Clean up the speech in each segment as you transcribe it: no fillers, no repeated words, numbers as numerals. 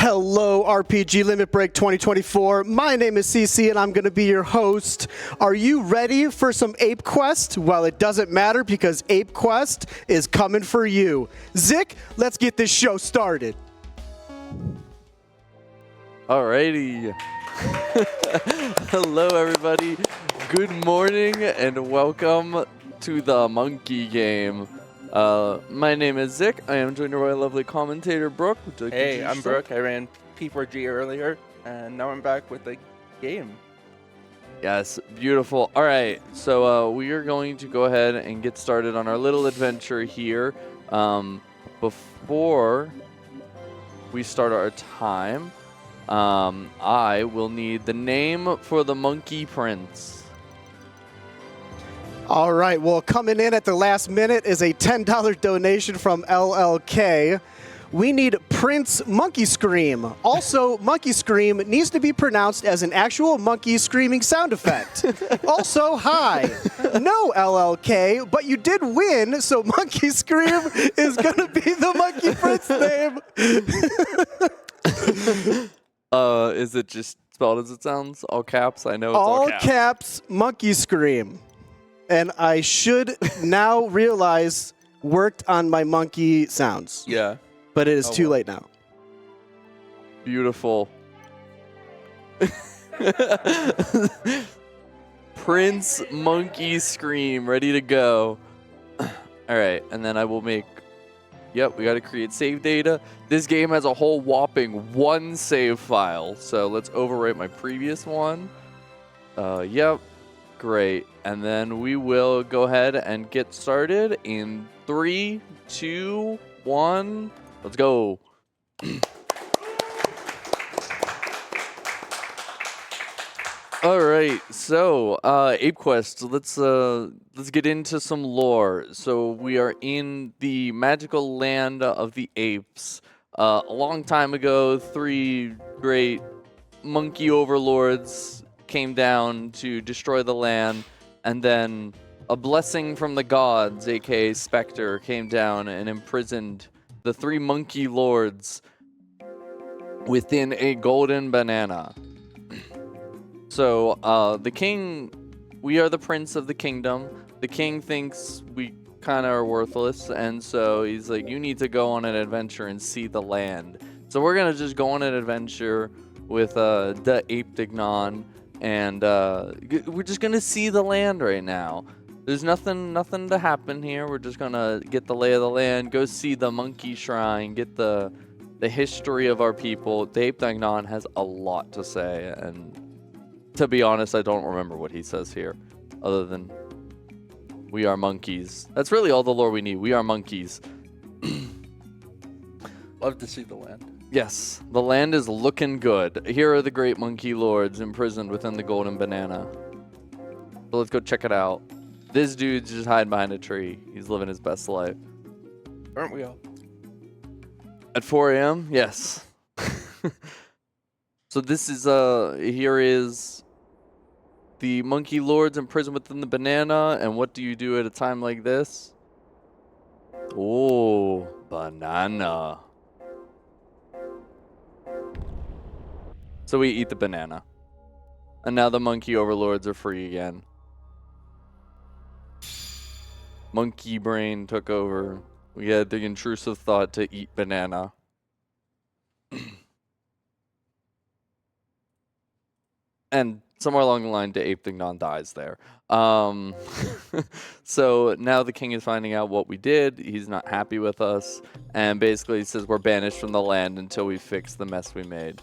Hello, RPG Limit Break 2024. My name is CC, and I'm going to be your host. Are you ready for some Ape Quest? Well, it doesn't matter because Ape Quest is coming for you. Zic, let's get this show started. Alrighty. Hello, everybody. Good morning, and welcome to the monkey game. My name is Zic. I am joined by my lovely commentator, Brooke. Hey, I'm Brooke. I ran P4G earlier, and now I'm back with the game. Yes, beautiful. All right, so we are going to go ahead and get started on our little adventure here. Before we start our time, I will need the name for the Monkey Prince. All right, well, coming in at the last minute is a $10 donation from LLK. We need Prince Monkey Scream. Also, Monkey Scream needs to be pronounced as an actual monkey screaming sound effect. Also, hi. No, LLK, but you did win, so Monkey Scream is going to be the Monkey Prince name. Is it just spelled as it sounds? All caps? I know it's all caps. caps, Monkey Scream. And I should now realize worked on my monkey sounds. Yeah. But it is too late now. Beautiful. Prince Monkey Scream, ready to go. All right, and then I will make... Yep, we got to create save data. This game has a whole whopping 1 save file. So let's overwrite my previous one. Yep. Great. And then we will go ahead and get started in 3, 2, 1. Let's go. All right. So, Ape Quest, let's get into some lore. So, we are in the magical land of the apes. A long time ago, 3 great monkey overlords came down to destroy the land, and then a blessing from the gods, aka Spectre, came down and imprisoned the 3 monkey lords within a golden banana. So the king, we are the prince of the kingdom. The king thinks we kind of are worthless, and so he's like, you need to go on an adventure and see the land. So we're gonna just go on an adventure with the Ape Dignon. And we're just gonna see the land right now. There's nothing to happen here. We're just gonna get the lay of the land, go see the monkey shrine, get the history of our people. The Ape Dignon has a lot to say, and to be honest, I don't remember what he says here, other than we are monkeys. That's really all the lore we need. We are monkeys. Love to see the land. Yes, the land is looking good. Here are the great monkey lords imprisoned within the golden banana. So let's go check it out. This dude's just hiding behind a tree. He's living his best life. Aren't we all? At 4 a.m.? Yes. So this is, here is the monkey lords imprisoned within the banana. And what do you do at a time like this? Oh, banana. So we eat the banana. And now the monkey overlords are free again. Monkey brain took over. We had the intrusive thought to eat banana. And somewhere along the line, the Ape Dignon dies there. So now the king is finding out what we did. He's not happy with us. And basically he says we're banished from the land until we fix the mess we made.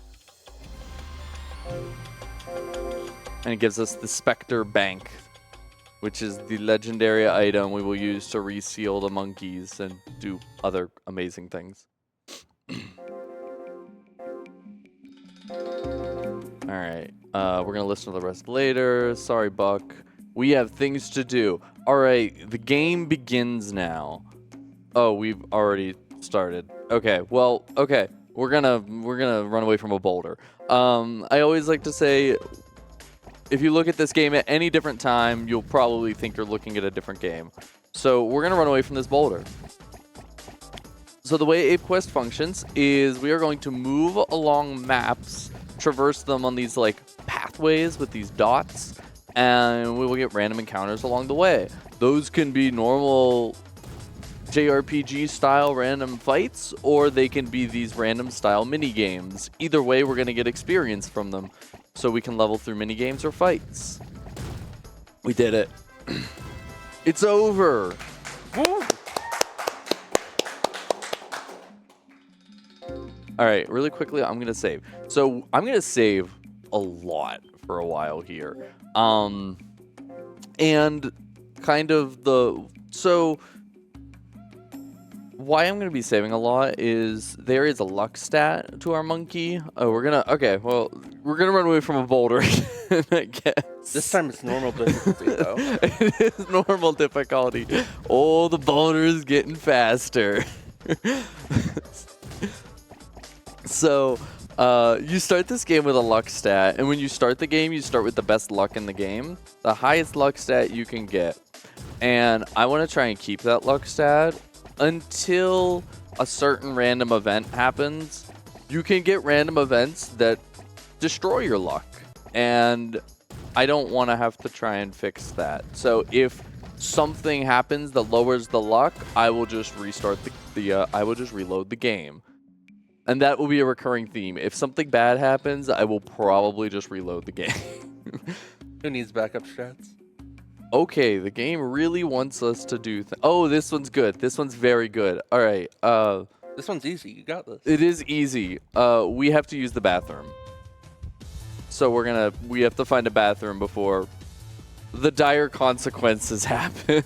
And it gives us the Spectre Bank, which is the legendary item we will use to reseal the monkeys and do other amazing things. Alright, we're going to listen to the rest later. Sorry, Buck. We have things to do. Alright, the game begins now. Oh, we've already started. Okay, well, okay. We're gonna run away from a boulder. I always like to say, if you look at this game at any different time, you'll probably think you're looking at a different game. So we're gonna run away from this boulder. So the way Ape Quest functions is we are going to move along maps, traverse them on these like pathways with these dots, and we will get random encounters along the way. Those can be normal JRPG style random fights, or they can be these random style mini games. Either way, we're going to get experience from them, so we can level through mini games or fights. We did it. It's over. Woo! All right, really quickly, I'm going to save. So I'm going to save a lot for a while here. And kind of so why I'm going to be saving a lot is there is a luck stat to our monkey. Oh, we're going to run away from a boulder, I guess. This time it's normal difficulty, though. It is normal difficulty. Oh, the boulder is getting faster. So, you start this game with a luck stat, and when you start the game, you start with the best luck in the game, the highest luck stat you can get. And I want to try and keep that luck stat until a certain random event happens. You can get random events that destroy your luck, and I don't want to have to try and fix that. So if something happens that lowers the luck, I will just restart I will just reload the game. And that will be a recurring theme. If something bad happens, I will probably just reload the game. Who needs backup strats? Okay, the game really wants us to do oh, this one's good. This one's very good. All right. This one's easy. You got this. It is easy. We have to use the bathroom. So we have to find a bathroom before the dire consequences happen.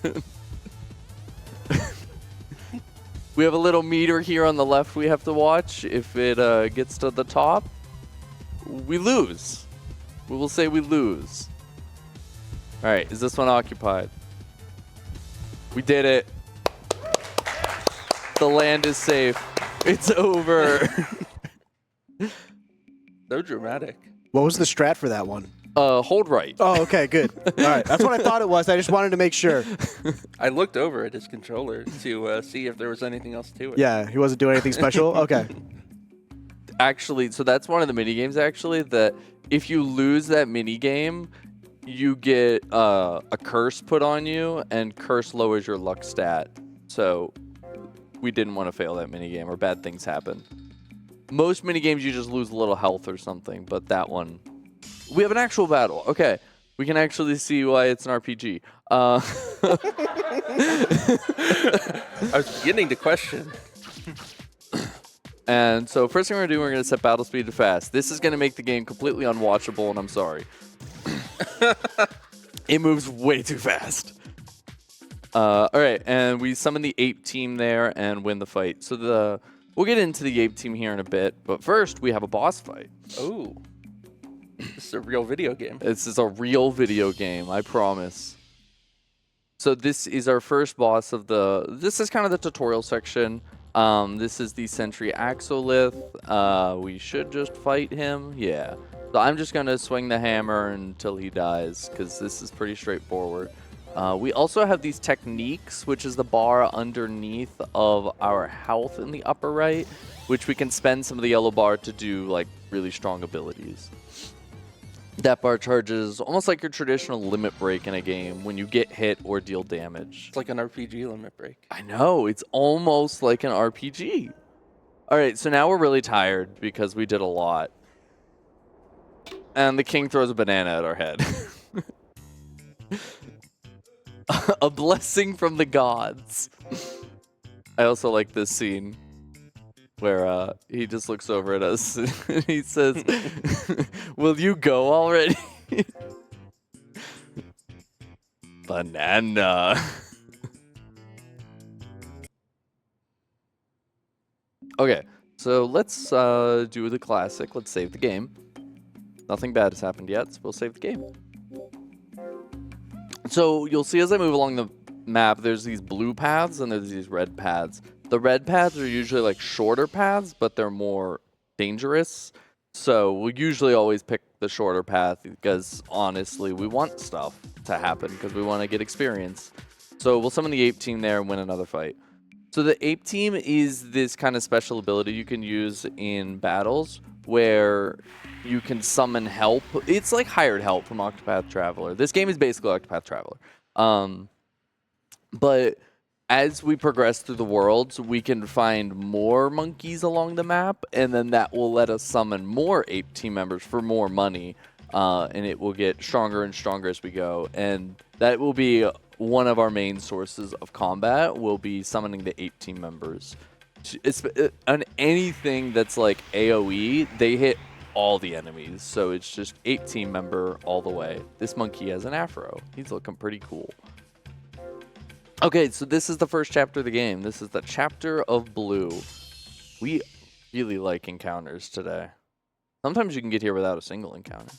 We have a little meter here on the left we have to watch. If it gets to the top, we lose. We will say we lose. All right, is this one occupied? We did it. The land is safe. It's over. So dramatic. What was the strat for that one? Hold right. Oh, okay, good. All right, that's what I thought it was. I just wanted to make sure. I looked over at his controller to see if there was anything else to it. Yeah, he wasn't doing anything special? Okay. Actually, so that's one of the mini games. Actually, that if you lose that mini game, you get a curse put on you, and curse lowers your luck stat. So we didn't want to fail that mini game, or bad things happen. Most mini games you just lose a little health or something, but that one, we have an actual battle. Okay, we can actually see why it's an RPG. I was beginning to question. And so first thing we're gonna do, we're gonna set battle speed to fast. This is gonna make the game completely unwatchable, and I'm sorry. It moves way too fast. All right, and we summon the Ape team there and win the fight. So we'll get into the Ape team here in a bit, but first we have a boss fight. Oh, this is a real video game. This is a real video game, I promise. So this is our first boss of this is kind of the tutorial section. This is the Sentry Axolith. We should just fight him. Yeah. So I'm just going to swing the hammer until he dies, because this is pretty straightforward. We also have these techniques, which is the bar underneath of our health in the upper right, which we can spend some of the yellow bar to do like really strong abilities. That bar charges almost like your traditional limit break in a game when you get hit or deal damage. It's like an RPG limit break. I know, it's almost like an RPG. All right, so now we're really tired because we did a lot. And the king throws a banana at our head. A blessing from the gods. I also like this scene where he just looks over at us and he says, "Will you go already?" Banana. Okay, so let's do the classic. Let's save the game. Nothing bad has happened yet, so we'll save the game. So you'll see as I move along the map, there's these blue paths and there's these red paths. The red paths are usually like shorter paths, but they're more dangerous. So we'll usually always pick the shorter path because honestly, we want stuff to happen because we want to get experience. So we'll summon the Ape team there and win another fight. So the Ape Team is this kind of special ability you can use in battles where you can summon help. It's like hired help from Octopath Traveler. This game is basically Octopath Traveler. But as we progress through the worlds, we can find more monkeys along the map, and then that will let us summon more Ape Team members for more money, and it will get stronger and stronger as we go. And that will be one of our main sources of combat, will be summoning the Ape Team members. On anything that's like AoE, they hit all the enemies, so it's just Ape Team member all the way. This monkey has an afro. He's looking pretty cool. Okay, so this is the first chapter of the game. This is the chapter of Blue. We really like encounters today. Sometimes you can get here without a single encounter.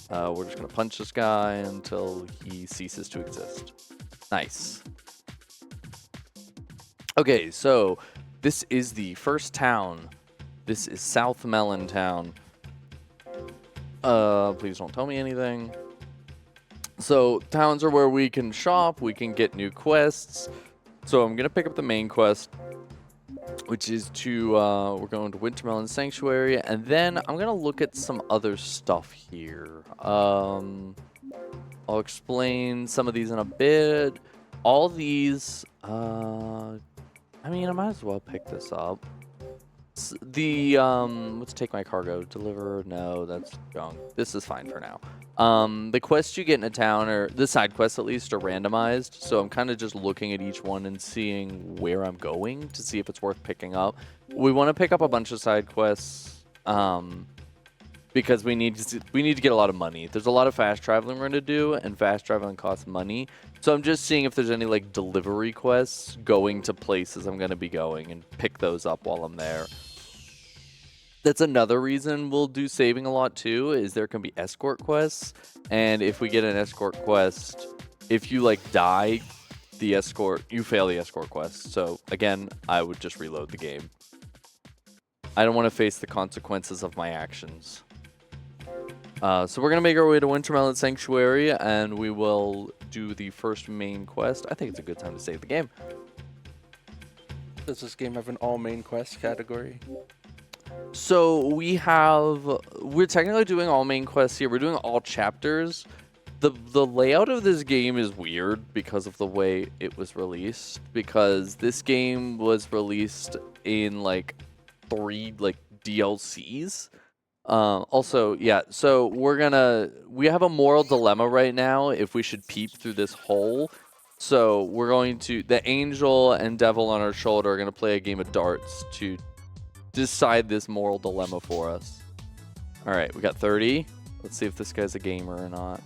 We're just going to punch this guy until he ceases to exist. Nice. Okay, so this is the first town. This is South Melon Town. Please don't tell me anything. So towns are where we can shop, we can get new quests. So I'm gonna pick up the main quest, which is to we're going to Wintermelon Sanctuary, and then I'm gonna look at some other stuff here. I'll explain some of these in a bit. All these, I mean, I might as well pick this up. Let's take my cargo. Deliver, no, that's junk. This is fine for now. The quests you get in a town, or the side quests at least, are randomized. So I'm kind of just looking at each one and seeing where I'm going to see if it's worth picking up. We want to pick up a bunch of side quests because we need to get a lot of money. There's a lot of fast traveling we're going to do, and fast traveling costs money. So I'm just seeing if there's any like delivery quests going to places I'm going to be going, and pick those up while I'm there. That's another reason we'll do saving a lot too, is there can be escort quests. And if we get an escort quest, if you like die, you fail the escort quest. So again, I would just reload the game. I don't want to face the consequences of my actions. So we're going to make our way to Wintermelon Sanctuary, and we will do the first main quest. I think it's a good time to save the game. Does this game have an all main quest category? So we're technically doing all main quests here. We're doing all chapters. The layout of this game is weird because of the way it was released. Because this game was released in like 3 like DLCs. Also, yeah. So we have a moral dilemma right now if we should peep through this hole. So we're going to, the angel and devil on our shoulder are gonna play a game of darts to decide this moral dilemma for us. All right, we got 30. Let's see if this guy's a gamer or not.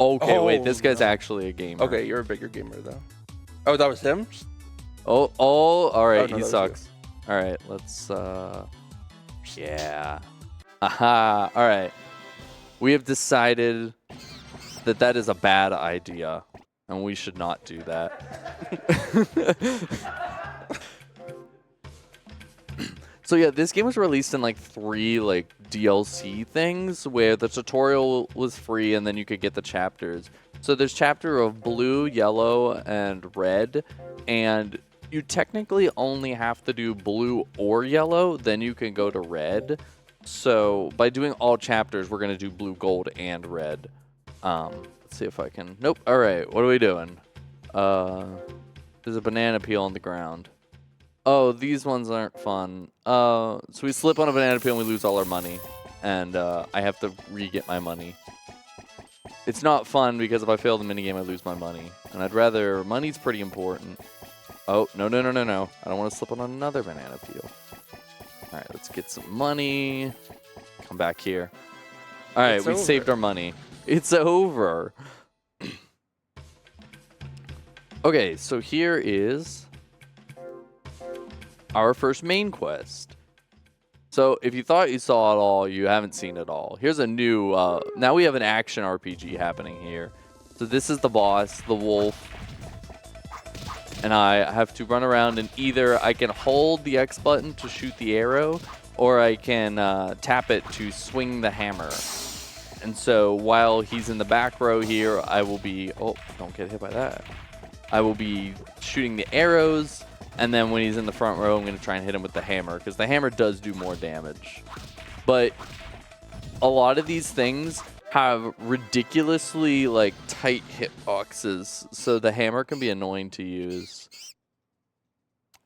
Okay, wait, this guy's actually a gamer. Okay, you're a bigger gamer though. Oh, that was him? Oh, all right, no, he sucks. All right, let's, yeah. Aha, all right. We have decided that that is a bad idea, and we should not do that. So yeah, this game was released in like 3 like DLC things where the tutorial was free and then you could get the chapters. So there's chapter of blue, yellow, and red, and you technically only have to do blue or yellow, then you can go to red. So by doing all chapters, we're gonna do blue, gold, and red. Let's see if I can. Nope. All right. What are we doing? There's a banana peel on the ground. Oh, these ones aren't fun. So we slip on a banana peel and we lose all our money. And I have to re-get my money. It's not fun because if I fail the minigame, I lose my money. And I'd rather... Money's pretty important. Oh, no. I don't want to slip on another banana peel. All right, let's get some money. Come back here. All right, we saved our money. It's over. Okay, so here is our first main quest. So if you thought you saw it all, you haven't seen it all. Here's a new, now we have an action RPG happening here. So this is the boss, the wolf. And I have to run around, and either I can hold the X button to shoot the arrow, or I can tap it to swing the hammer. And so while he's in the back row here, I will be, oh, don't get hit by that. I will be shooting the arrows, and then when he's in the front row, I'm going to try and hit him with the hammer, because the hammer does do more damage. But a lot of these things have ridiculously like tight hitboxes, so the hammer can be annoying to use.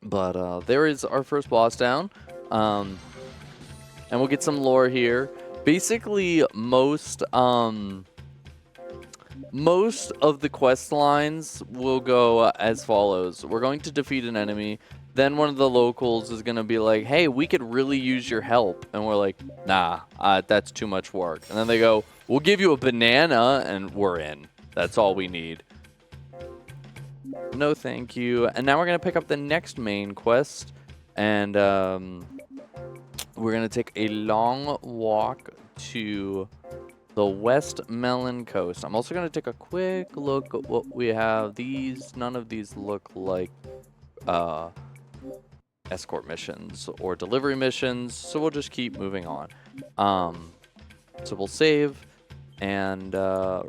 But there is our first boss down, and we'll get some lore here. Basically, most of the quest lines will go as follows. We're going to defeat an enemy. Then one of the locals is going to be like, hey, we could really use your help. And we're like, nah, that's too much work. And then they go, we'll give you a banana, and we're in. That's all we need. No, thank you. And now we're going to pick up the next main quest. And we're going to take a long walk to the West Melon Coast. I'm also going to take a quick look at what we have. None of these look like escort missions or delivery missions, so we'll just keep moving on. So we'll save, and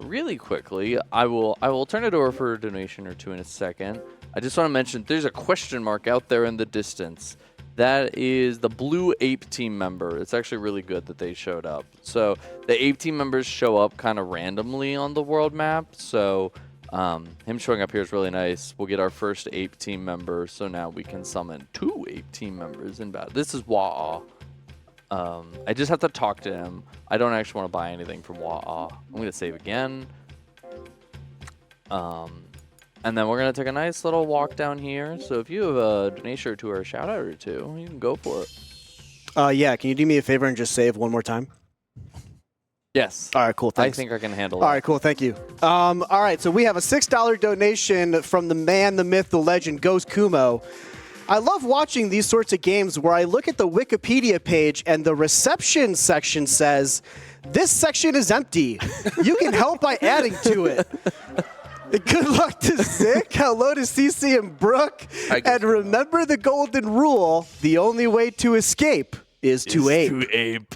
really quickly, I will turn it over for a donation or two in a second. I just want to mention there's a question mark out there in the distance. That is the blue Ape team member. It's actually really good that they showed up. So the Ape team members show up kind of randomly on the world map. So him showing up here is really nice. We'll get our first Ape team member. So now we can summon 2 Ape team members in battle. This is Wa'a. I just have to talk to him. I don't actually want to buy anything from Wa'a. I'm going to save again. And then we're going to take a nice little walk down here. So if you have a donation or two or a shout out or two, you can go for it. Yeah, can you do me a favor and just save one more time? Yes. All right, cool, thanks. I think I can handle it. All right, cool, thank you. All right, so we have a $6 donation from the man, the myth, the legend, Ghost Kumo. I love watching these sorts of games where I look at the Wikipedia page and the reception section says, this section is empty. You can help by adding to it. Good luck to Zic. Hello to CC and Brooke. And remember the golden rule, the only way to escape is to ape.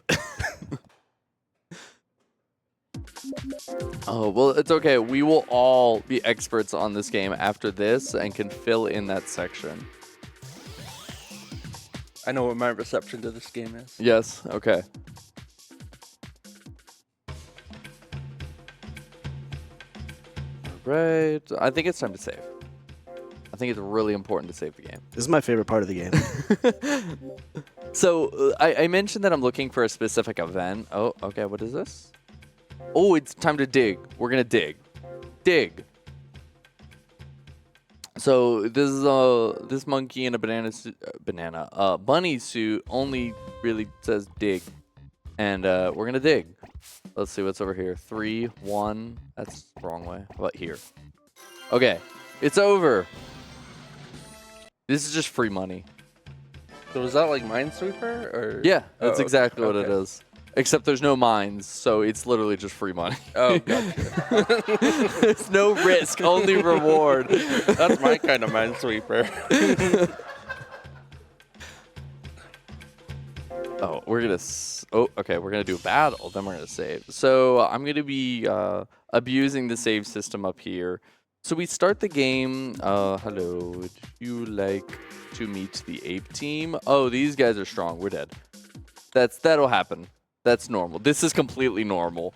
Oh, well, it's okay. We will all be experts on this game after this and can fill in that section. I know what my reception to this game is. Yes, okay. Right. I think it's time to save. I think it's really important to save the game. This is my favorite part of the game. So I mentioned that I'm looking for a specific event. Oh, okay. What is this? Oh, it's time to dig. We're going to dig. Dig. So this is this monkey in a bunny suit only really says dig. And we're going to dig. Let's see what's over here. 3, 1. That's the wrong way. How about here? Okay. It's over. This is just free money. So is that like Minesweeper? Or? Yeah, that's exactly what it okay. is. Except there's no mines, so it's literally just free money. Oh, gotcha. There's no risk, only reward. That's my kind of Minesweeper. Oh, we're gonna. Okay, we're gonna do a battle. Then we're gonna save. So I'm gonna be abusing the save system up here. So we start the game. Hello. Would you like to meet the ape team? Oh, these guys are strong. We're dead. That'll happen. That's normal. This is completely normal.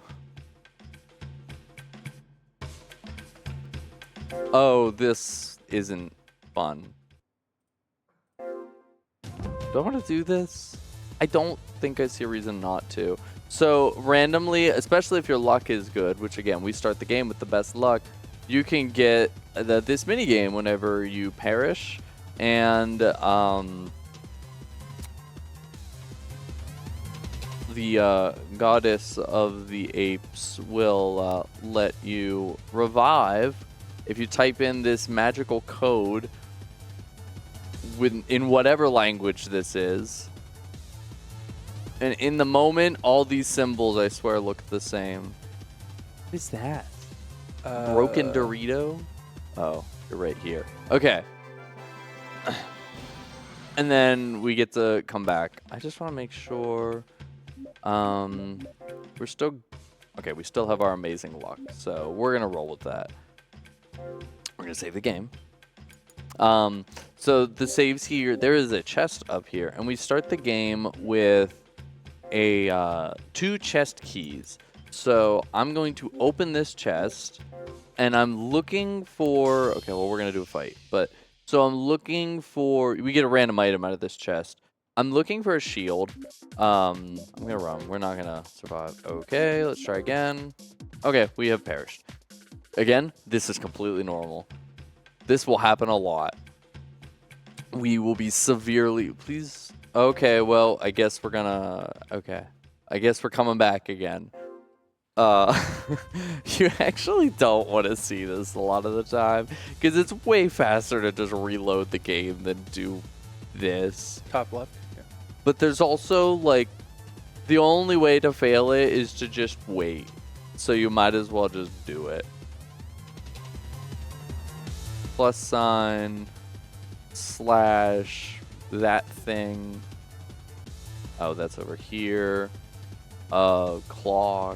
Oh, this isn't fun. Do I want to do this? I don't think I see a reason not to. So randomly, especially if your luck is good, which again, we start the game with the best luck, you can get this minigame whenever you perish. And the goddess of the apes will let you revive if you type in this magical code in whatever language this is. And in the moment, all these symbols, I swear, look the same. What is that? Broken Dorito? Oh, you're right here. Okay. And then we get to come back. I just want to make sure. We're still... Okay, we still have our amazing luck. So we're going to roll with that. We're going to save the game. So the saves here, there is a chest up here, and we start the game with a 2 chest keys. So I'm going to open this chest, and I'm looking for. Okay, well we're gonna do a fight, but so I'm looking for. We get a random item out of this chest. I'm looking for a shield. I'm gonna run. We're not gonna survive. Okay, let's try again. Okay, we have perished. Again, this is completely normal. This will happen a lot. We will be severely. Please. Okay, well, I guess we're gonna. Okay, I guess we're coming back again. You actually don't want to see this a lot of the time because it's way faster to just reload the game than do this. Top left. Yeah. But there's also like the only way to fail it is to just wait. So you might as well just do it. Plus sign slash that thing. Oh, that's over here. Claw,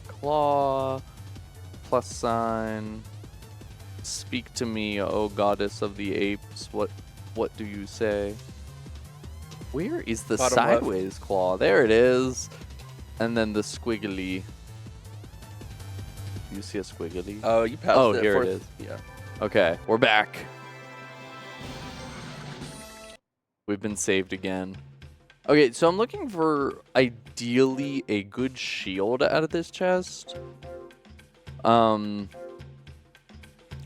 plus sign. Speak to me, O goddess of the apes. What do you say? Where is the Bottom sideways left. claw? There it is. And then the squiggly. You see a squiggly? Oh, you passed Oh, it. here it Fourth- is. Yeah. Okay, we're back. We've been saved again. Okay, so I'm looking for ideally a good shield out of this chest. And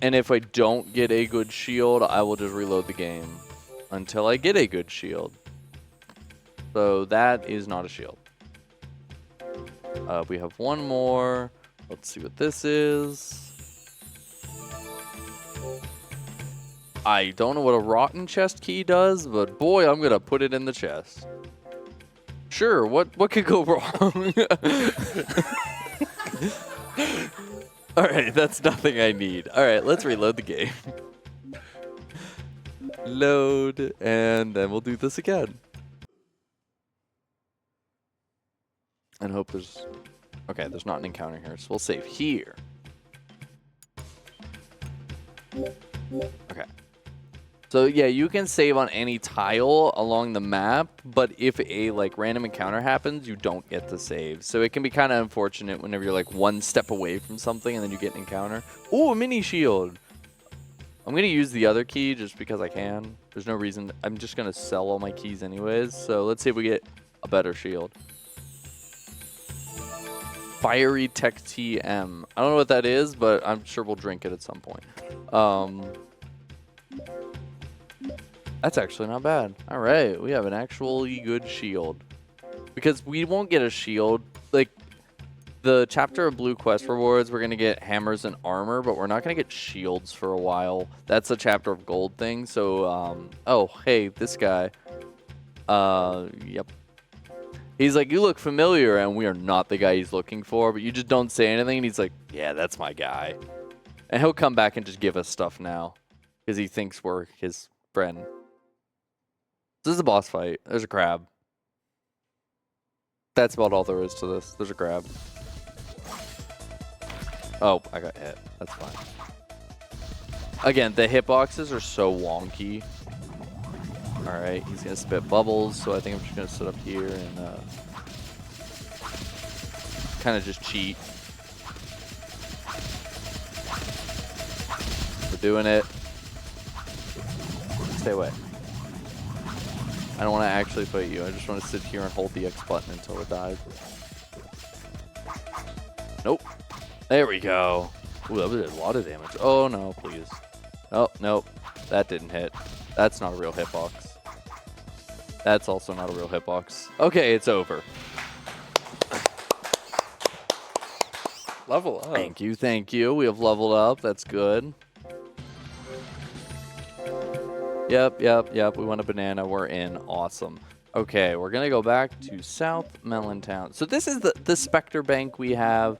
if I don't get a good shield, I will just reload the game until I get a good shield. So that is not a shield. We have one more. Let's see what this is. I don't know what a rotten chest key does, but boy, I'm gonna put it in the chest. Sure, what could go wrong? Alright, that's nothing I need. Alright, let's reload the game. Load, and then we'll do this again. And hope there's... Okay, there's not an encounter here, so we'll save here. Okay. So yeah, you can save on any tile along the map, but if a like random encounter happens, you don't get to save. So it can be kind of unfortunate whenever you're like one step away from something and then you get an encounter. Ooh, a mini shield. I'm gonna use the other key just because I can. There's no reason. I'm just gonna sell all my keys anyways. So let's see if we get a better shield. Fiery Tech TM. I don't know what that is, but I'm sure we'll drink it at some point. That's actually not bad. All right, we have an actually good shield. Because we won't get a shield. Like, the Chapter of Blue quest rewards, we're going to get hammers and armor, but we're not going to get shields for a while. That's a Chapter of Gold thing. So, oh, hey, this guy. Yep. He's like, you look familiar, and we are not the guy he's looking for, but you just don't say anything, and he's like, yeah, that's my guy. And he'll come back and just give us stuff now, because he thinks we're his friend. This is a boss fight. There's a crab. That's about all there is to this. There's a crab. Oh, I got hit. That's fine. Again, the hitboxes are so wonky. Alright, he's going to spit bubbles, so I think I'm just going to sit up here and kind of just cheat. We're doing it. Stay away. I don't want to actually fight you. I just want to sit here and hold the X button until it dies. Nope. There we go. Ooh, that did a lot of damage. Oh, no, please. Oh, nope. That didn't hit. That's not a real hitbox. That's also not a real hitbox. Okay, it's over. Level up. Thank you, thank you. We have leveled up. That's good. Yep. We want a banana. We're in. Awesome. Okay, we're going to go back to South Melontown. So this is the Spectre Bank we have.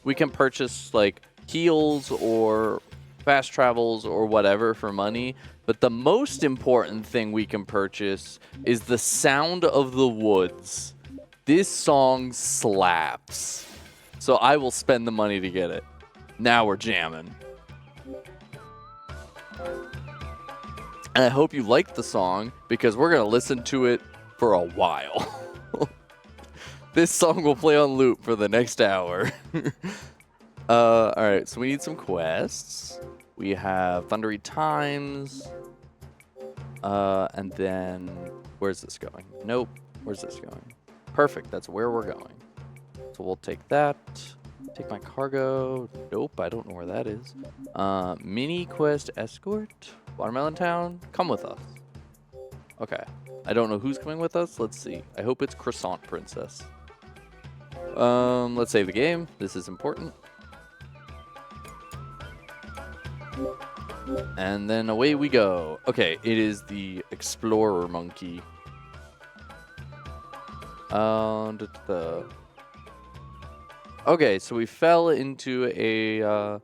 We can purchase, like, heals or fast travels or whatever for money. But the most important thing we can purchase is the Sound of the Woods. This song slaps. So I will spend the money to get it. Now we're jamming. And I hope you liked the song because we're going to listen to it for a while. This song will play on loop for the next hour. All right, so we need some quests. We have Thundery Times. And then, where's this going? Nope. Where's this going? Perfect, that's where we're going. So we'll take that. Take my cargo. Nope, I don't know where that is. Mini Quest Escort. Watermelon Town. Come with us. Okay. I don't know who's coming with us. Let's see. I hope it's Croissant Princess. Let's save the game. This is important. And then away we go. Okay, it is the Explorer Monkey. Okay, so we fell into a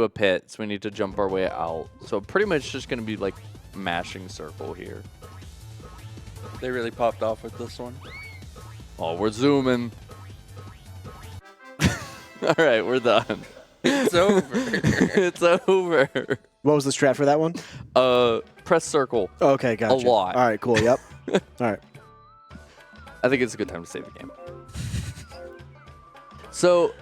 pit, so we need to jump our way out. So pretty much just gonna be like mashing circle here. They really popped off with this one. Oh, we're zooming. All right, we're done. It's over. It's over. What was the strat for that one? Press circle. Okay, gotcha. A lot. All right, cool. Yep. All right. I think it's a good time to save the game. So,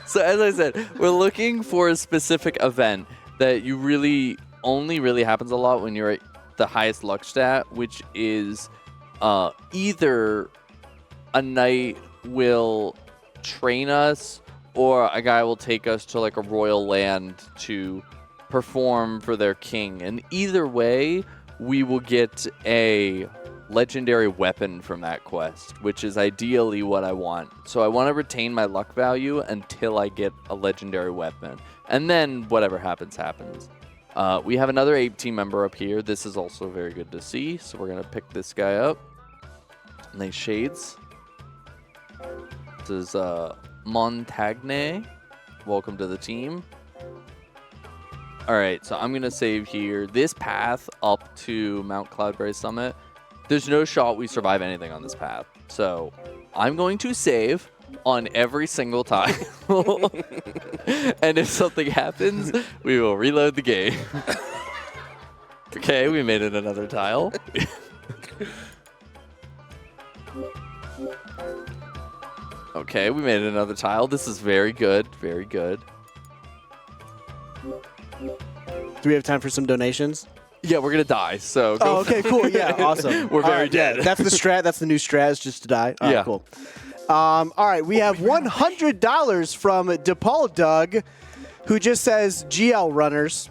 so as I said, we're looking for a specific event that you really only really happens a lot when you're at the highest luck stat, which is either a knight will train us or a guy will take us to like a royal land to perform for their king. And either way, we will get a legendary weapon from that quest, which is ideally what I want. So I want to retain my luck value until I get a legendary weapon. And then whatever happens, happens. We have another Ape team member up here. This is also very good to see. So we're going to pick this guy up. Nice shades. This is Montagne. Welcome to the team. All right, so I'm going to save here. This path up to Mount Cloudberry Summit, there's no shot we survive anything on this path. So I'm going to save on every single tile. And if something happens, we will reload the game. Okay, we made it another tile. Okay, we made it another tile. This is very good, very good. Do we have time for some donations? Yeah, we're going to die, so go. Oh, okay, cool. Yeah, awesome. We're very yeah, dead. that's the strat. That's the new strat, is just to die. All right, Yeah. cool. All right, we have $100 from DePaul Doug, who just says GL runners.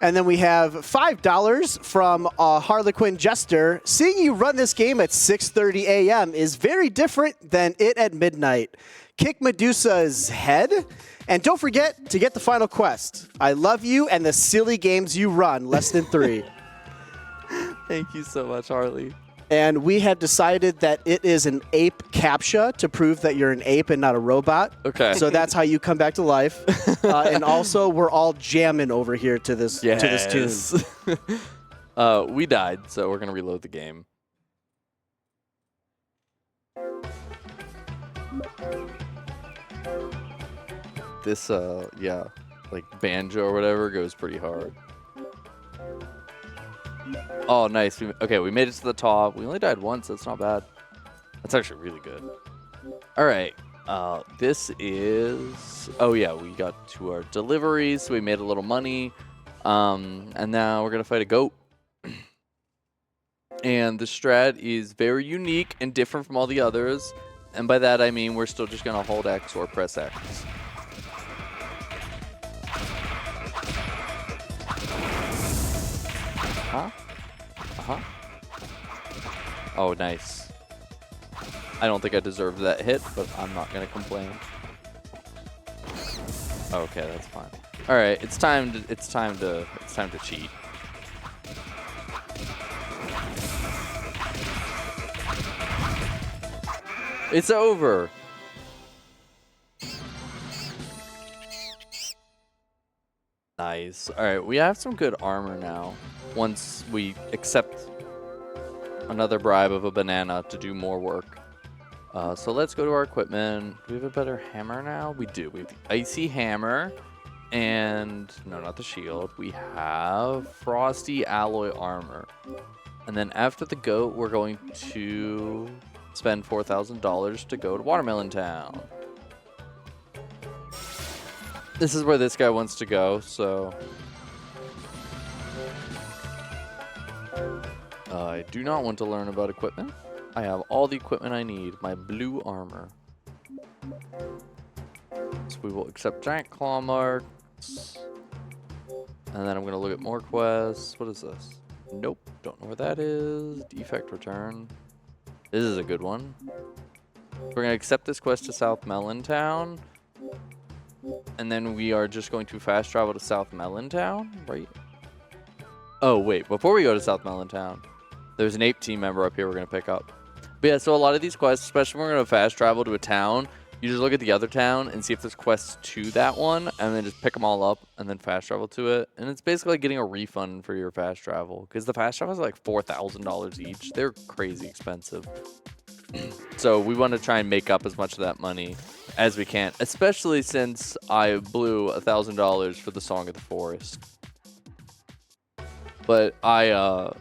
And then we have $5 from Harlequin Jester. Seeing you run this game at 6:30 a.m. is very different than it at midnight. Kick Medusa's head. And don't forget to get the final quest. I love you and the silly games you run, less than 3. Thank you so much, Harley. And we have decided that it is an ape captcha to prove that you're an ape and not a robot. Okay. So that's how you come back to life. And also, we're all jamming over here to this to this tune. We died, so we're going to reload the game. This, yeah, like banjo or whatever goes pretty hard. Oh, nice. Okay, we made it to the top. We only died once. That's not bad. That's actually really good. All right. This is... Oh, yeah. We got to our deliveries, so we made a little money. And now we're going to fight a goat. And the strat is very unique and different from all the others. And by that, I mean we're still just going to hold X or press X. Huh? Uh-huh. Oh, nice. I don't think I deserved that hit, but I'm not going to complain. Okay, that's fine. All right, it's time to cheat. It's over. Nice. All right, we have some good armor now. Once we accept another bribe of a banana to do more work. So let's go to our equipment. Do we have a better hammer now? We do. We have the icy hammer. And no, not the shield. We have frosty alloy armor. And then after the goat, we're going to spend $4,000 to go to Watermelon Town. This is where this guy wants to go, so I do not want to learn about equipment. I have all the equipment I need. My blue armor. So we will accept giant claw marks. And then I'm going to look at more quests. What is this? Nope. Don't know where that is. Defect return. This is a good one. We're going to accept this quest to South Melon Town. And then we are just going to fast travel to South Melon Town, right? Oh, wait. Before we go to South Melon Town, there's an Ape team member up here we're going to pick up. But yeah, so a lot of these quests, especially when we're going to fast travel to a town, you just look at the other town and see if there's quests to that one, and then just pick them all up and then fast travel to it. And it's basically like getting a refund for your fast travel, because the fast travels are like $4,000 each. They're crazy expensive. So we want to try and make up as much of that money as we can, especially since I blew $1,000 for the Song of the Forest. But I,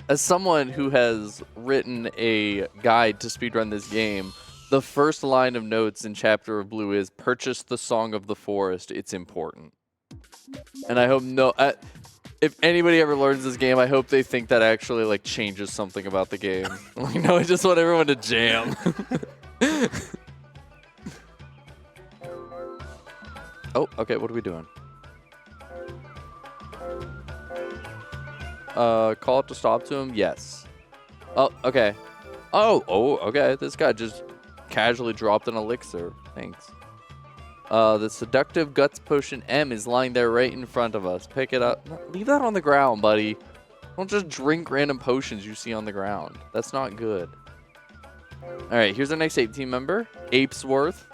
as someone who has written a guide to speedrun this game, the first line of notes in Chapter of Blue is, purchase the Song of the Forest, it's important. And I hope if anybody ever learns this game, I hope they think that actually like changes something about the game. Like, no, I just want everyone to jam. Oh, okay, what are we doing? Call it to stop to him? Yes. Oh, okay. Oh, okay. This guy just casually dropped an elixir. Thanks. The Seductive Guts Potion M is lying there right in front of us. Pick it up. Leave that on the ground, buddy. Don't just drink random potions you see on the ground. That's not good. Alright, here's our next Ape team member. Apesworth.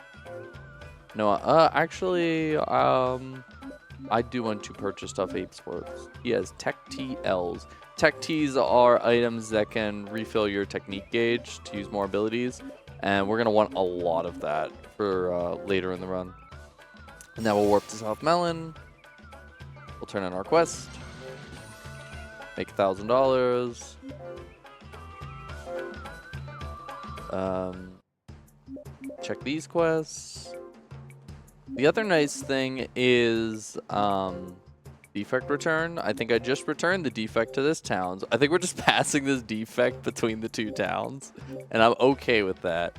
No, actually, I do want to purchase stuff Apesworth. He has Tech TLs. Tech Ts are items that can refill your technique gauge to use more abilities. And we're going to want a lot of that for later in the run. And now we'll warp to South Melon. We'll turn in our quest. Make $1,000. Check these quests. The other nice thing is defect return. I think I just returned the defect to this town. I think we're just passing this defect between the two towns, and I'm okay with that.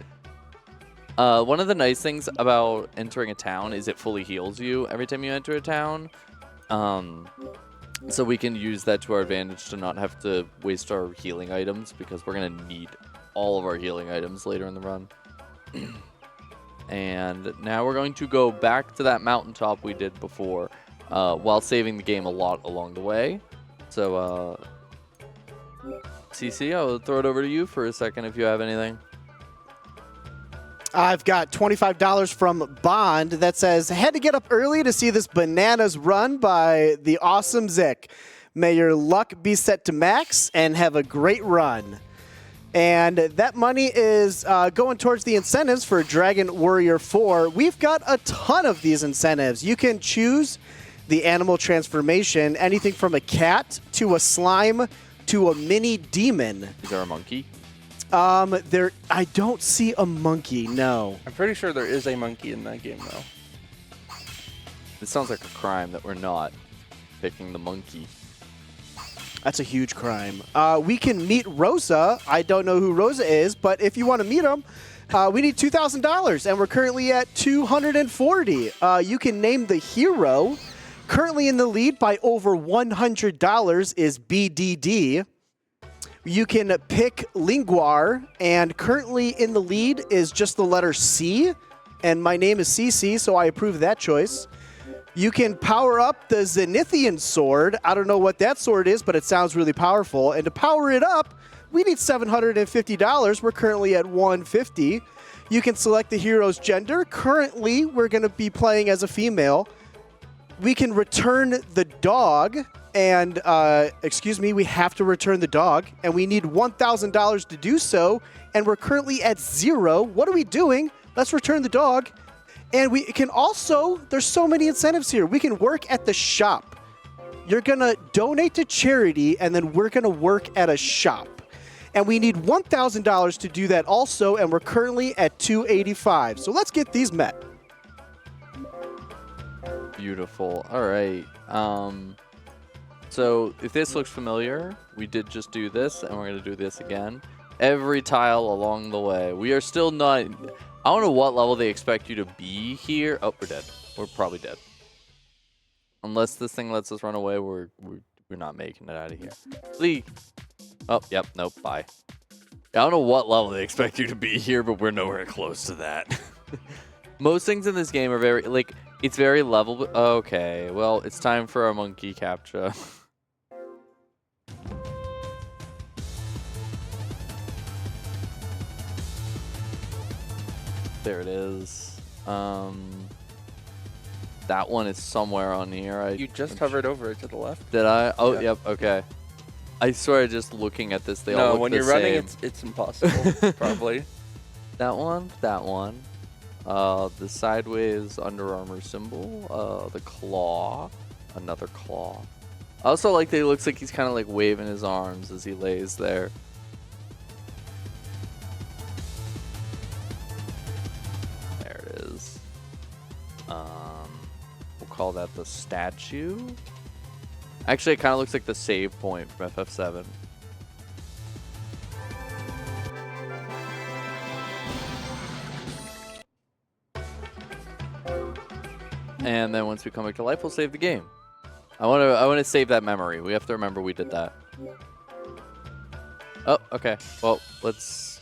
One of the nice things about entering a town is it fully heals you every time you enter a town. So we can use that to our advantage to not have to waste our healing items, because we're going to need all of our healing items later in the run. And now we're going to go back to that mountaintop we did before, while saving the game a lot along the way. So, CC, I'll throw it over to you for a second if you have anything. I've got $25 from Bond that says, had to get up early to see this bananas run by the awesome Zic. May your luck be set to max and have a great run. And that money is going towards the incentives for Dragon Warrior 4. We've got a ton of these incentives. You can choose the animal transformation, anything from a cat to a slime to a mini demon. Is there a monkey? I don't see a monkey, no. I'm pretty sure there is a monkey in that game, though. It sounds like a crime that we're not picking the monkey. That's a huge crime. We can meet Rosa. I don't know who Rosa is, but if you want to meet him, we need $2,000, and we're currently at $240. You can name the hero. Currently in the lead by over $100 is BDD. You can pick Linguar, and currently in the lead is just the letter C, and my name is CC, so I approve that choice. You can power up the Zenithian sword. I don't know what that sword is, but it sounds really powerful. And to power it up, we need $750. We're currently at $150. You can select the hero's gender. Currently, we're going to be playing as a female. We can return the dog. And, excuse me, we have to return the dog. And we need $1,000 to do so. And we're currently at 0. What are we doing? Let's return the dog. And we can also, there's so many incentives here. We can work at the shop. You're going to donate to charity, and then we're going to work at a shop. And we need $1,000 to do that also, and we're currently at $285. So let's get these met. Beautiful. All right. So if this looks familiar, we did just do this, and we're going to do this again. Every tile along the way. We are still not... I don't know what level they expect you to be here. Oh, we're dead. We're probably dead. Unless this thing lets us run away, we're not making it out of here. Flee. Oh, yep. Nope. Bye. I don't know what level they expect you to be here, but we're nowhere close to that. Most things in this game are very, like, it's very level. Okay. Well, it's time for our monkey capture. There it is. That one is somewhere on here. You just hovered over it to the left. Did I? Oh, Yeah. yep. Okay. I swear, just looking at this, they all No, look when the you're running, same. it's impossible. Probably. That one. That one. The sideways Under Armour symbol. The claw. Another claw. I also like that he looks like he's kind of like waving his arms as he lays there. There it is. We'll call that the statue. Actually, it kind of looks like the save point from FF7. And then once we come back to life, we'll save the game. I want to save that memory. We have to remember we did that. Oh, okay. Well, let's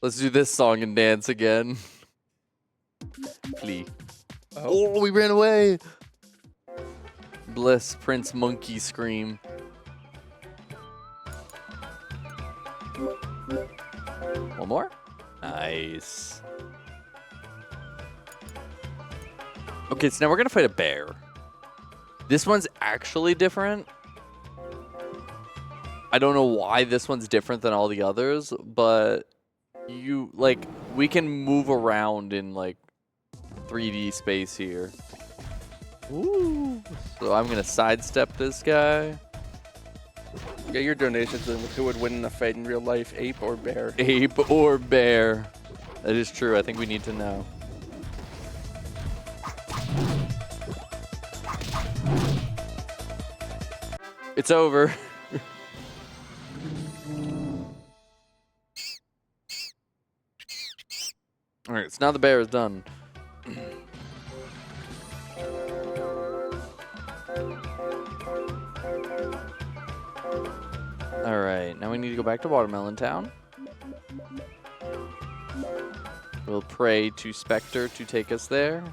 do this song and dance again. Flee. Oh, we ran away. Bliss, Prince Monkey Scream. One more? Nice. Okay, so now we're gonna fight a bear. This one's actually different. I don't know why this one's different than all the others, but we can move around in like 3D space here. Ooh. So I'm gonna sidestep this guy. Get your donations in with who would win in a fight in real life, ape or bear. Ape or bear. That is true. I think we need to know. It's over. All right, so now the bear is done. All right, now we need to go back to Watermelon Town. We'll pray to Spectre to take us there.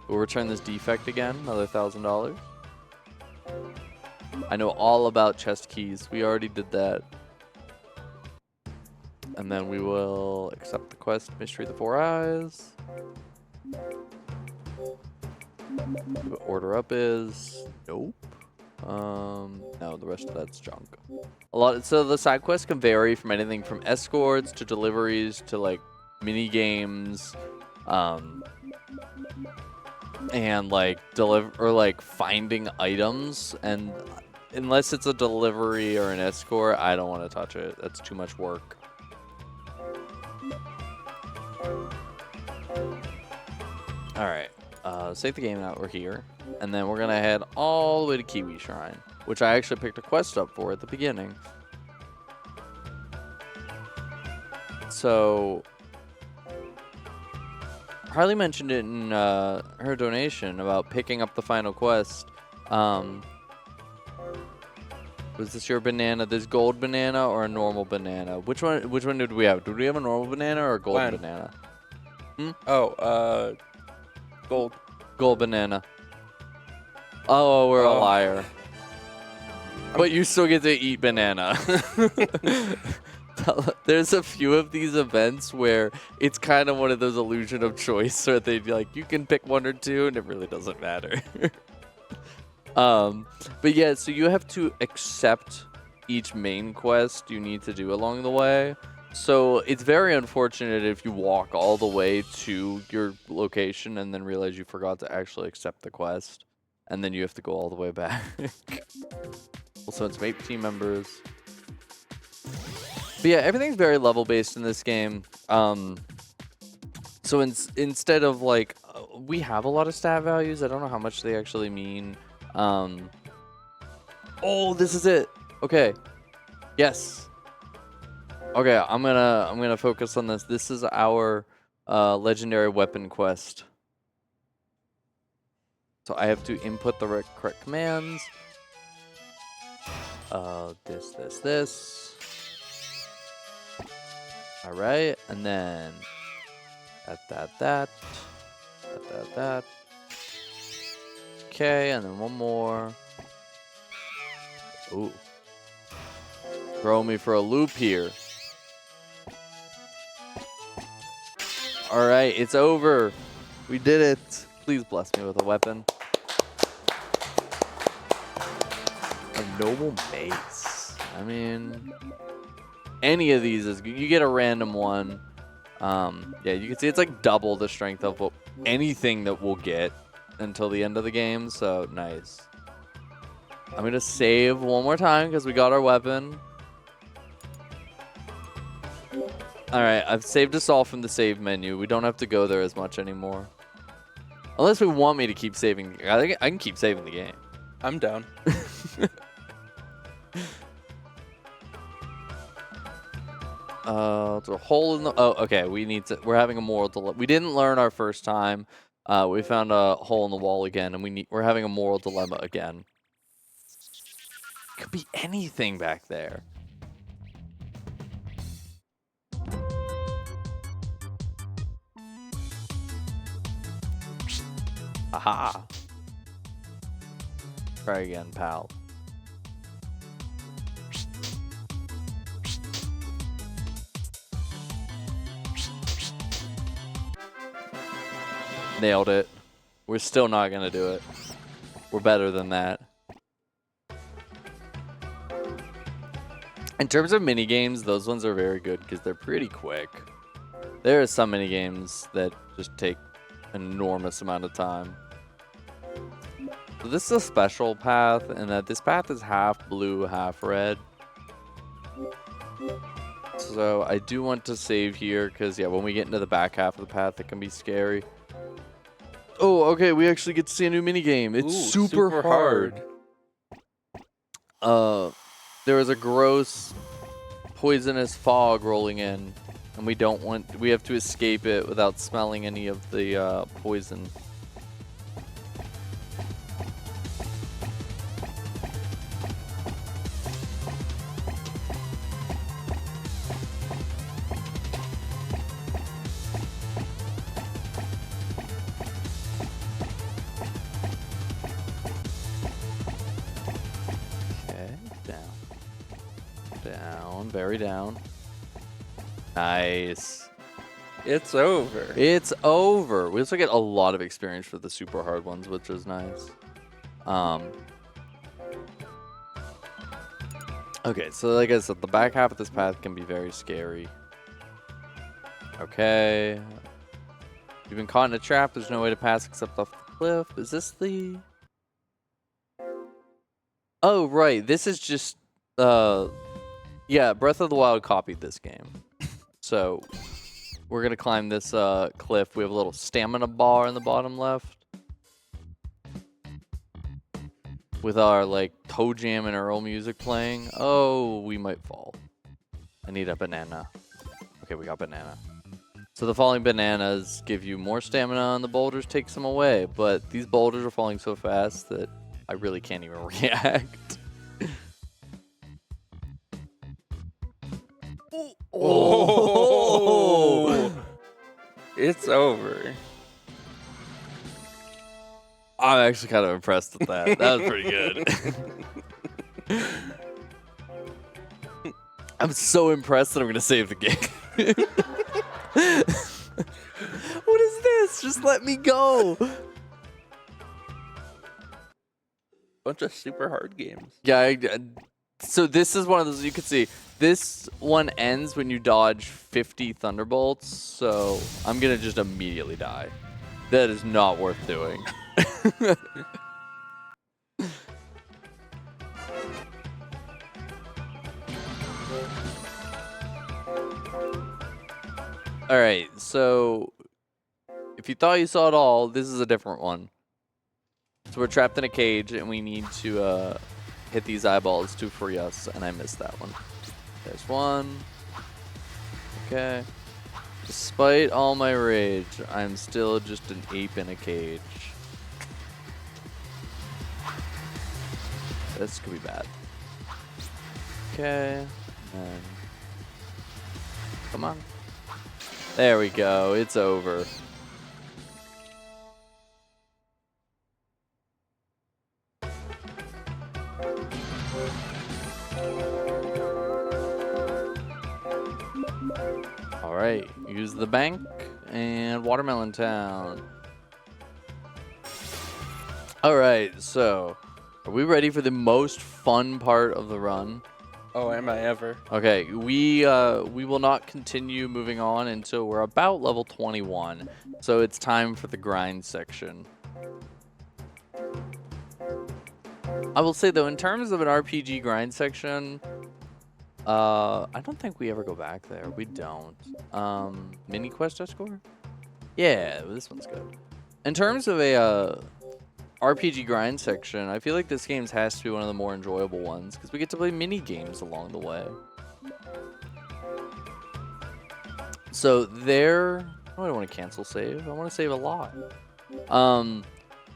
We'll return this defect again, another $1,000. I know all about chest keys. We already did that. And then we will accept the quest, Mystery of the Four Eyes. What order up is? Nope. No, the rest of that's junk. So the side quests can vary from anything from escorts to deliveries to like mini games, and like finding items. And unless it's a delivery or an escort, I don't want to touch it. That's too much work. All right, save the game out. We're here, and then we're gonna head all the way to Kiwi Shrine, which I actually picked a quest up for at the beginning. So Harley mentioned it in her donation about picking up the final quest. Was this your banana? This gold banana or a normal banana? Which one did we have? Did we have a normal banana or a gold banana? Oh, gold. Gold banana. Oh, we're a liar. But you still get to eat banana. There's a few of these events where it's kind of one of those illusion of choice where they'd be like, you can pick one or two, and it really doesn't matter. But yeah, so you have to accept each main quest you need to do along the way. So it's very unfortunate if you walk all the way to your location and then realize you forgot to actually accept the quest. And then you have to go all the way back. Also, it's Ape team members. But yeah, everything's very level based in this game. So instead of like, we have a lot of stat values. I don't know how much they actually mean. Oh, this is it. Okay. Yes. Okay, I'm gonna focus on this. This is our legendary weapon quest. So I have to input the correct commands. This. All right, and then that. Okay, and then one more. Ooh. Throw me for a loop here. All right, it's over. We did it. Please bless me with a weapon. A noble mace. I mean, any of these is good. You get a random one. Yeah, you can see it's like double the strength of anything that we'll get until the end of the game. So nice. I'm gonna save one more time because we got our weapon. All right, I've saved us all from the save menu. We don't have to go there as much anymore. Unless we want me to keep saving. I think I can keep saving the game. I'm down. There's a hole in the. Oh, okay. We're having a moral dilemma. We didn't learn our first time. We found a hole in the wall again, and we're having a moral dilemma again. Could be anything back there. Aha. Try again, pal. Nailed it. We're still not gonna do it. We're better than that. In terms of mini games, those ones are very good because they're pretty quick. There are some mini games that just take an enormous amount of time. So this is a special path, and that this path is half blue, half red. So I do want to save here because, yeah, when we get into the back half of the path, it can be scary. Oh, okay, we actually get to see a new mini game. It's super hard. There is a gross, poisonous fog rolling in, and we have to escape it without smelling any of the poison. Very down. Nice. It's over. It's over. We also get a lot of experience for the super hard ones, which is nice. Okay, so like I said, the back half of this path can be very scary. Okay. You've been caught in a trap. There's no way to pass except off the cliff. Is this the... Oh, right. This is just... Yeah, Breath of the Wild copied this game. So, we're going to climb this cliff. We have a little stamina bar in the bottom left. With our, like, toe jam and Earl music playing. Oh, we might fall. I need a banana. Okay, we got banana. So the falling bananas give you more stamina and the boulders take some away. But these boulders are falling so fast that I really can't even react. Oh! It's over. I'm actually kind of impressed with that. That was pretty good. I'm so impressed that I'm going to save the game. What is this? Just let me go. Bunch of super hard games. Yeah, so this is one of those, you can see, This one ends when you dodge 50 thunderbolts, so I'm gonna just immediately die. That is not worth doing. All right, so if you thought you saw it all, this is a different one. So we're trapped in a cage, and we need to hit these eyeballs to free us, and I missed that one. There's one. Okay. Despite all my rage, I'm still just an ape in a cage. This could be bad. Okay. And come on. There we go. It's over. All right. Use the bank and Watermelon Town. All right. So, are we ready for the most fun part of the run? Oh, am I ever? Okay, we will not continue moving on until we're about level 21. So it's time for the grind section. I will say though, in terms of an RPG grind section, I don't think we ever go back there. We don't. Mini quest score? Yeah, this one's good. In terms of a RPG grind section, I feel like this game has to be one of the more enjoyable ones because we get to play mini games along the way. So there, oh, I don't want to cancel save. I want to save a lot.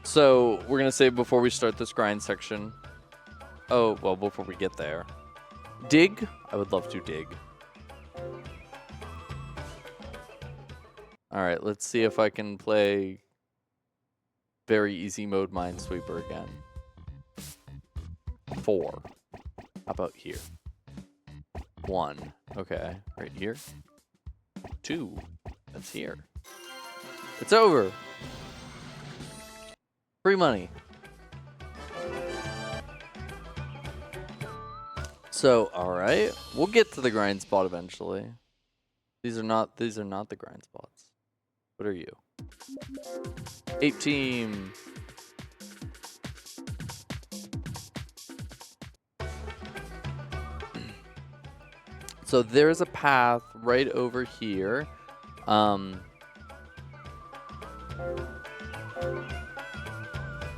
So we're gonna save before we start this grind section. Oh, well, before we get there. Dig? I would love to dig. All right, let's see if I can play very easy mode Minesweeper again. 4. How about here? 1. Okay, right here. 2. That's here. It's over. Free money. So, all right, we'll get to the grind spot eventually. These are not the grind spots. What are you? Ape team. So there's a path right over here. I'm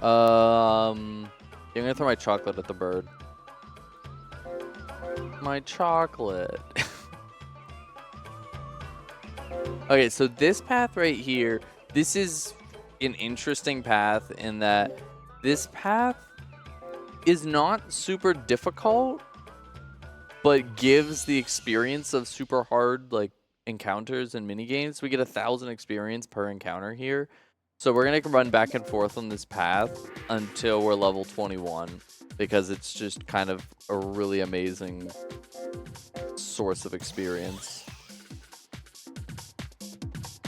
gonna throw my chocolate at the bird. My chocolate. Okay, so this path right here, this is an interesting path in that this path is not super difficult, but gives the experience of super hard like encounters and mini games. We get 1,000 experience per encounter here. So we're gonna run back and forth on this path until we're level 21 because it's just kind of a really amazing source of experience.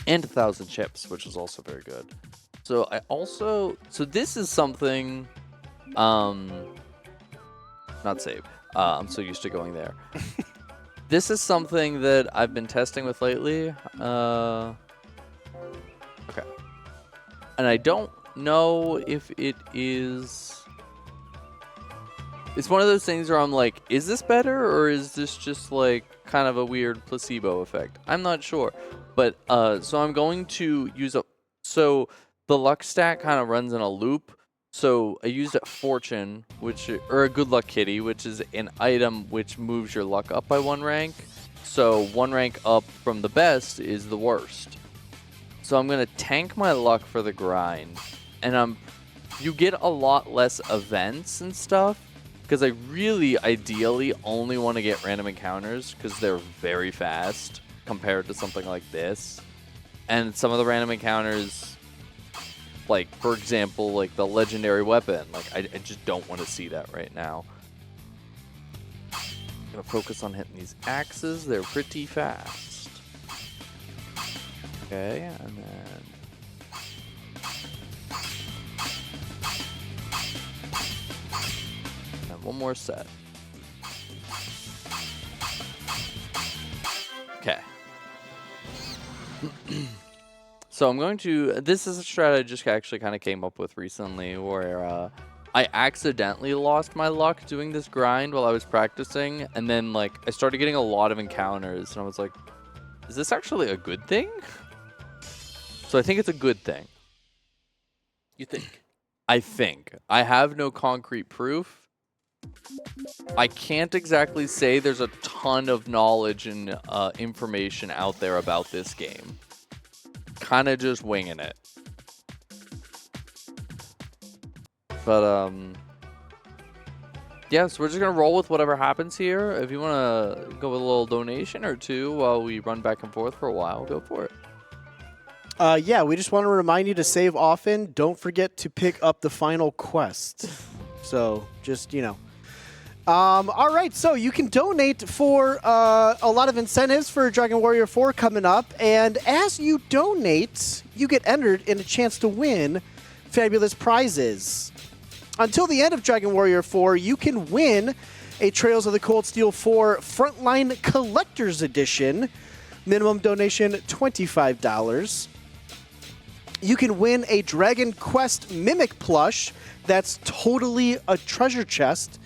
And 1,000 chips, which is also very good. So so this is something, not save. I'm so used to going there. This is something that I've been testing with lately. Okay. And I don't know if it is... It's one of those things where I'm like, is this better or is this just like kind of a weird placebo effect? I'm not sure. But so I'm going to use so the luck stack kind of runs in a loop. So I used a fortune, or a good luck kitty, which is an item which moves your luck up by 1 rank. So 1 rank up from the best is the worst. So I'm gonna tank my luck for the grind, and you get a lot less events and stuff because I really ideally only want to get random encounters because they're very fast compared to something like this. And some of the random encounters, like for example, like the legendary weapon, like I just don't want to see that right now. I'm gonna focus on hitting these axes. They're pretty fast. Okay, and then and one more set. Okay. So I'm going to, this is a strat I just actually kind of came up with recently where I accidentally lost my luck doing this grind while I was practicing. And then like I started getting a lot of encounters and I was like, is this actually a good thing? So I think it's a good thing. You think? I think. I have no concrete proof. I can't exactly say there's a ton of knowledge and information out there about this game. Kind of just winging it. But, yeah, so we're just going to roll with whatever happens here. If you want to go with a little donation or two while we run back and forth for a while, go for it. Yeah, we just want to remind you to save often. Don't forget to pick up the final quest. So just, you know. All right, so you can donate for a lot of incentives for Dragon Warrior 4 coming up. And as you donate, you get entered in a chance to win fabulous prizes. Until the end of Dragon Warrior 4, you can win a Trails of the Cold Steel 4 Frontline Collector's Edition. Minimum donation $25. You can win a Dragon Quest Mimic plush that's totally a treasure chest.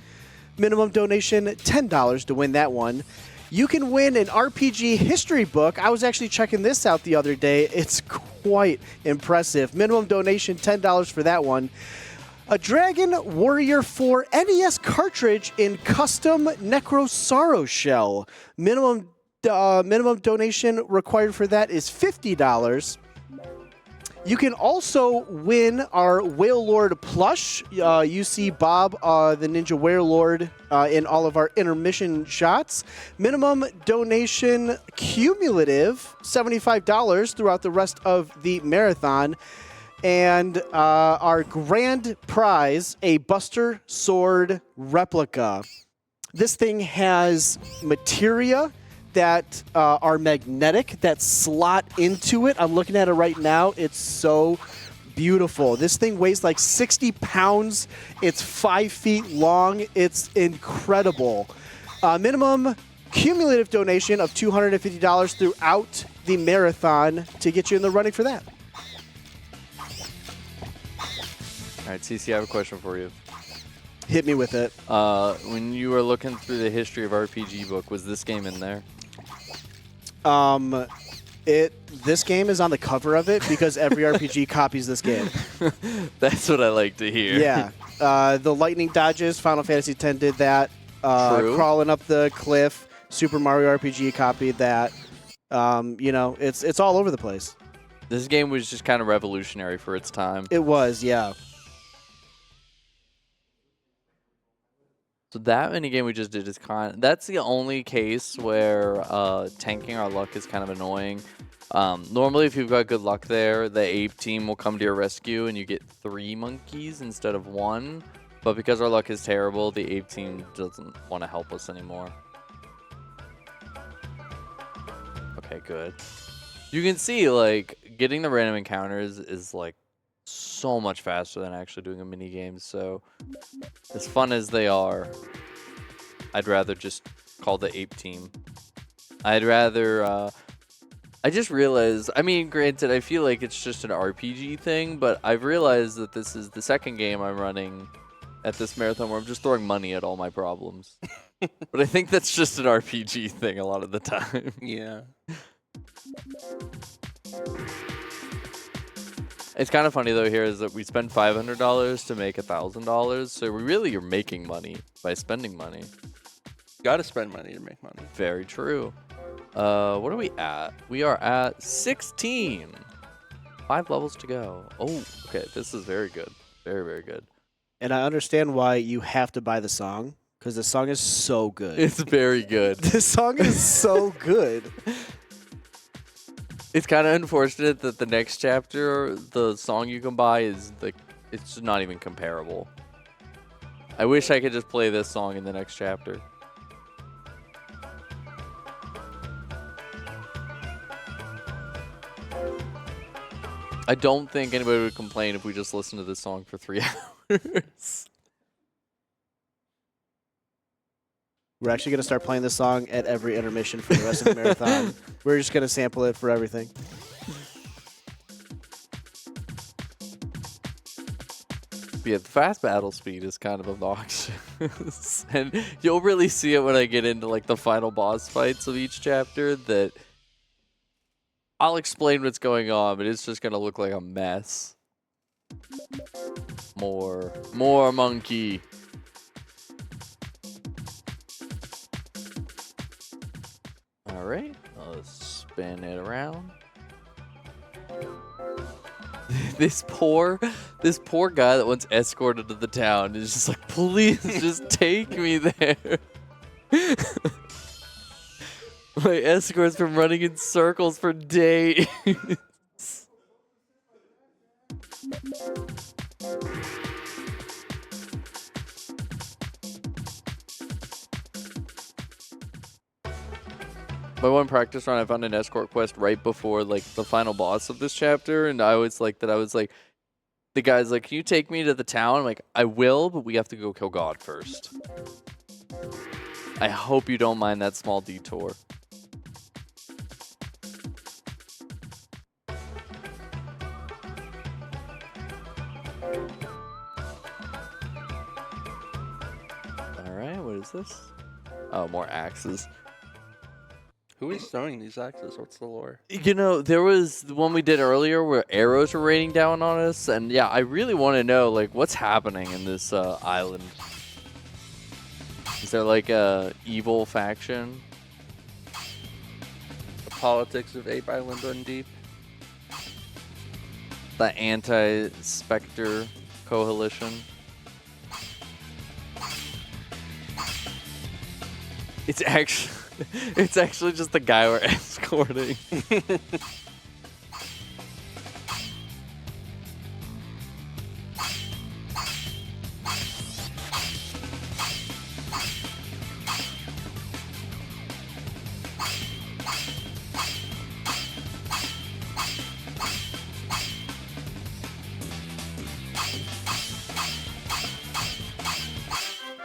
Minimum donation $10 to win that one. You can win an RPG history book. I was actually checking this out the other day. It's quite impressive. Minimum donation $10 for that one. A Dragon Warrior 4 NES cartridge in custom Necrosaro shell. Minimum donation required for that is $50. You can also win our Whale Lord plush. You see Bob, the Ninja Whale Lord, in all of our intermission shots. Minimum donation cumulative $75 throughout the rest of the marathon. And our grand prize, a Buster Sword replica. This thing has materia that are magnetic, that slot into it. I'm looking at it right now. It's so beautiful. This thing weighs like 60 pounds. It's 5 feet long. It's incredible. Minimum cumulative donation of $250 throughout the marathon to get you in the running for that. All right, CC, I have a question for you. Hit me with it. When you were looking through the history of RPG book, was this game in there? This game is on the cover of it because every RPG copies this game. That's what I like to hear. Yeah. The lightning dodges, Final Fantasy X did that. True. Crawling up the cliff, Super Mario RPG copied that. You know, it's all over the place. This game was just kind of revolutionary for its time. It was, yeah. So that mini game we just did is that's the only case where tanking our luck is kind of annoying. Normally, if you've got good luck there, the Ape team will come to your rescue and you get 3 monkeys instead of 1. But because our luck is terrible, the Ape team doesn't want to help us anymore. Okay, good. You can see, like, getting the random encounters is, like, so much faster than actually doing a mini game. So, as fun as they are, I'd rather just call the Ape team. I'd rather, I just realized, I mean, granted, I feel like it's just an RPG thing, but I've realized that this is the second game I'm running at this marathon where I'm just throwing money at all my problems. But I think that's just an RPG thing a lot of the time. Yeah. It's kind of funny though here is that we spend $500 to make $1,000, so we really are making money by spending money. Gotta spend money to make money. Very true. What are we at? We are at 16. 5 levels to go. Oh, okay. This is very good. Very, very good. And I understand why you have to buy the song, because the song is so good. It's very good. This song is so good. It's kind of unfortunate that the next chapter, the song you can buy is like, it's not even comparable. I wish I could just play this song in the next chapter. I don't think anybody would complain if we just listened to this song for 3 hours. We're actually going to start playing this song at every intermission for the rest of the marathon. We're just going to sample it for everything. Yeah, the fast battle speed is kind of obnoxious. And you'll really see it when I get into like the final boss fights of each chapter that I'll explain what's going on, but it's just going to look like a mess. More monkey. All right, let's spin it around. This poor guy that once escorted to the town is just like, please just take me there. My escort's been running in circles for days. My one practice run, I found an escort quest right before like the final boss of this chapter, and I was like, the guy's like, can you take me to the town? I'm like, I will, but we have to go kill God first. I hope you don't mind that small detour. Alright, what is this? Oh, more axes. Who is throwing these axes? What's the lore? You know, there was the one we did earlier where arrows were raining down on us, and yeah, I really want to know, like, what's happening in this island. Is there, like, a evil faction? The politics of Ape Island run deep. The anti-Spectre coalition? It's actually just the guy we're escorting.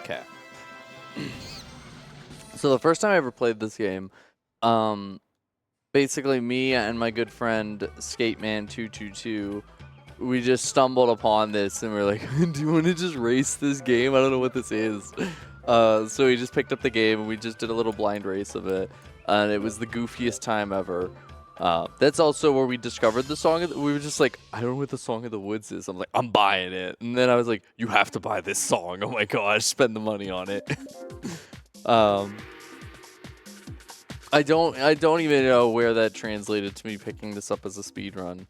Okay. So the first time I ever played this game, basically me and my good friend Skateman222, we just stumbled upon this and we were like, do you want to just race this game? I don't know what this is. So we just picked up the game and we just did a little blind race of it. And it was the goofiest time ever. That's also where we discovered the Song of the, we were just like, I don't know what the Song of the Woods is. I'm like, I'm buying it. And then I was like, you have to buy this song. Oh my gosh, spend the money on it. I don't even know where that translated to me picking this up as a speed run,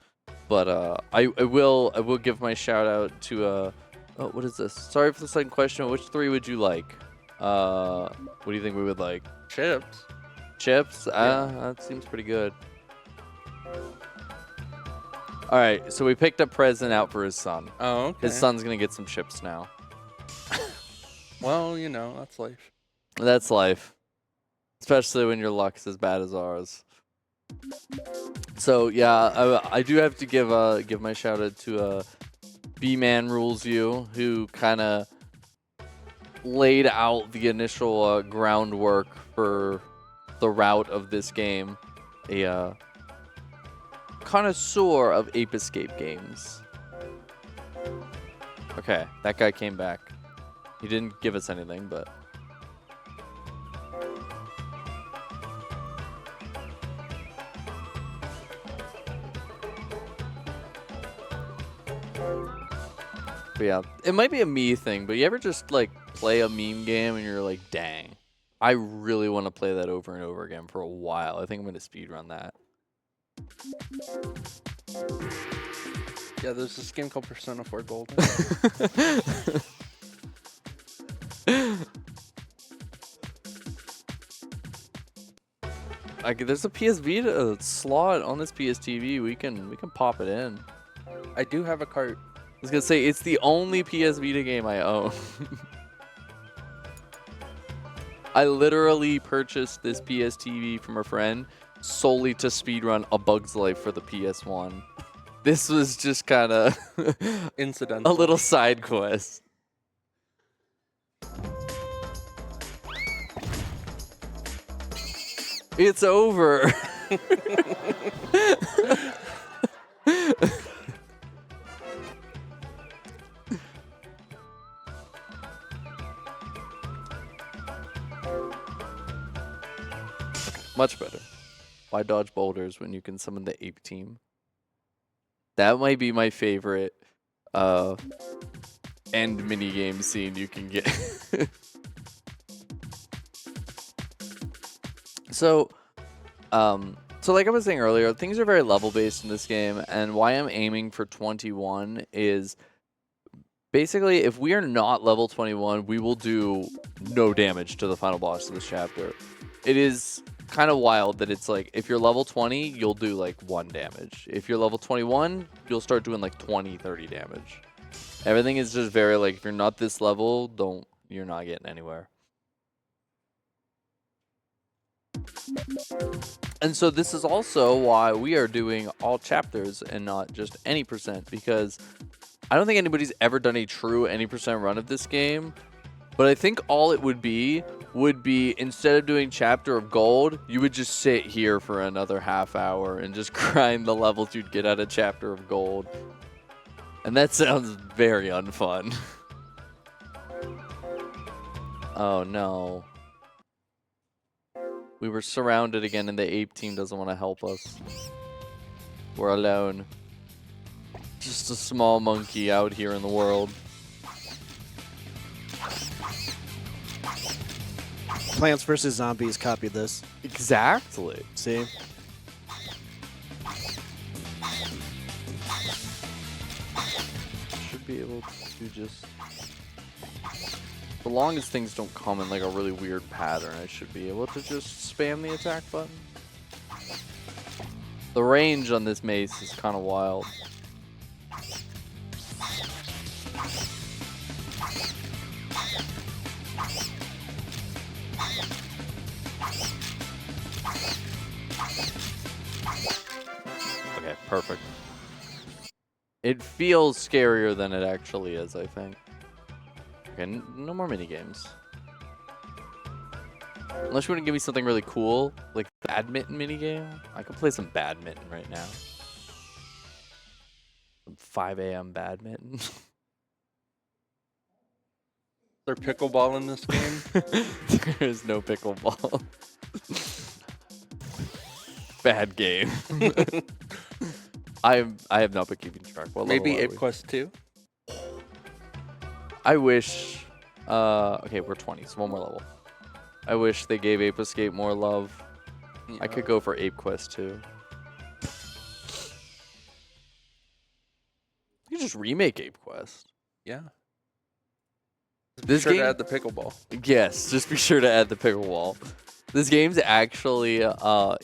but I will give my shout out to oh, what is this? Sorry for the second question. Which three would you like? What do you think we would like? Chips. Chips? Yeah. That seems pretty good. All right, so we picked a present out for his son. Oh, okay. His son's gonna get some chips now. Well, you know, that's life. That's life. Especially when your luck's as bad as ours. So yeah, I do have to give my shout out to B-Man Rules You, who kind of laid out the initial groundwork for the route of this game. A connoisseur of Ape Escape games. Okay, that guy came back. He didn't give us anything, but. But yeah, it might be a me thing, but you ever just like play a meme game and you're like, dang, I really want to play that over and over again for a while. I think I'm going to speedrun that. Yeah, there's this game called Persona 4 Golden. There's a PS Vita slot on this PS TV. We can pop it in. I do have a cart. I was gonna say it's the only PS Vita game I own. I literally purchased this PS TV from a friend solely to speedrun A Bug's Life for the PS1. This was just kind of Incidental. a little side quest. It's over. Much better. Why dodge boulders when you can summon the ape team? That might be my favorite end minigame scene you can get. So like I was saying earlier, things are very level based in this game, and why I'm aiming for 21 is basically if we are not level 21, we will do no damage to the final boss of this chapter. It is kind of wild that it's like if you're level 20, you'll do like 1 damage. If you're level 21, you'll start doing like 20, 30 damage. Everything is just very like if you're not this level, you're not getting anywhere. And so this is also why we are doing all chapters and not just any percent, because I don't think anybody's ever done a true any percent run of this game. But I think all it would be instead of doing chapter of gold, you would just sit here for another half hour and just grind the levels you'd get out of chapter of gold. And that sounds very unfun. Oh no. We were surrounded again and the ape team doesn't want to help us. We're alone. Just a small monkey out here in the world. Plants vs. Zombies copied this. Exactly. See? Should be able to just... So long as things don't come in like a really weird pattern, I should be able to just spam the attack button. The range on this mace is kind of wild. Okay, perfect. It feels scarier than it actually is, I think. Okay, no more minigames. Unless you want to give me something really cool, like badminton minigame. I could play some badminton right now. Some 5 a.m. badminton. Is there pickleball in this game? There is no pickleball. Bad game. I have not been keeping track. What Maybe level are Ape we? Quest 2? I wish... okay, we're 20, so one more level. I wish they gave Ape Escape more love. Yeah. I could go for Ape Quest 2. You could just remake Ape Quest. Yeah. This Sure game... to add the pickleball. Yes, just be sure to add the pickleball. This game's actually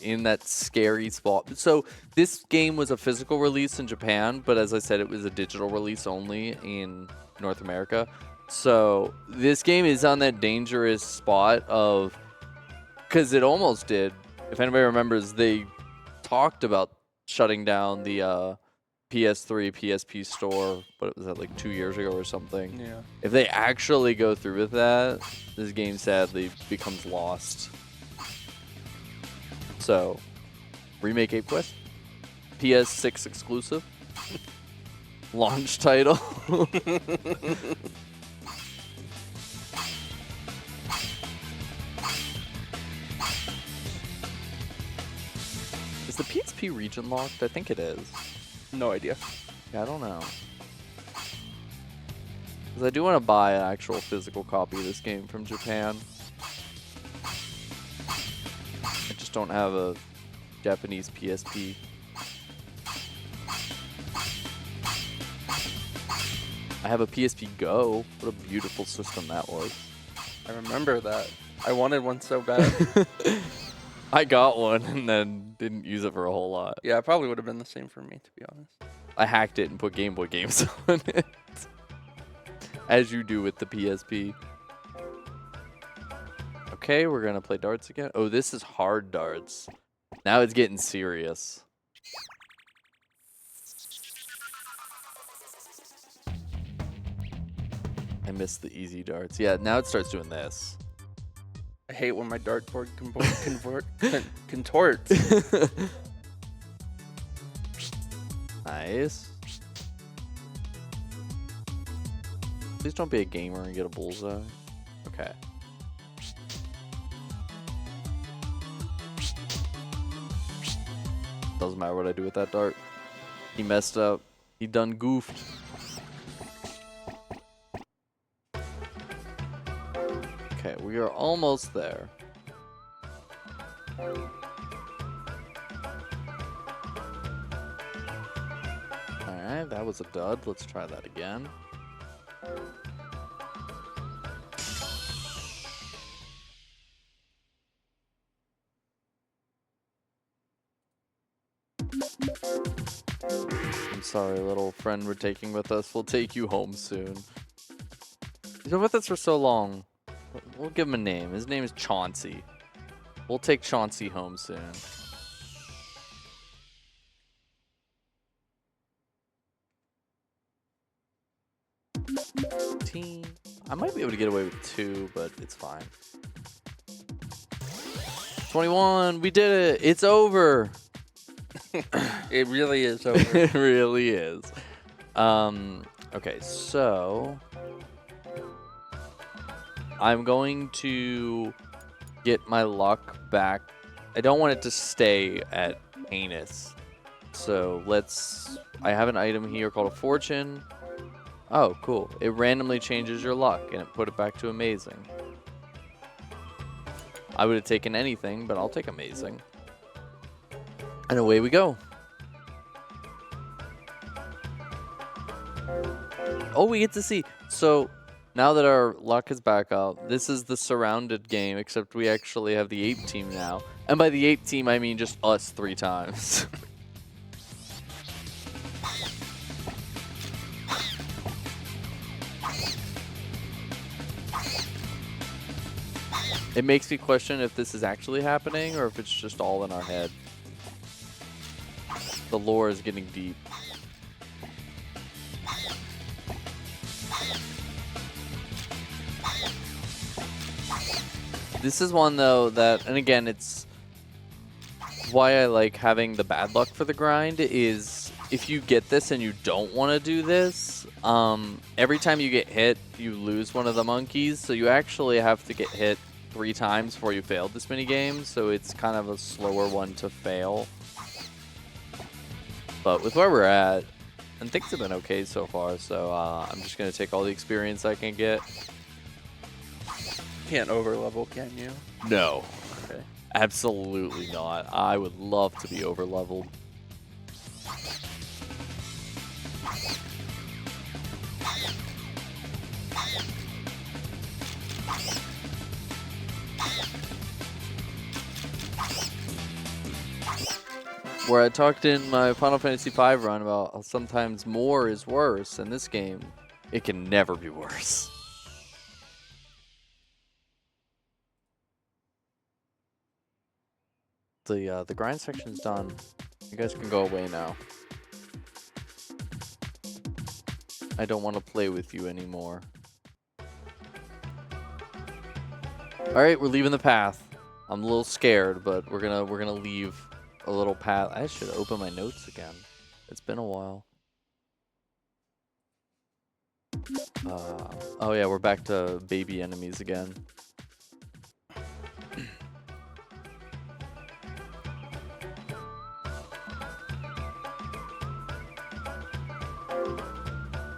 in that scary spot. So this game was a physical release in Japan, but as I said, it was a digital release only in North America. So this game is on that dangerous spot of, because it almost did. If anybody remembers, they talked about shutting down the PS3, PSP store, but was that like 2 years ago or something? Yeah. If they actually go through with that, this game sadly becomes lost. So, remake Ape Quest, PS6 exclusive, launch title. Is the PSP region locked? I think it is. No idea. Yeah, I don't know. Because I do want to buy an actual physical copy of this game from Japan. I just don't have a Japanese PSP. I have a PSP Go. What a beautiful system that was. I remember that. I wanted one so bad. I got one and then didn't use it for a whole lot. Yeah, it probably would have been the same for me, to be honest. I hacked it and put Game Boy games on it. As you do with the PSP. Okay, we're going to play darts again. Oh, this is hard darts. Now it's getting serious. I missed the easy darts. Yeah, now it starts doing this. I hate when my dartboard contorts. Nice. Please don't be a gamer and get a bullseye. Okay. Doesn't matter what I do with that dart. He messed up. He done goofed. Okay, we are almost there. Alright, that was a dud. Let's try that again. I'm sorry, little friend we're taking with us. We'll take you home soon. He's been with us for so long. We'll give him a name. His name is Chauncey. We'll take Chauncey home soon. I might be able to get away with 2, but it's fine. 21, we did it. It's over. It really is over. It really is. Okay, so I'm going to get my luck back. I don't want it to stay at heinous. So I have an item here called a fortune. Oh, cool. It randomly changes your luck and it put it back to amazing. I would have taken anything, but I'll take amazing. And away we go. Oh, we get to see. So now that our luck is back up, this is the surrounded game, except we actually have the ape team now. And by the ape team, I mean just us 3 times. It makes me question if this is actually happening or if it's just all in our head. The lore is getting deep. This is one though that, and again, it's why I like having the bad luck for the grind is if you get this and you don't want to do this, every time you get hit, you lose one of the monkeys. So you actually have to get hit 3 times before you failed this mini game. So it's kind of a slower one to fail. But with where we're at, and things have been okay so far, so I'm just going to take all the experience I can get. Can't overlevel, can you? No. Okay. Absolutely not. I would love to be over-leveled. Where I talked in my Final Fantasy V run about how sometimes more is worse. In this game, it can never be worse. The grind section's done. You guys can go away now. I don't want to play with you anymore. All right, we're leaving the path. I'm a little scared, but we're gonna leave a little path. I should open my notes again. It's been a while. Oh yeah, we're back to baby enemies again.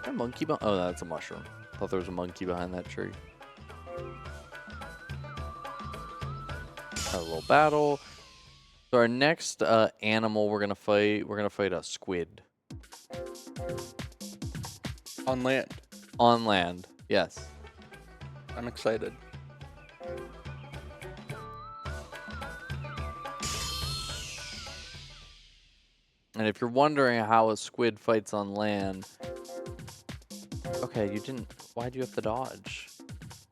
A monkey oh, that's a mushroom. Thought there was a monkey behind that tree. A little battle. So our next animal we're gonna fight a squid. On land. On land, yes. I'm excited. And if you're wondering how a squid fights on land, okay, why'd you have to dodge?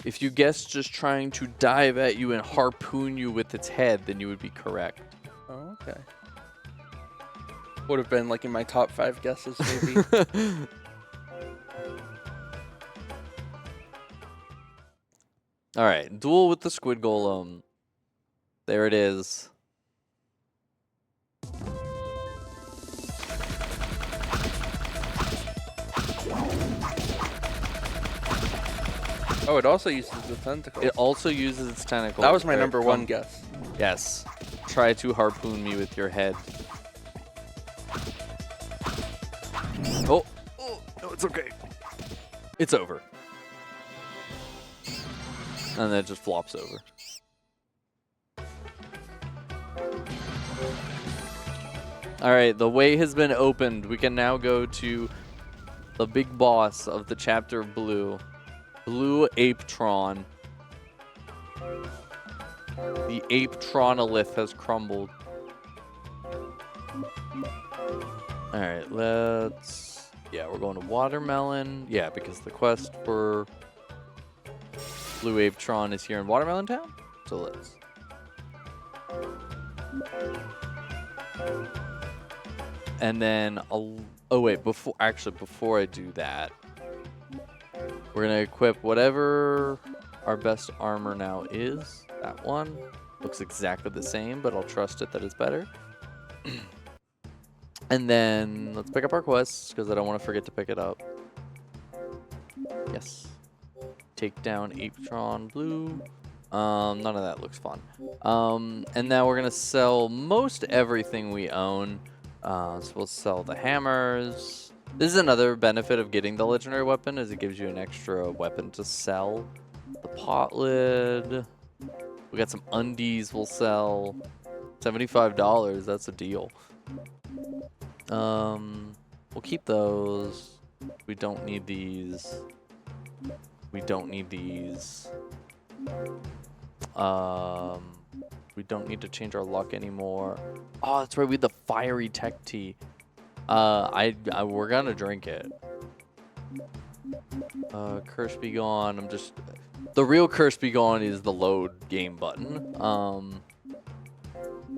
If you guessed just trying to dive at you and harpoon you with its head, then you would be correct. Oh, okay. Would have been like in my top 5 guesses, maybe. All right, duel with the squid golem. There it is. Oh, it also uses the tentacles. It also uses its tentacles. That was my Here, number come. one guess. Yes. Try to harpoon me with your head. Oh. Oh, no, it's okay. It's over. And then it just flops over. All right, the way has been opened. We can now go to the big boss of the chapter of Blue. Blue Apetron. The Apetronolith has crumbled. All right, let's... Yeah, we're going to Watermelon. Yeah, because the quest for Blue Apetron is here in Watermelon Town. So let's... And then I'll... Oh, wait, before I do that, we're going to equip whatever our best armor now is. That one looks exactly the same, but I'll trust it that it's better. And then let's pick up our quests, because I don't want to forget to pick it up. Yes. Take down Apetron Blue. None of that looks fun. And now we're going to sell most everything we own. So we'll sell the hammers. This is another benefit of getting the legendary weapon, is it gives you an extra weapon to sell. The pot lid. We got some undies we'll sell. $75, that's a deal. We'll keep those. We don't need these. We don't need these. We don't need to change our luck anymore. Oh, that's right. We had the fiery tech tea. We're gonna drink it. Curse be gone. The real curse be gone is the load game button.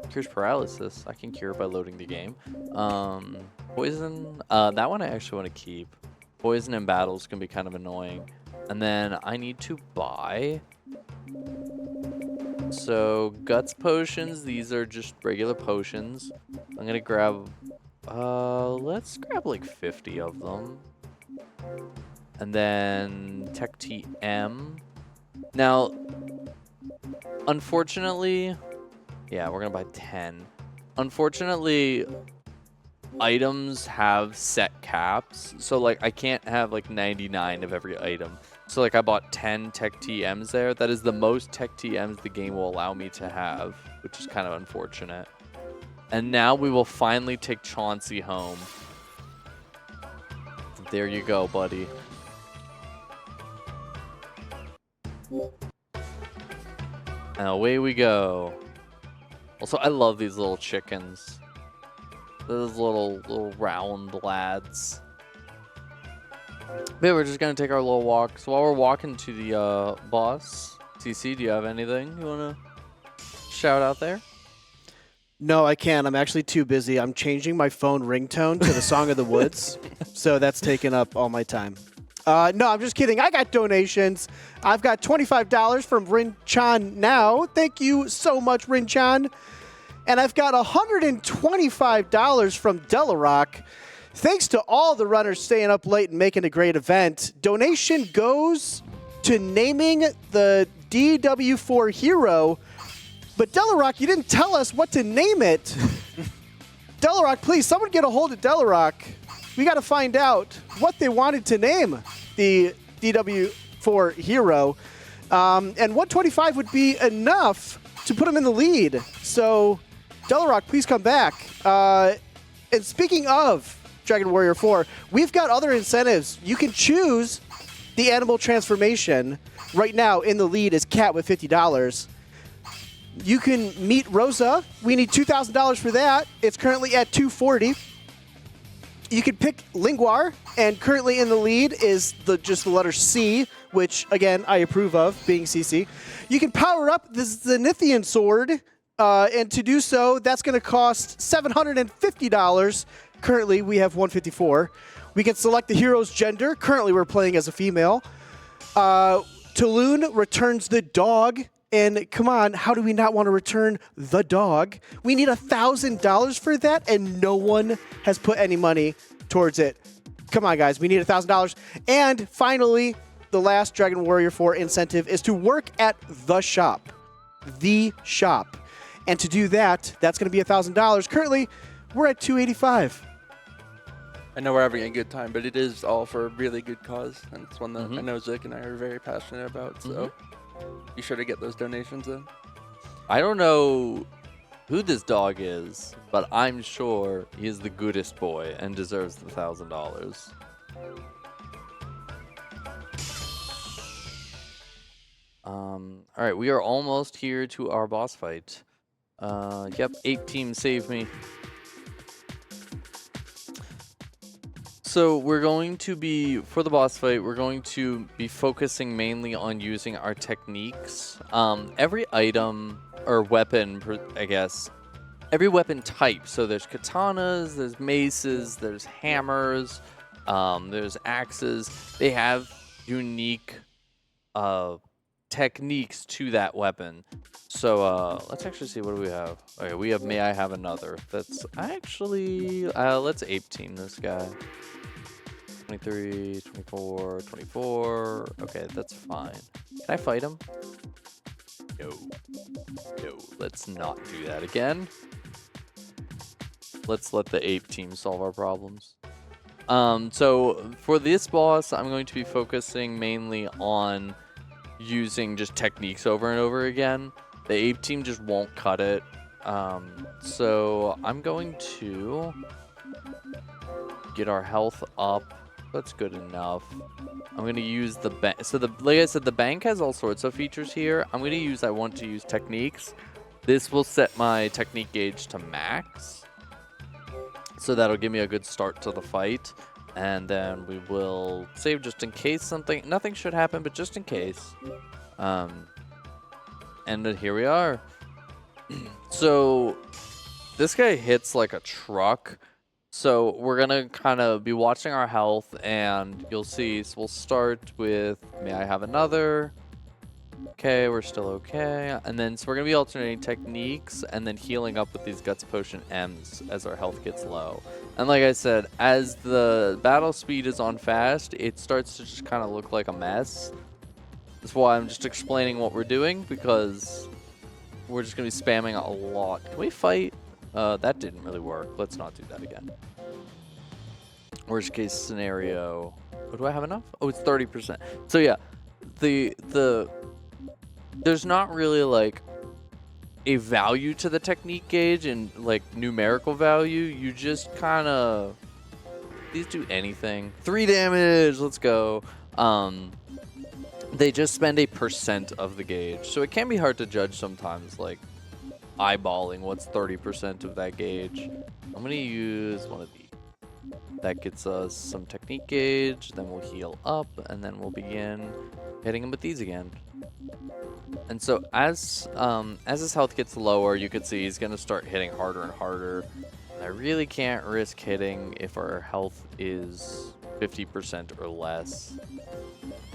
Cures paralysis. I can cure by loading the game. Poison. That one I actually want to keep. Poison in battles can be kind of annoying. And then I need to buy. So guts potions. These are just regular potions. I'm gonna grab. Let's grab like 50 of them. And then Tech TM. Now, unfortunately, yeah, we're gonna buy 10. Unfortunately, items have set caps, so like I can't have like 99 of every item. So like I bought 10 Tech TMs there. That is the most Tech TMs the game will allow me to have, which is kind of unfortunate. And now we will finally take Chauncey home. There you go, buddy. And away we go. Also, I love these little chickens. Those little round lads. But we're just gonna take our little walk. So while we're walking to the boss, TC, do you have anything you wanna shout out there? No, I can't. I'm actually too busy. I'm changing my phone ringtone to the Song of the Woods, so that's taking up all my time. No, I'm just kidding. I got donations. I've got $25 from Rin Chan now. Thank you so much, Rin Chan. And I've got $125 from Delarock. Thanks to all the runners staying up late and making a great event. Donation goes to naming the DW4 hero. But Delarock, you didn't tell us what to name it. Delarock, please, someone get a hold of Delarock. We got to find out what they wanted to name the DW4 hero. And 125 would be enough to put him in the lead. So, Delarock, please come back. And speaking of Dragon Warrior 4, we've got other incentives. You can choose the animal transformation. Right now, in the lead is Cat with $50. You can meet Rosa. We need $2,000 for that. It's currently at $240. You can pick Linguar, and currently in the lead is just the letter C, which, again, I approve of, being CC. You can power up the Zenithian sword, and to do so, that's going to cost $750. Currently, we have $154. We can select the hero's gender. Currently, we're playing as a female. Taloon returns the dog. And come on, how do we not want to return the dog? We need $1,000 for that, and no one has put any money towards it. Come on, guys, we need $1,000. And finally, the last Dragon Warrior 4 incentive is to work at the shop. The shop. And to do that, that's going to be $1,000. Currently, we're at $285. I know we're having a good time, but it is all for a really good cause, and it's one that I know Zic and I are very passionate about, so be sure to get those donations in. I don't know who this dog is, but I'm sure he is the goodest boy and deserves the $1,000. All right, we are almost here to our boss fight. Yep, 8 teams save me. So we're going to be, for the boss fight, we're going to be focusing mainly on using our techniques. Every item, or weapon, I guess, every weapon type, so there's katanas, there's maces, there's hammers, there's axes, they have unique techniques to that weapon. So let's actually see, what do we have? Okay, we have May I Have Another. That's actually, let's ape team this guy. 23, 24, 24. Okay, that's fine. Can I fight him? No. No, let's not do that again. Let's let the ape team solve our problems. So for this boss, I'm going to be focusing mainly on using just techniques over and over again. The ape team just won't cut it. So I'm going to get our health up. That's good enough. I'm going to use the bank. So like I said, the bank has all sorts of features here. I'm going to use, I want to use techniques. This will set my technique gauge to max. So that'll give me a good start to the fight. And then we will save just in case something, nothing should happen, but just in case. And then here we are. So this guy hits like a truck. So we're going to kind of be watching our health, and you'll see, so we'll start with, May I Have Another? Okay, we're still okay. And then, so we're going to be alternating techniques and then healing up with these Guts Potion M's as our health gets low. And like I said, as the battle speed is on fast, it starts to just kind of look like a mess. That's why I'm just explaining what we're doing, because we're just going to be spamming a lot. Can we fight? That didn't really work. Let's not do that again. Worst case scenario. Oh, do I have enough? Oh, it's 30%. So yeah, there's not really like a value to the technique gauge and like numerical value. You just kind of, these do anything. 3 damage. Let's go. They just spend a % of the gauge, so it can be hard to judge sometimes. Like, eyeballing what's 30% of that gauge. I'm gonna use one of these. That gets us some technique gauge, then we'll heal up, and then we'll begin hitting him with these again. And so as his health gets lower, you can see he's gonna start hitting harder and harder. I really can't risk hitting if our health is 50% or less.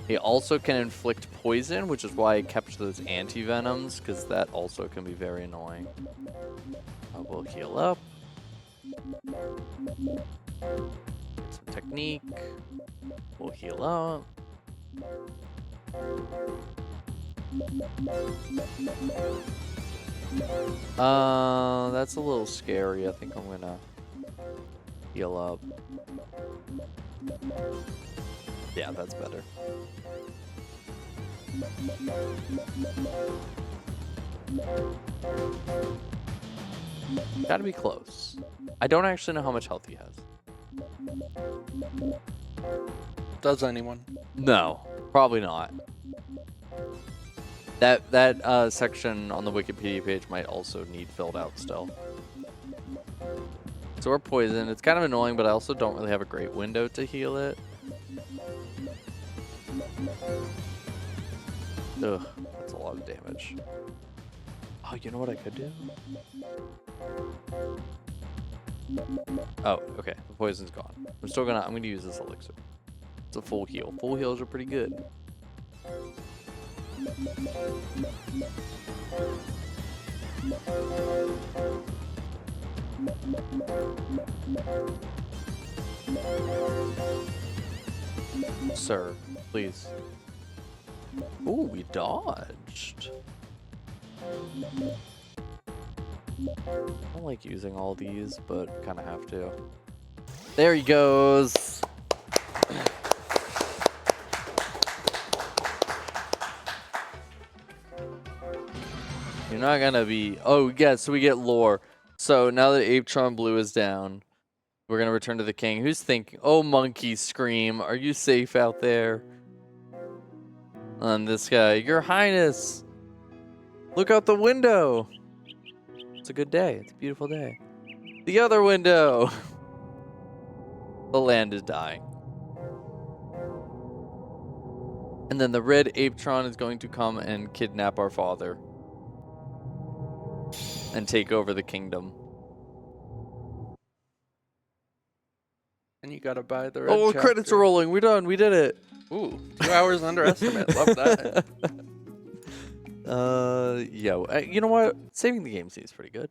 He also can inflict poison, which is why I kept those anti-venoms, because that also can be very annoying. We'll heal up. Some technique. We'll heal up. That's a little scary. I think I'm gonna heal up. Yeah, that's better. Gotta be close. I don't actually know how much health he has. Does anyone? No, probably not. That section on the Wikipedia page might also need filled out still. So we're poisoned. It's kind of annoying, but I also don't really have a great window to heal it. Ugh, that's a lot of damage. Oh, you know what I could do? Oh, okay. The poison's gone. I'm gonna use this elixir. It's a full heal. Full heals are pretty good. Sir, please. Ooh, we dodged. I don't like using all these, but kind of have to. There he goes. You're not gonna be. Oh, yeah, so we get lore. So now that Apetron Blue is down, we're gonna return to the king. Who's thinking? Oh, monkey scream. Are you safe out there? And this guy, Your Highness, look out the window. It's a good day. It's a beautiful day. The other window. The land is dying. And then the red Apetron is going to come and kidnap our father and take over the kingdom. And you gotta buy the red Oh, chapter. credits are rolling. We're done. We did it. Ooh, 2 hours underestimate. Love that. Yeah. You know what? Saving the game seems pretty good.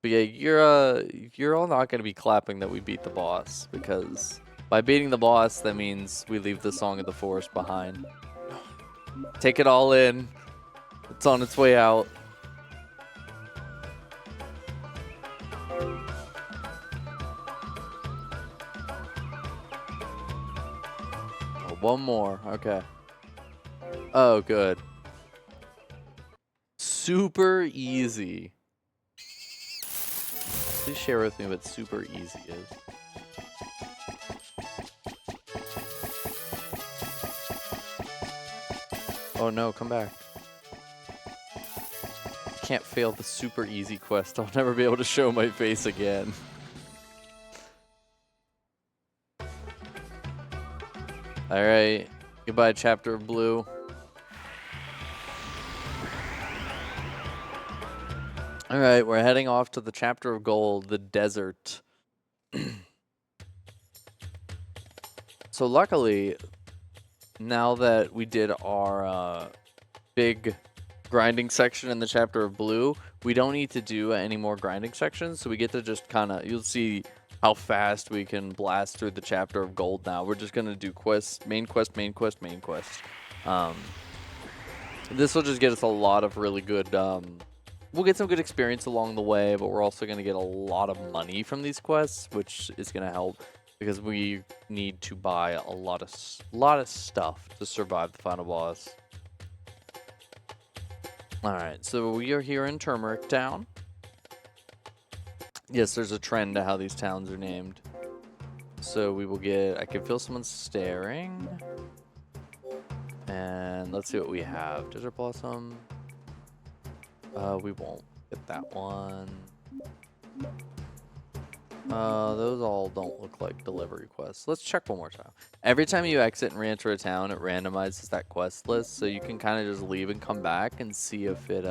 But yeah, you're all not gonna be clapping that we beat the boss, because by beating the boss, that means we leave the Song of the Forest behind. Take it all in. It's on its way out. Oh, one more. Okay. Oh, good. Super easy. Please share with me what super easy is. Oh no, come back. Can't fail the super easy quest. I'll never be able to show my face again. Alright. Goodbye, Chapter of Blue. Alright, we're heading off to the Chapter of Gold, the desert. So luckily, now that we did our big grinding section in the Chapter of Blue, we don't need to do any more grinding sections, so we get to just kind of, you'll see how fast we can blast through the Chapter of Gold now. We're just going to do quests, main quest, main quest, main quest. This will just get us a lot of really good, we'll get some good experience along the way, but we're also going to get a lot of money from these quests, which is going to help because we need to buy a lot of stuff to survive the final boss. Alright, so we are here in Turmeric Town. Yes, there's a trend to how these towns are named. So we will get, I can feel someone staring. And let's see what we have. Desert Blossom. We won't get that one. Those all don't look like delivery quests. Let's check one more time. Every time you exit and re-enter a town, it randomizes that quest list, so you can kind of just leave and come back and see if it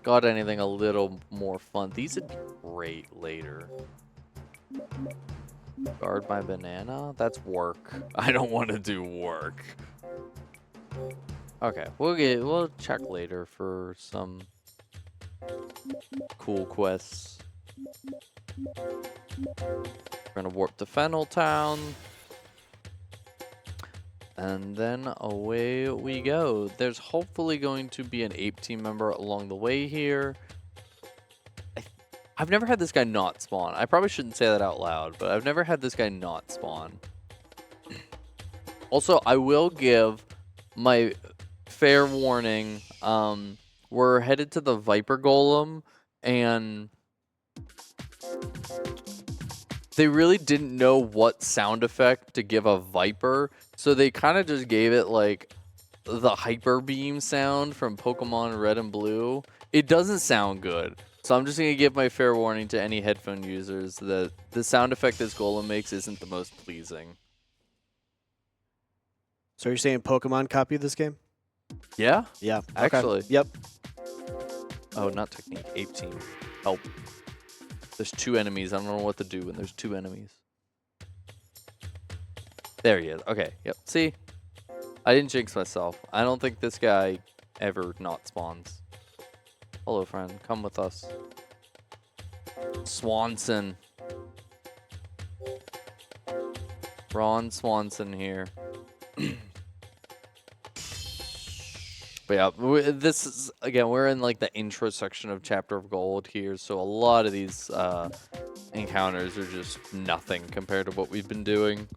got anything a little more fun. These would be great later. Guard my banana? That's work. I don't want to do work. Okay, we'll check later for some cool quests. We're gonna warp to Fennel Town. And then away we go. There's hopefully going to be an Ape team member along the way here. I've never had this guy not spawn. I probably shouldn't say that out loud, but I've never had this guy not spawn. Also, I will give my fair warning. We're headed to the Viper Golem, and they really didn't know what sound effect to give a Viper, so they kind of just gave it like the Hyper Beam sound from Pokemon Red and Blue. It doesn't sound good, so I'm just going to give my fair warning to any headphone users that the sound effect this Golem makes isn't the most pleasing. So you're saying Pokemon copied this game? Yeah? Yeah. Actually. Okay. Yep. Oh, not technique. Ape team. Help. There's two enemies. I don't know what to do when there's two enemies. There he is. Okay. Yep. See? I didn't jinx myself. I don't think this guy ever not spawns. Hello, friend. Come with us. Swanson. Ron Swanson here. But yeah, this is, again, we're in like the intro section of Chapter of Gold here, so a lot of these encounters are just nothing compared to what we've been doing.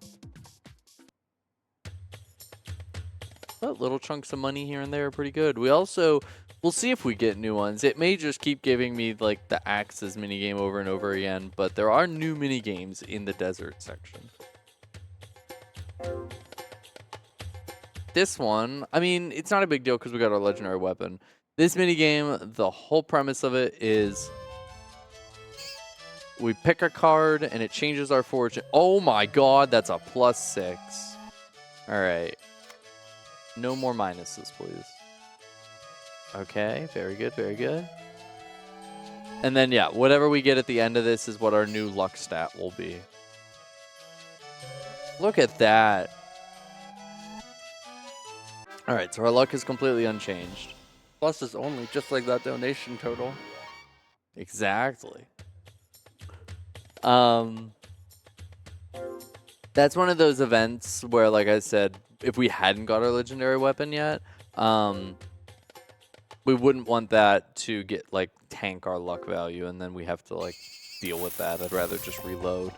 But little chunks of money here and there are pretty good. We'll see if we get new ones. It may just keep giving me like the Axes minigame over and over again, but there are new minigames in the desert section. This one, I mean, it's not a big deal because we got our legendary weapon. This minigame, the whole premise of it is we pick a card and it changes our fortune. Oh my god, that's a +6. All right. No more minuses, please. Okay, very good, very good. And then, yeah, whatever we get at the end of this is what our new luck stat will be. Look at that. All right, so our luck is completely unchanged. Plus is only just like that donation total. Exactly. That's one of those events where, like I said, if we hadn't got our legendary weapon yet, we wouldn't want that to get like tank our luck value, and then we have to like deal with that. I'd rather just reload.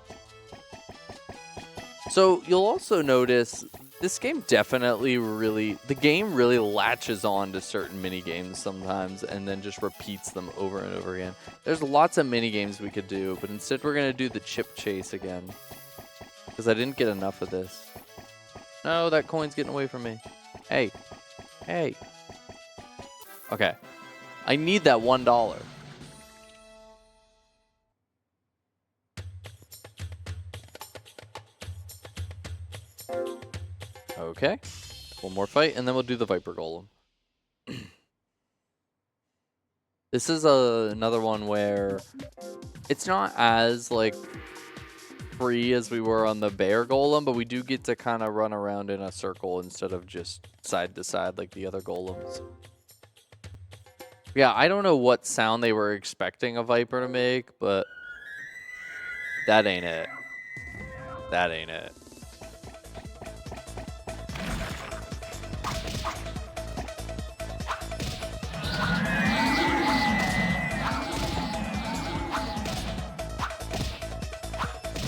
So you'll also notice this game definitely the game really latches on to certain mini games sometimes and then just repeats them over and over again. There's lots of mini games we could do, but instead we're gonna do the chip chase again because I didn't get enough of this. No, that coin's getting away from me. Hey, hey. Okay, I need that $1. Okay, one more fight, and then we'll do the Viper Golem. This is another one where it's not as like free as we were on the Bear Golem, but we do get to kind of run around in a circle instead of just side to side like the other golems. Yeah, I don't know what sound they were expecting a Viper to make, but that ain't it. That ain't it.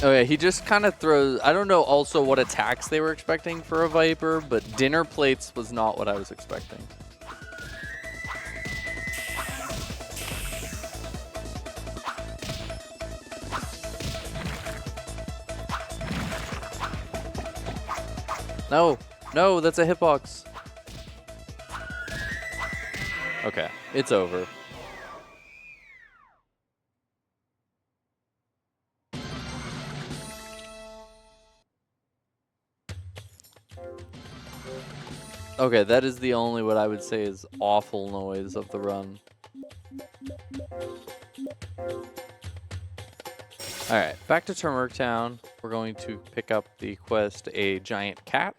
Oh yeah, he just kind of throws, I don't know also what attacks they were expecting for a Viper, but dinner plates was not what I was expecting. No, no, that's a hitbox. Okay, it's over. Okay, that is the only what I would say is awful noise of the run. Alright, back to Turmeric Town. We're going to pick up the quest, a giant cat.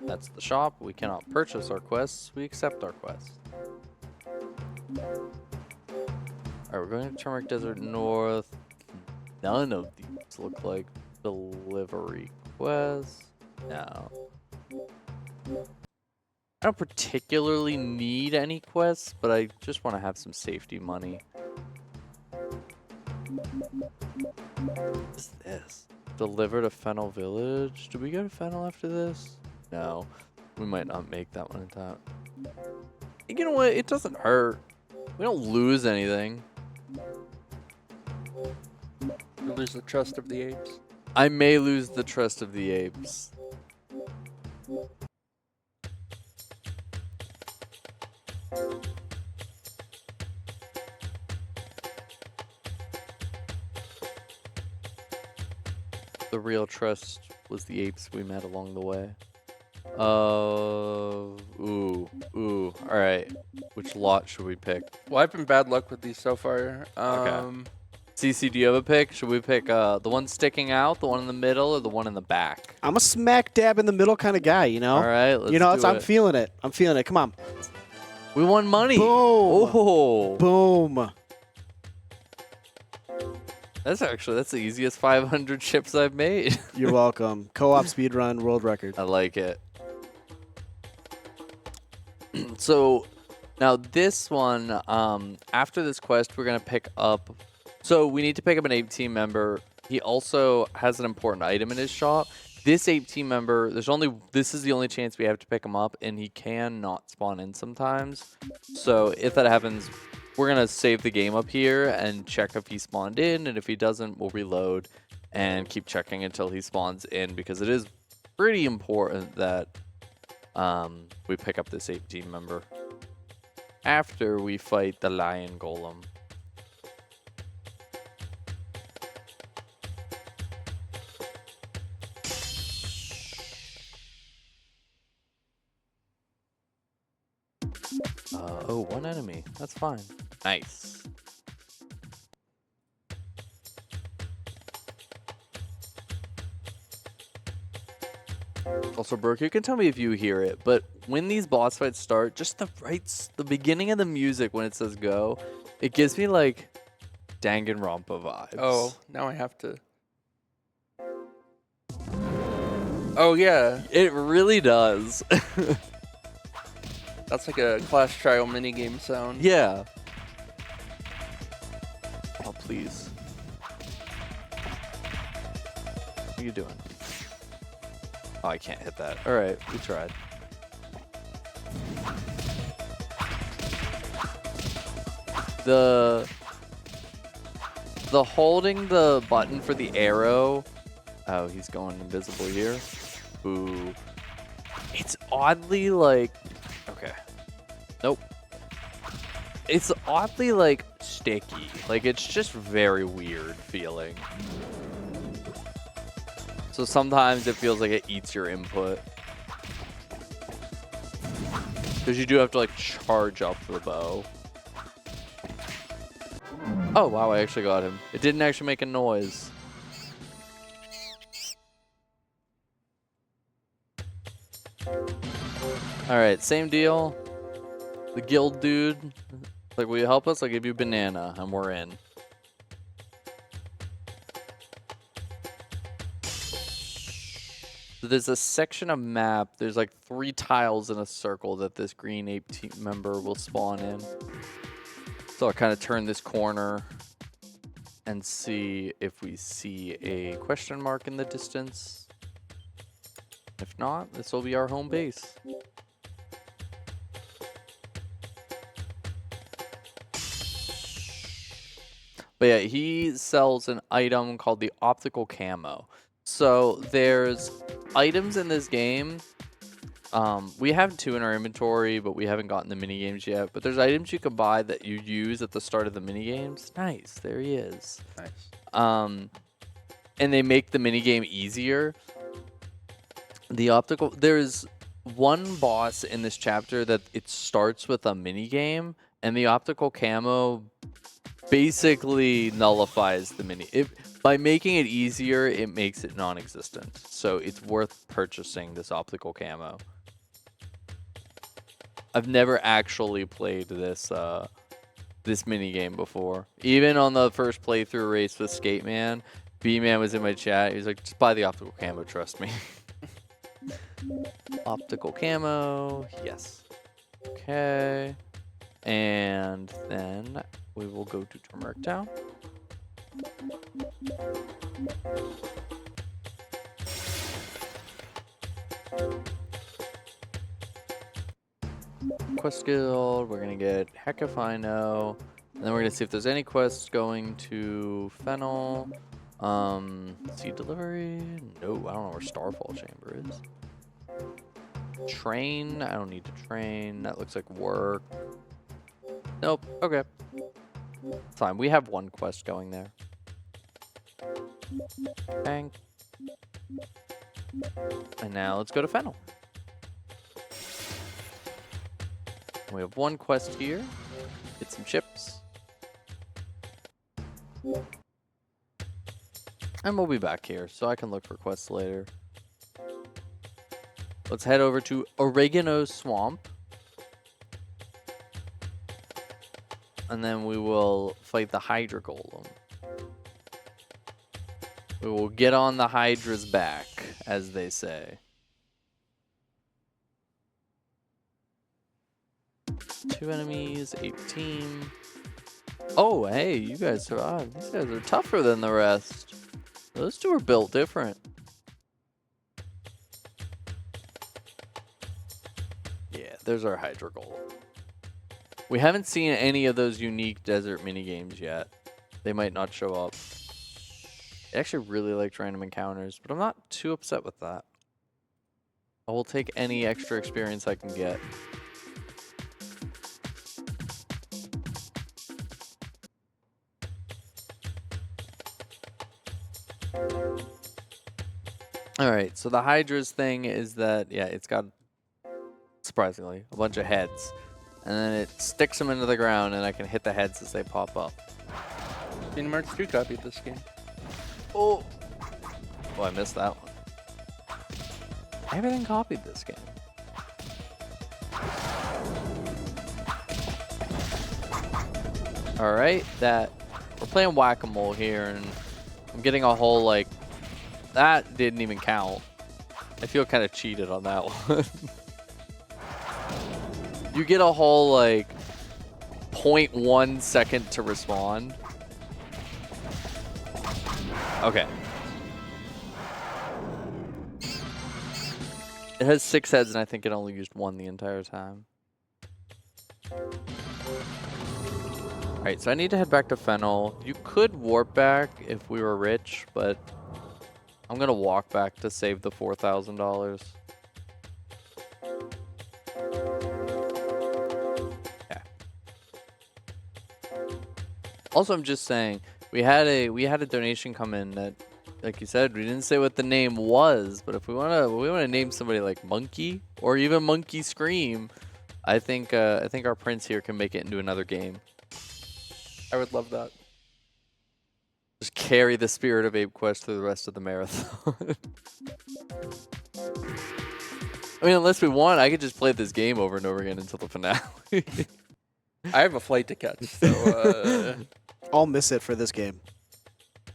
That's the shop. We cannot purchase our quests. We accept our quests. Alright, we're going to Turmeric Desert North. None of these look like delivery quests. No. I don't particularly need any quests, but I just want to have some safety money. What is this? Deliver to Fennel Village? Do we go to Fennel after this? No. We might not make that one in time. You know what? It doesn't hurt. We don't lose anything. You lose the trust of the apes. I may lose the trust of the apes. The real trust was the apes we met along the way. Ooh. All right. Which lot should we pick? Well, I've been bad luck with these so far. Okay. CC, do you have a pick? Should we pick the one sticking out, the one in the middle, or the one in the back? I'm a smack dab in the middle kind of guy, you know? All right, let's You know, do I'm it. feeling it. I'm feeling it. Come on. We won money. Boom. Oh. Boom. That's the easiest 500 chips I've made. You're welcome. Co-op speedrun world record. I like it. So now this one, after this quest, we're going to pick up. So we need to pick up an Ape team member. He also has an important item in his shop. This Ape team member, this is the only chance we have to pick him up, and he can not spawn in sometimes. So if that happens, we're going to save the game up here and check if he spawned in, and if he doesn't, we'll reload and keep checking until he spawns in, because it is pretty important that we pick up this Ape team member after we fight the lion golem. Oh, one enemy. That's fine. Nice. Also, Brooke, you can tell me if you hear it, but when these boss fights start, just the beginning of the music when it says go, it gives me like Danganronpa vibes. Oh, now I have to. Oh, yeah. It really does. That's like a Clash Trial minigame sound. Yeah. Oh, please. What are you doing? Oh, I can't hit that. All right, we tried. The holding the button for the arrow. Oh, he's going invisible here. Ooh. It's oddly like... Okay. Nope. It's oddly like sticky. Like it's just very weird feeling. So sometimes it feels like it eats your input. Because you do have to like charge up the bow. Oh wow, I actually got him. It didn't actually make a noise. Alright, same deal. The guild dude. Like, will you help us? I'll give you a banana and we're in. So there's a section of map. There's like 3 tiles in a circle that this green ape team member will spawn in. So I'll kind of turn this corner and see if we see a question mark in the distance. If not, this will be our home base. But yeah, he sells an item called the optical camo. So there's items in this game. We have 2 in our inventory, but we haven't gotten the mini games yet. But there's items you can buy that you use at the start of the mini games. Nice, there he is. Nice. And they make the mini game easier. There's one boss in this chapter that it starts with a mini game, and the optical camo basically nullifies the by making it easier, it makes it non-existent. So it's worth purchasing this optical camo. I've never actually played this this mini game before. Even on the first playthrough race with Skate Man, B-Man was in my chat. He was like, "Just buy the optical camo, trust me." Optical camo, yes. Okay. And then we will go to Turmeric Town. Quest guild, we're gonna get Heck if I know. And then we're gonna see if there's any quests going to Fennel. Seed delivery? No, I don't know where Starfall Chamber is. Train, I don't need to train. That looks like work. Nope, okay. Fine, we have 1 quest going there. Bang. And now let's go to Fennel. We have 1 quest here. Get some chips. And we'll be back here, so I can look for quests later. Let's head over to Oregano Swamp. And then we will fight the Hydra Golem. We will get on the Hydra's back, as they say. 2 enemies, 18. Oh, hey, you guys survived. These guys are tougher than the rest. Those two are built different. Yeah, there's our Hydra Golem. We haven't seen any of those unique desert minigames yet. They might not show up. I actually really liked random encounters, but I'm not too upset with that. I will take any extra experience I can get. Alright, so the Hydra's thing is that, yeah, it's got, surprisingly, a bunch of heads. And then it sticks them into the ground, and I can hit the heads as they pop up. Kingdom Hearts 2 copied this game. Oh! Oh, I missed that one. Everything copied this game. Alright, we're playing whack-a-mole here, and I'm getting a whole, like, that didn't even count. I feel kind of cheated on that one. You get a whole, like, 0.1 second to respond. Okay. It has 6 heads, and I think it only used 1 the entire time. Alright, so I need to head back to Fennel. You could warp back if we were rich, but I'm gonna walk back to save the $4,000. Yeah. Also, I'm just saying, we had a donation come in that, like you said, we didn't say what the name was, but if we wanna name somebody like Monkey or even Monkey Scream, I think our prince here can make it into another game. I would love that. Just carry the spirit of Ape Quest through the rest of the marathon. I mean, unless we want, I could just play this game over and over again until the finale. I have a flight to catch, so I'll miss it for this game.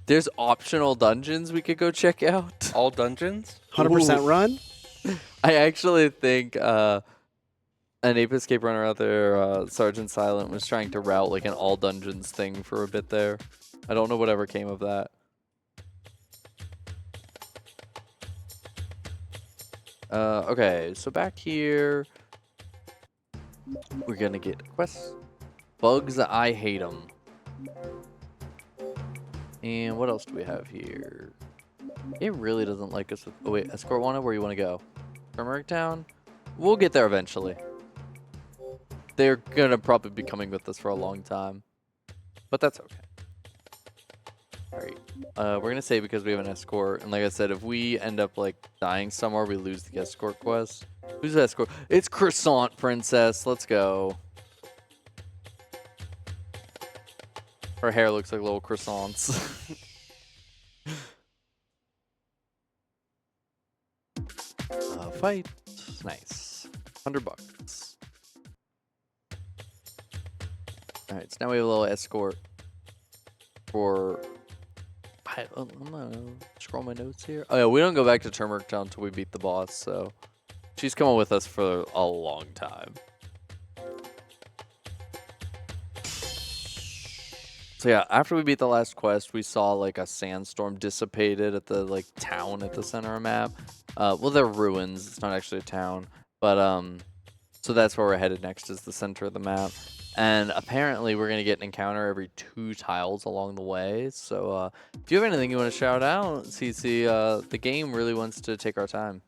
There's optional dungeons we could go check out. all dungeons? 100% run? I actually think an Ape Escape runner out there, Sergeant Silent, was trying to route like an all dungeons thing for a bit there. I don't know whatever came of that. Okay, so back here, we're gonna get quests. Bugs, I hate them. And what else do we have here? It really doesn't like us with, oh wait, Escort Wanted, where you want to go? Turmeric Town? We'll get there eventually. They're gonna probably be coming with us for a long time. But that's okay. Alright. We're gonna save because we have an escort. And like I said, if we end up like dying somewhere, we lose the escort quest. Who's the escort? It's Croissant Princess. Let's go. Her hair looks like little croissants. Fight. Nice. $100. Alright, so now we have a little escort for... I'm gonna scroll my notes here. Oh yeah, we don't go back to Turmeric Town until we beat the boss, so... She's coming with us for a long time. So yeah, after we beat the last quest, we saw like a sandstorm dissipated at the like town at the center of the map. Well, they're ruins. It's not actually a town, but so that's where we're headed next, is the center of the map. And apparently, we're gonna get an encounter every 2 tiles along the way. So if you have anything you want to shout out, CC, the game really wants to take our time.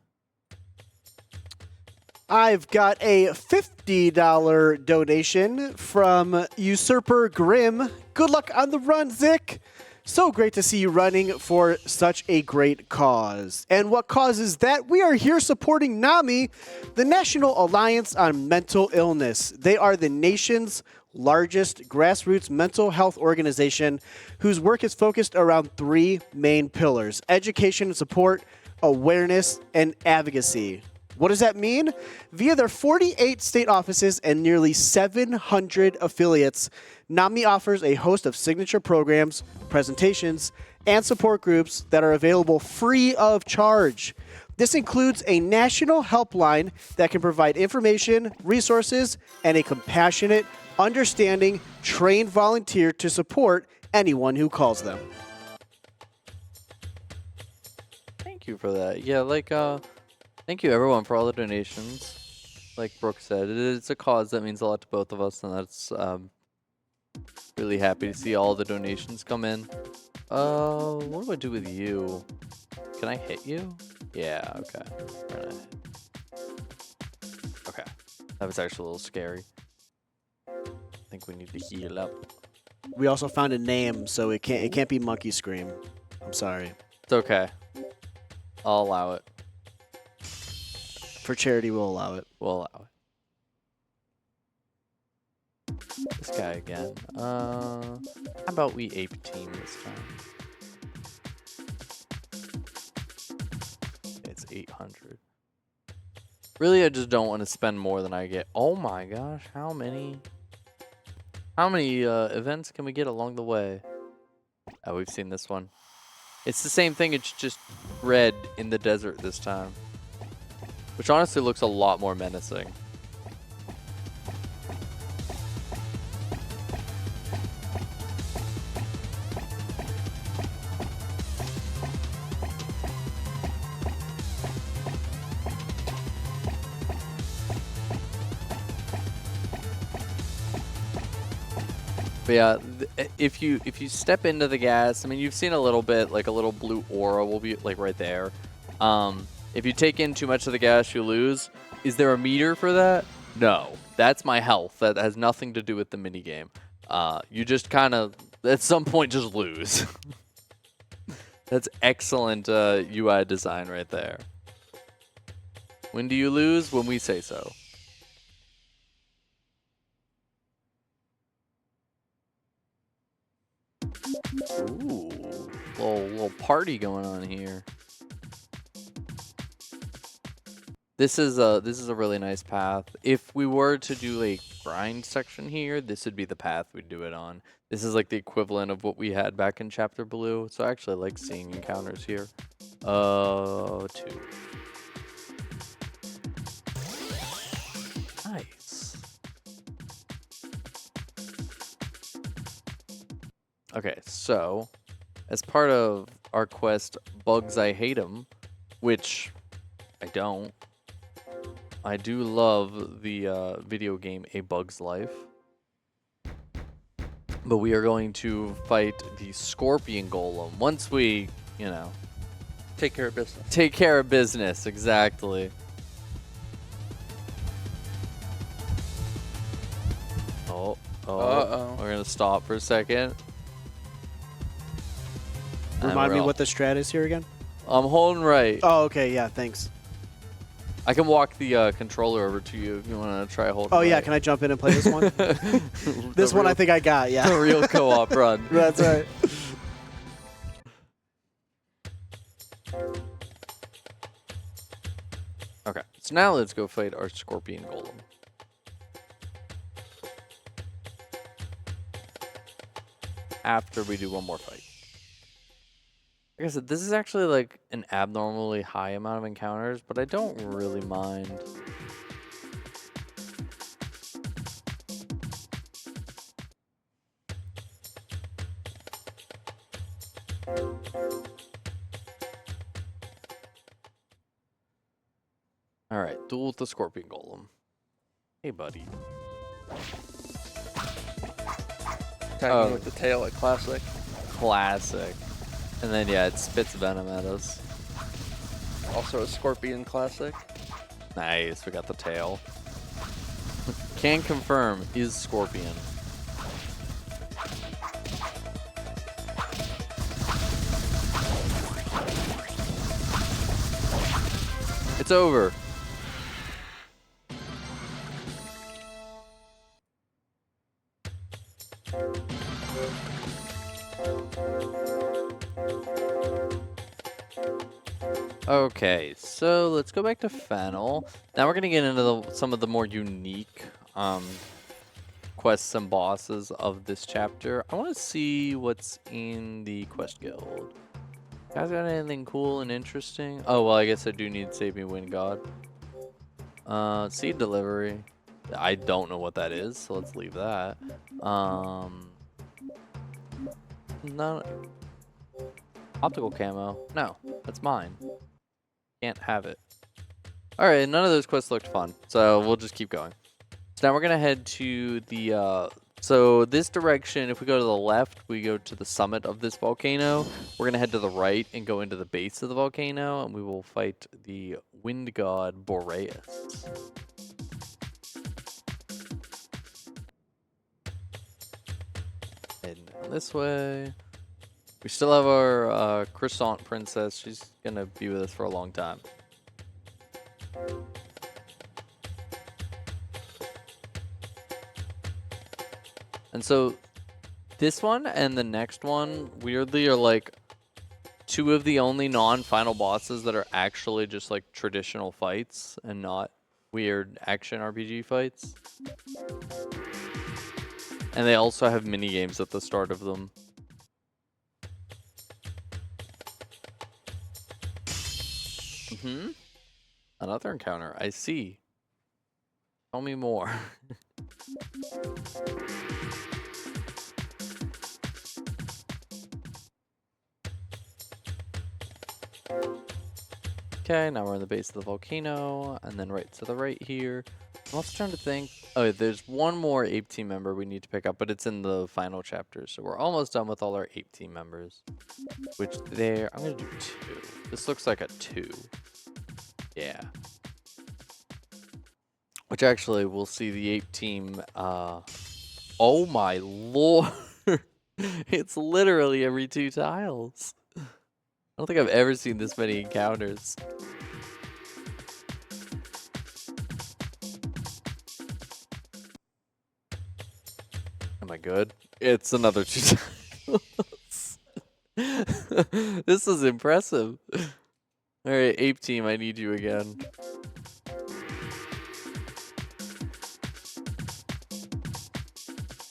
I've got a $50 donation from Usurper Grim. Good luck on the run, Zic. So great to see you running for such a great cause. And what cause is that? We are here supporting NAMI, the National Alliance on Mental Illness. They are the nation's largest grassroots mental health organization whose work is focused around 3 main pillars: education and support, awareness, and advocacy. What does that mean? Via their 48 state offices and nearly 700 affiliates, NAMI offers a host of signature programs, presentations, and support groups that are available free of charge. This includes a national helpline that can provide information, resources, and a compassionate, understanding, trained volunteer to support anyone who calls them. Thank you for that. Yeah, thank you everyone for all the donations. Like Brooke said, it's a cause that means a lot to both of us, and that's really happy to see all the donations come in. What do I do with you? Can I hit you? Yeah, okay. Okay. That was actually a little scary. I think we need to heal up. We also found a name, so it can't be Monkey Scream. I'm sorry. It's okay. I'll allow it. For charity, we'll allow it. We'll allow it. This guy again. How about we ape team this time? It's 800. Really, I just don't want to spend more than I get. Oh my gosh, how many events can we get along the way? Oh, we've seen this one. It's the same thing, it's just red in the desert this time. Which honestly looks a lot more menacing. But yeah, if you step into the gas, I mean, you've seen a little bit, like a little blue aura will be like right there. If you take in too much of the gas, you lose. Is there a meter for that? No. That's my health. That has nothing to do with the minigame. You just kind of, at some point, just lose. That's excellent UI design right there. When do you lose? When we say so. Ooh, little party going on here. This is a really nice path. If we were to do a grind section here, this would be the path we'd do it on. This is like the equivalent of what we had back in Chapter Blue. So I actually like seeing encounters here. 2. Nice. Okay, so as part of our quest, Bugs I Hate 'Em, which I don't. I do love the video game A Bug's Life. But we are going to fight the Scorpion Golem once we, you know... Take care of business. Take care of business, exactly. Oh, Uh-oh. We're going to stop for a second. Remind me what the strat is here again? I'm holding right. Oh, okay, yeah, thanks. I can walk the controller over to you if you want to try holding Oh, yeah, right. can I jump in and play this one? This one I think I got, yeah. The real co-op run. That's right. Okay, so now let's go fight our Scorpion Golem. After we do one more fight. Like I said, this is actually like an abnormally high amount of encounters, but I don't really mind. Alright, duel with the Scorpion Golem. Hey, buddy. Attacking with the tail at classic. Classic. And then, yeah, it spits venom at us. Also a Scorpion classic. Nice, we got the tail. Can confirm, is Scorpion. It's over. Okay, so let's go back to Fennel. Now we're gonna get into some of the more unique quests and bosses of this chapter. I want to see what's in the quest guild. Guys, got anything cool and interesting? Oh well, I guess I do need Save Me Wind God. Seed delivery. I don't know what that is, so let's leave that. No. Optical camo. No, that's mine. Can't have it. Alright, none of those quests looked fun, so we'll just keep going. So now we're gonna head to the, so this direction, if we go to the left, we go to the summit of this volcano. We're gonna head to the right and go into the base of the volcano, and we will fight the wind god Boreas. Heading down this way. We still have our croissant princess. She's gonna be with us for a long time. And so this one and the next one weirdly are like two of the only non-final bosses that are actually just like traditional fights and not weird action RPG fights. And they also have mini games at the start of them. Another encounter. I see. Tell me more. Okay, now we're in the base of the volcano, and then right to the right here. I'm also trying to think. Oh, there's one more Ape team member we need to pick up, but it's in the final chapter, so we're almost done with all our Ape team members. Which there, I'm gonna do 2. This looks like a 2. Yeah. Which actually, we'll see the Ape team. Oh my lord! It's literally every 2 tiles. I don't think I've ever seen this many encounters. Am I good? It's another 2 tiles. This is impressive. Alright, Ape team, I need you again.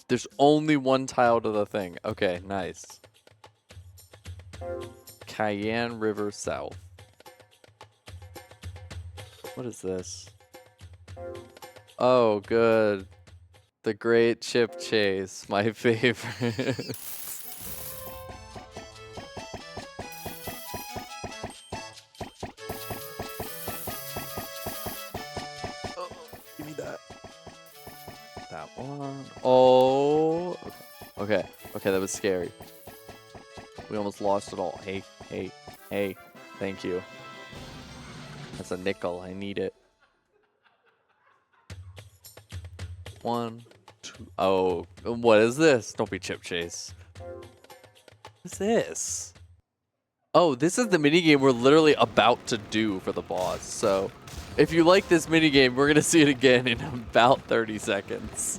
There's only 1 tile to the thing. Okay, nice. Cayenne River South. What is this? Oh, good. The Great Chip Chase, my favorite. Oh, give me that. That one. Oh. Okay. Okay, that was scary. We almost lost it all. Hey, hey, hey. Thank you. That's a nickel. I need it. 1, 2. Oh, what is this? Don't be Chip Chase. What is this? Oh, this is the minigame we're literally about to do for the boss. So, if you like this minigame, we're going to see it again in about 30 seconds.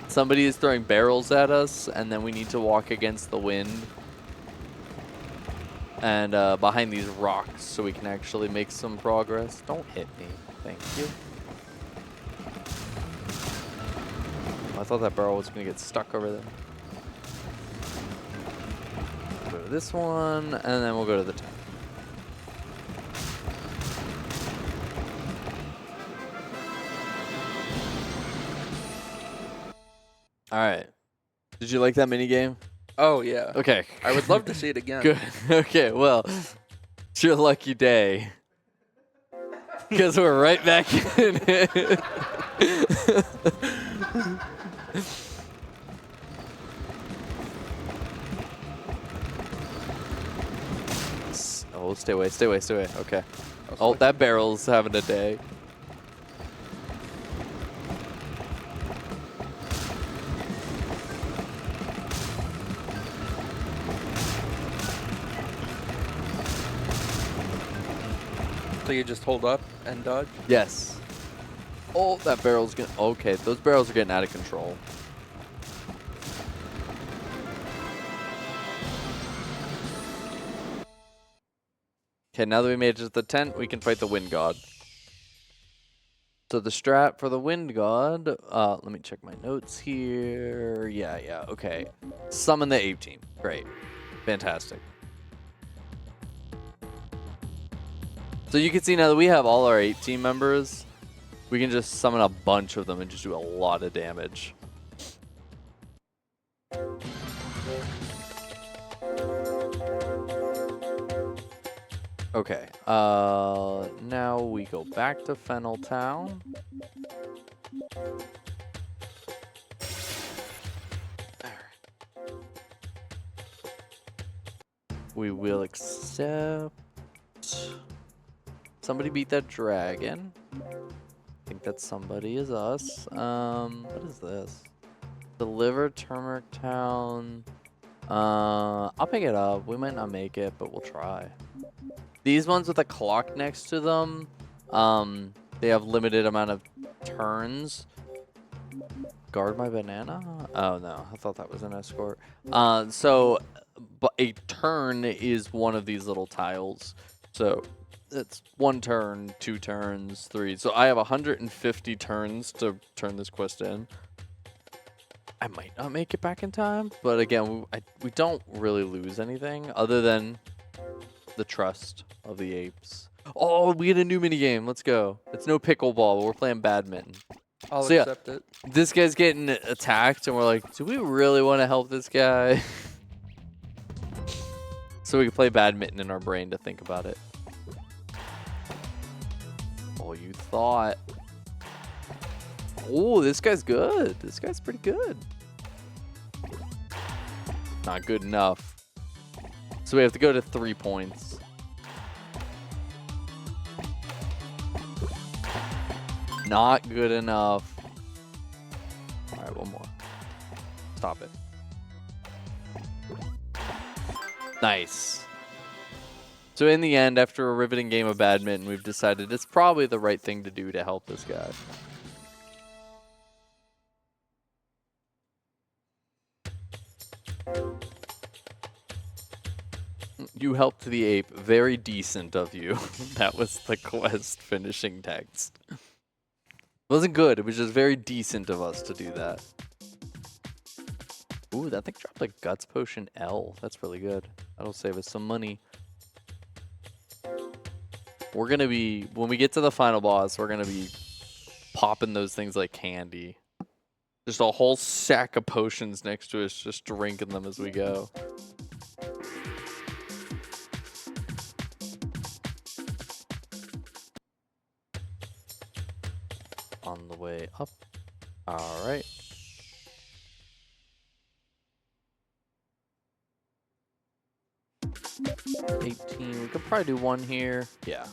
Somebody is throwing barrels at us, and then we need to walk against the wind. And behind these rocks so we can actually make some progress. Don't hit me. Thank you. I thought that barrel was going to get stuck over there. Go to this one, and then we'll go to the tank. Alright. Did you like that minigame? Oh, yeah. Okay. I would love to see it again. Good. Okay, well, it's your lucky day. Because we're right back in it. Oh, stay away, stay away, stay away. Okay. Oh, that barrel's having a day. So you just hold up and dodge? Yes. Oh, that barrel's gonna. Okay, those barrels are getting out of control. Okay, now that we made it to the tent, we can fight the Wind God. So the strat for the Wind God, let me check my notes here. Yeah, okay. Summon the Ape team. Great. Fantastic. So you can see now that we have all our 8 team members, we can just summon a bunch of them and just do a lot of damage. Okay, now we go back to Fennel Town. We will accept. Somebody beat that dragon. I think that somebody is us. What is this? Deliver Turmeric Town. I'll pick it up. We might not make it, but we'll try. These ones with a clock next to them, they have limited amount of turns. Guard my banana? Oh no, I thought that was an escort. But a turn is one of these little tiles. So it's 1 turn, 2 turns, 3. So I have 150 turns to turn this quest in. I might not make it back in time, but again, we don't really lose anything other than the trust of the apes. Oh, we get a new minigame. Let's go. It's no pickleball, but we're playing badminton. I'll So, yeah, accept it. This guy's getting attacked, and we're like, do we really want to help this guy? So we can play badminton in our brain to think about it. Oh, you thought. Oh, this guy's good. This guy's pretty good. Not good enough. So we have to go to 3 points. Not good enough. All right, one more. Stop it. Nice. So in the end, after a riveting game of badminton, we've decided it's probably the right thing to do to help this guy. You helped the ape. Very decent of you. That was the quest finishing text. It wasn't good. It was just very decent of us to do that. Ooh, that thing dropped a Guts Potion L. That's really good. That'll save us some money. We're going to be, when we get to the final boss, we're going to be popping those things like candy. Just a whole sack of potions next to us, just drinking them as we go. On the way up. All right. $18. We could probably do 1 here. Yeah.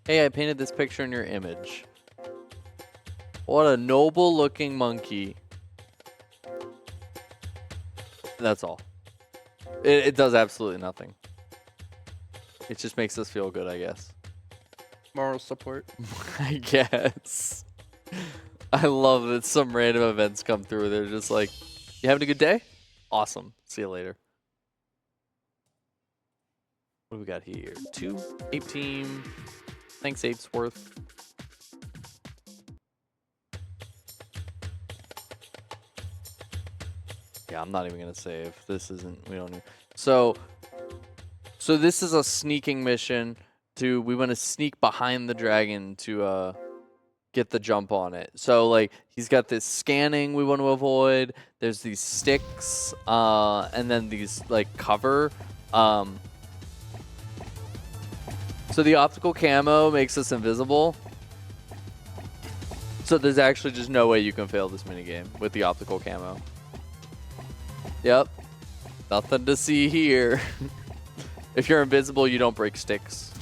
Hey, I painted this picture in your image. What a noble looking monkey. That's all. It does absolutely nothing. It just makes us feel good, I guess. Moral support. I guess. I love that some random events come through. They're just like, you having a good day? Awesome. See you later. What do we got here? 2. Ape team. Thanks, Apesworth. Yeah, I'm not even going to save. This isn't, we don't need. So this is a sneaking mission to, we want to sneak behind the dragon to get the jump on it. So like he's got this scanning we want to avoid. There's these sticks and then these like cover. So the optical camo makes us invisible. So there's actually just no way you can fail this minigame with the optical camo. Yep. Nothing to see here. If you're invisible, you don't break sticks.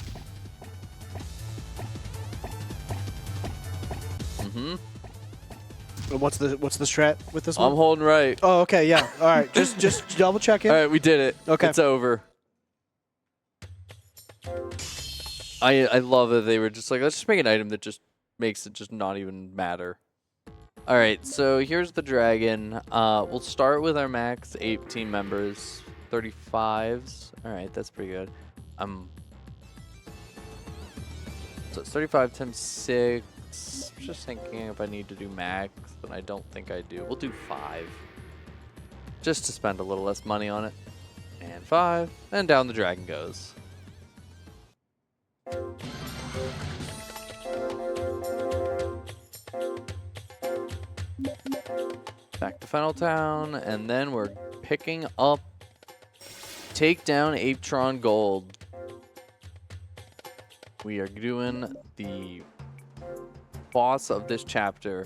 And what's the strat with this one? I'm holding right. Oh, okay, yeah. All right, just double checking. All right, we did it. Okay. It's over. I love that they were just like, let's just make an item that just makes it just not even matter. All right, so here's the dragon. We'll start with our max ape team members, 35s. All right, that's pretty good. So it's 35 times 6. Just thinking if I need to do max, but I don't think I do. We'll do 5. Just to spend a little less money on it. And 5, and down the dragon goes. Back to Final Town, and then we're picking up Take Down Apetron Gold. We are doing the boss of this chapter.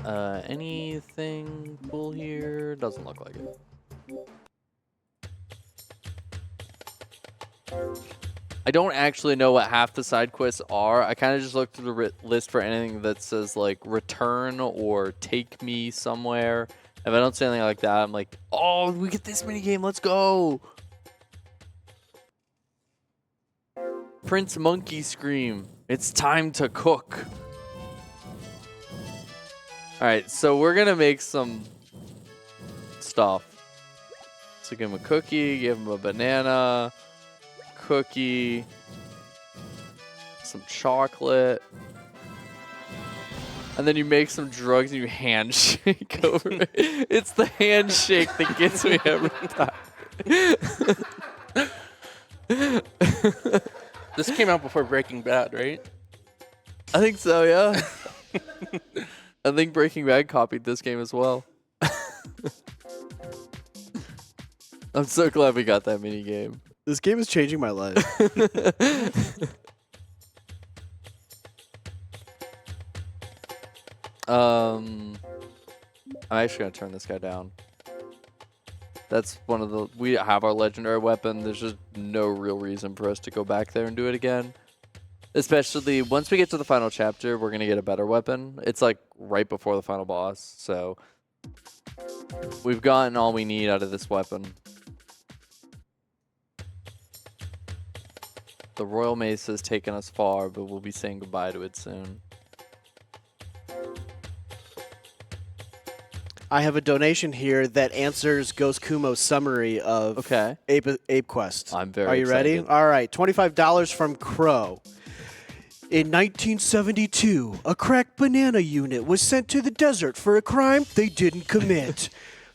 Anything cool here? Doesn't look like it. I don't actually know what half the side quests are. I kind of just looked through the list for anything that says like return or take me somewhere. If I don't see anything like that, I'm like, oh, we get this mini game. Let's go. Prince Monkey Scream. It's time to cook. All right, so we're gonna make some stuff. So give him a cookie, give him a banana, cookie, some chocolate, and then you make some drugs and you handshake over it. It's the handshake that gets me every time. This came out before Breaking Bad, right? I think so, yeah. I think Breaking Bad copied this game as well. I'm so glad we got that mini game. This game is changing my life. I'm actually gonna turn this guy down. That's one of the, we have our legendary weapon. There's just no real reason for us to go back there and do it again. Especially once we get to the final chapter, we're gonna get a better weapon. It's like right before the final boss, so we've gotten all we need out of this weapon. The Royal Mace has taken us far, but we'll be saying goodbye to it soon. I have a donation here that answers Ghost Kumo's summary of Ape Quest. I'm very Are you ready? excited. All right, $25 from Crow. In 1972, a crack banana unit was sent to the desert for a crime they didn't commit.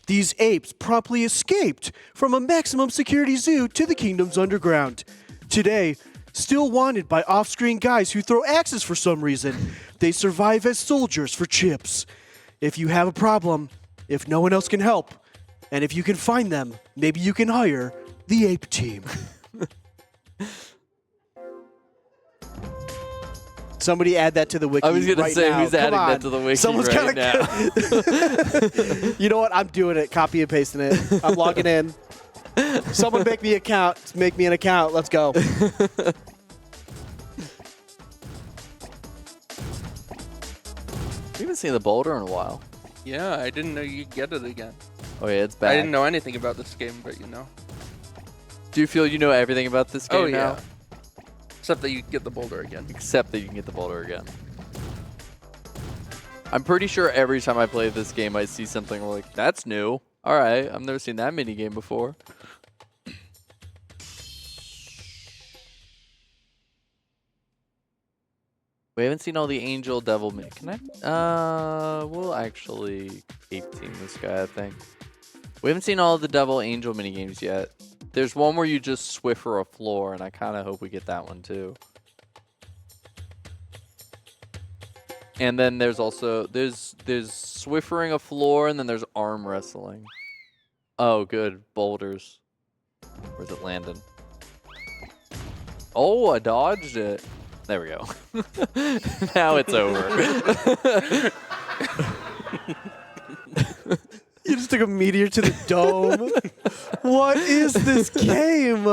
These apes promptly escaped from a maximum security zoo to the kingdom's underground. Today, still wanted by off-screen guys who throw axes for some reason, they survive as soldiers for chips. If you have a problem, if no one else can help, and if you can find them, maybe you can hire the Ape Team. Somebody add that to the wiki. I was gonna right say, now. who's Come adding on. that to the wiki Someone's right gotta now? You know what? I'm doing it. Copy and pasting it. I'm logging in. Someone make me an account. Make me an account. Let's go. We haven't seen the boulder in a while. Yeah, I didn't know you could get it again. Oh yeah, it's back. I didn't know anything about this game, but you know. Do you feel you know everything about this game Oh now? yeah. Except that you get the boulder again. Except that you can get the boulder again. I'm pretty sure every time I play this game, I see something like, that's new. All right, I've never seen that mini game before. We haven't seen all the angel devil mini. Can I? We'll actually 18 this guy, I think. We haven't seen all the devil angel mini games yet. There's one where you just Swiffer a floor, and I kind of hope we get that one too. And then there's also there's Swiffering a floor, and then there's arm wrestling. Oh, good boulders. Where's it landing? Oh, I dodged it. There we go. Now it's over. You just took a meteor to the dome. What is this game?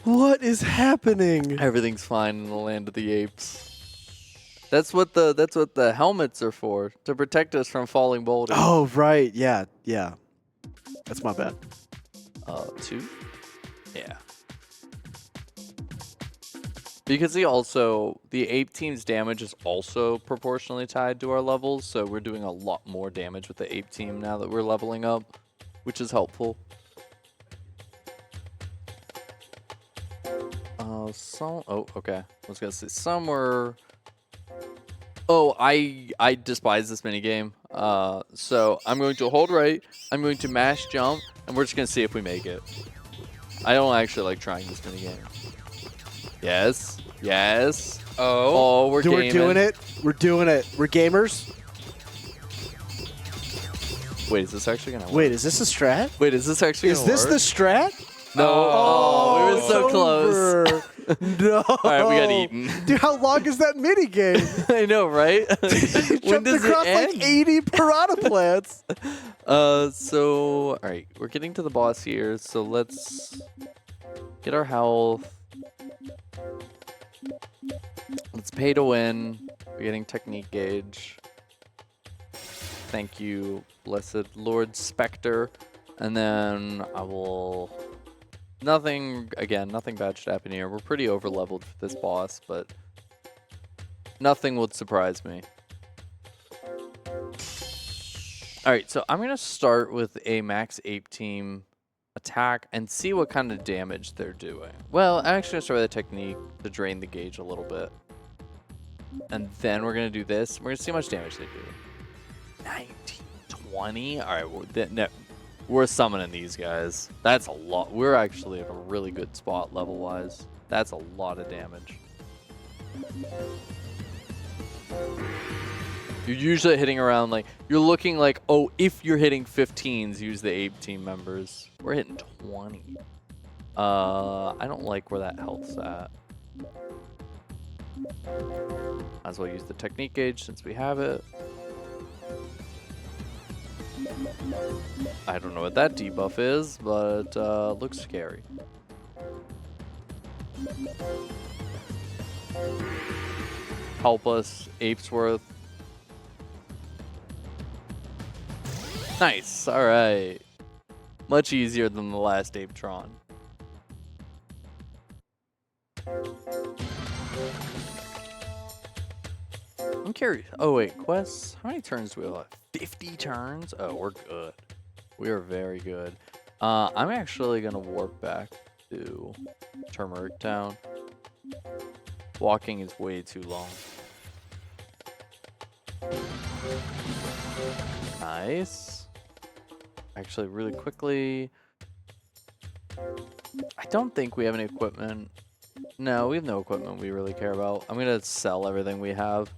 What is happening? Everything's fine in the land of the apes. That's what the helmets are for, to protect us from falling boulders. Oh, right. Yeah, yeah. That's my bad. 2? Yeah. Because the ape team's damage is also proportionally tied to our levels, so we're doing a lot more damage with the ape team now that we're leveling up, which is helpful. Oh, okay. I was gonna say somewhere. Oh, I despise this minigame. So I'm going to hold right, I'm going to mash jump, and we're just gonna see if we make it. I don't actually like trying this minigame. Yes. Yes. Oh, we're gaming. We're doing it. We're doing it. We're gamers. Wait, is this actually gonna work? Wait, is this a strat? Wait, is this actually Is gonna this work? the strat? No. Oh, we were so close. No. All right, we got eaten. Dude, how long is that minigame? I know, right? You When jumped does across it end? like 80 piranha plants. So, all right, we're getting to the boss here. So let's get our health. Let's pay to win. We're getting technique gauge. Thank you, blessed Lord Spectre. And then I will... Nothing bad should happen here. We're pretty over-leveled for this boss, but nothing would surprise me. Alright, so I'm going to start with a max ape team attack and see what kind of damage they're doing. Well, I'm actually going to start with a technique to drain the gauge a little bit. And then we're going to do this. We're going to see how much damage they do. 1920? Alright, we're summoning these guys. That's a lot. We're actually in a really good spot level-wise. That's a lot of damage. You're usually hitting around like, you're looking like, oh, if you're hitting 15s, use the ape team members. We're hitting 20. I don't like where that health's at. Might as well use the technique gauge since we have it. I don't know what that debuff is, but looks scary. Help us, Apesworth. Nice, alright. Much easier than the last Apetron. I'm curious. Oh wait, quests? How many turns do we have? 50 turns? Oh, we're good. We are very good. I'm actually gonna warp back to Turmeric Town. Walking is way too long. Nice. Actually, really quickly. I don't think we have any equipment. No, we have no equipment we really care about. I'm gonna sell everything we have.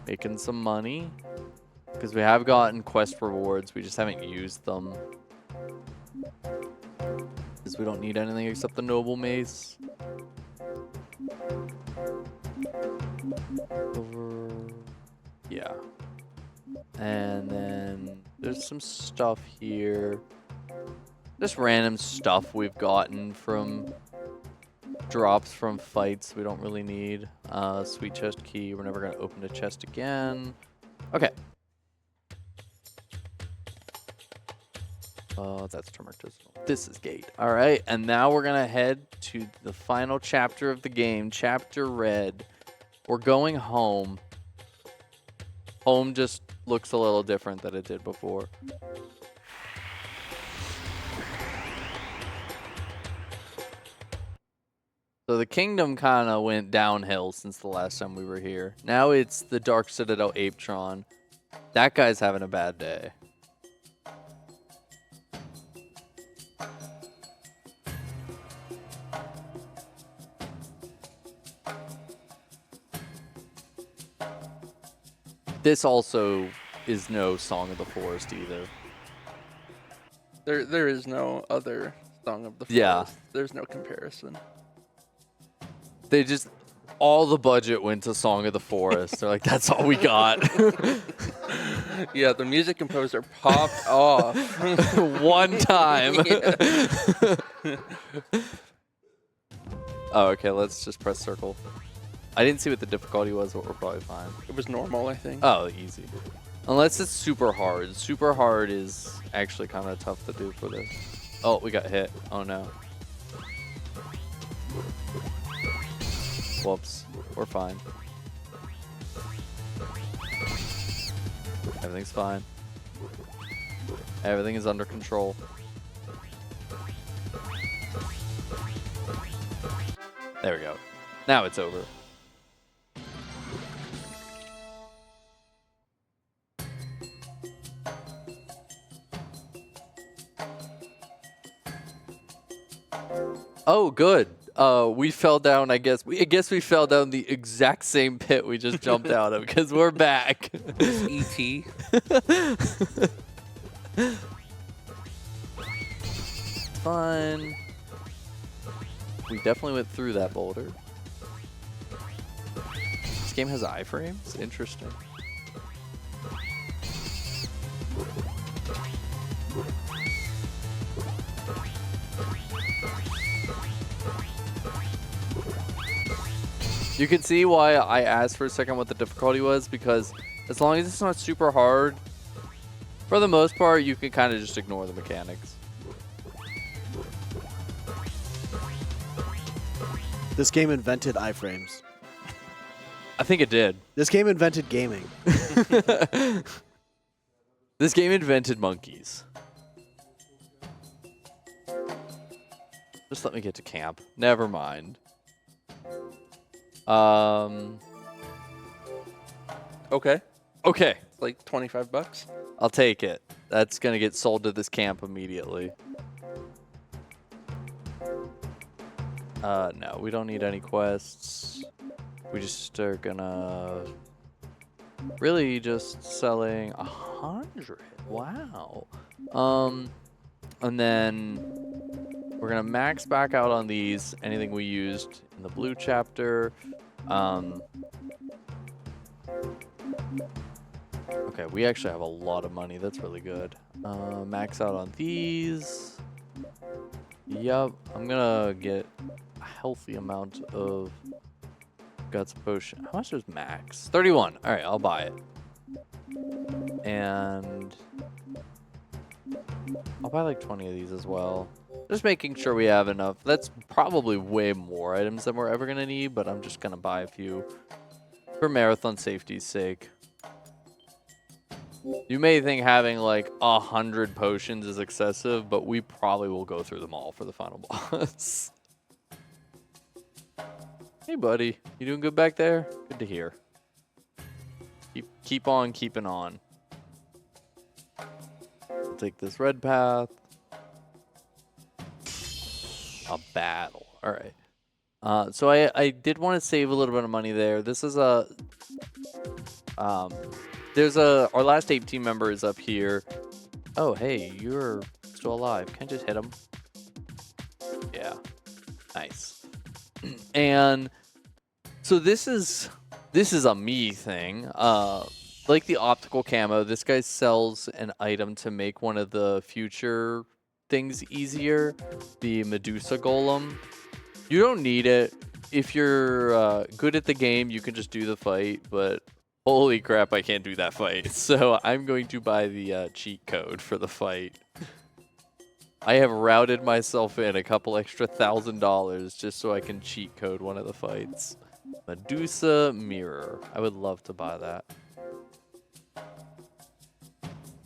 Making some money. Because we have gotten quest rewards, we just haven't used them. Because we don't need anything except the noble mace. Yeah. And then there's some stuff here. Just random stuff we've gotten from drops from fights we don't really need. Sweet chest key. We're never going to open the chest again. Okay. That's turmeric. This is gate. All right. And now we're going to head to the final chapter of the game. Chapter Red. We're going home. Home just looks a little different than it did before. So the kingdom kind of went downhill since the last time we were here. Now it's the Dark Citadel Apetron. That guy's having a bad day. This also is no Song of the Forest either. There is no other Song of the Forest. Yeah. There's no comparison. They just, all the budget went to Song of the Forest. They're like, that's all we got. Yeah, the music composer popped off. One time. Oh, okay, let's just press circle. I didn't see what the difficulty was, but we're probably fine. It was normal, I think. Oh, easy. Unless it's super hard. Super hard is actually kind of tough to do for this. Oh, we got hit. Oh, no. Whoops. We're fine. Everything's fine. Everything is under control. There we go. Now it's over. Oh, good. We fell down, I guess. I guess we fell down the exact same pit we just jumped out of because we're back. E.T. Fun. We definitely went through that boulder. This game has iframes? Interesting. You can see why I asked for a second what the difficulty was, because as long as it's not super hard, for the most part, you can kind of just ignore the mechanics. This game invented iframes. I think it did. This game invented gaming. This game invented monkeys. Just let me get to camp. Never mind. Okay. Okay. Like 25 bucks. I'll take it. That's gonna get sold to this camp immediately. No, we don't need any quests. We just are gonna really just selling 100. Wow. And then we're gonna max back out on these. Anything we used in the blue chapter. Okay, we actually have a lot of money. That's really good. Max out on these. Yup, I'm gonna get a healthy amount of guts potion. How much is max? 31. All right, I'll buy it. And I'll buy like 20 of these as well. Just making sure we have enough. That's probably way more items than we're ever gonna need, but I'm just gonna buy a few for marathon safety's sake. You may think having like 100 potions is excessive, but we probably will go through them all for the final boss. Hey, buddy. You doing good back there? Good to hear. Keep on keeping on. I'll take this red path. A battle. All right. So I did want to save a little bit of money there. This is a... our last Ape team member is up here. Oh, hey, you're still alive. Can I just hit him? Yeah. Nice. And so this is a me thing. Like the optical camo, this guy sells an item to make one of the future things easier. The Medusa Golem. You don't need it. If you're good at the game, you can just do the fight, but holy crap, I can't do that fight. So I'm going to buy the cheat code for the fight. I have routed myself in a couple extra $1,000 just so I can cheat code one of the fights. Medusa Mirror. I would love to buy that.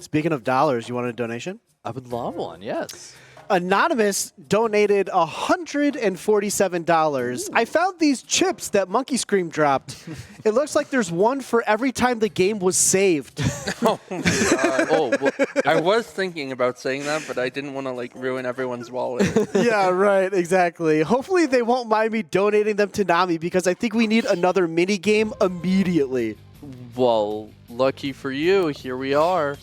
Speaking of dollars, you want a donation? I would love one, yes. Anonymous donated $147. I found these chips that Monkey Scream dropped. It looks like there's one for every time the game was saved. Oh my god. Well, I was thinking about saying that, but I didn't want to like ruin everyone's wallet. Yeah, right, exactly. Hopefully they won't mind me donating them to Nami because I think we need another mini game immediately. Well, lucky for you, here we are.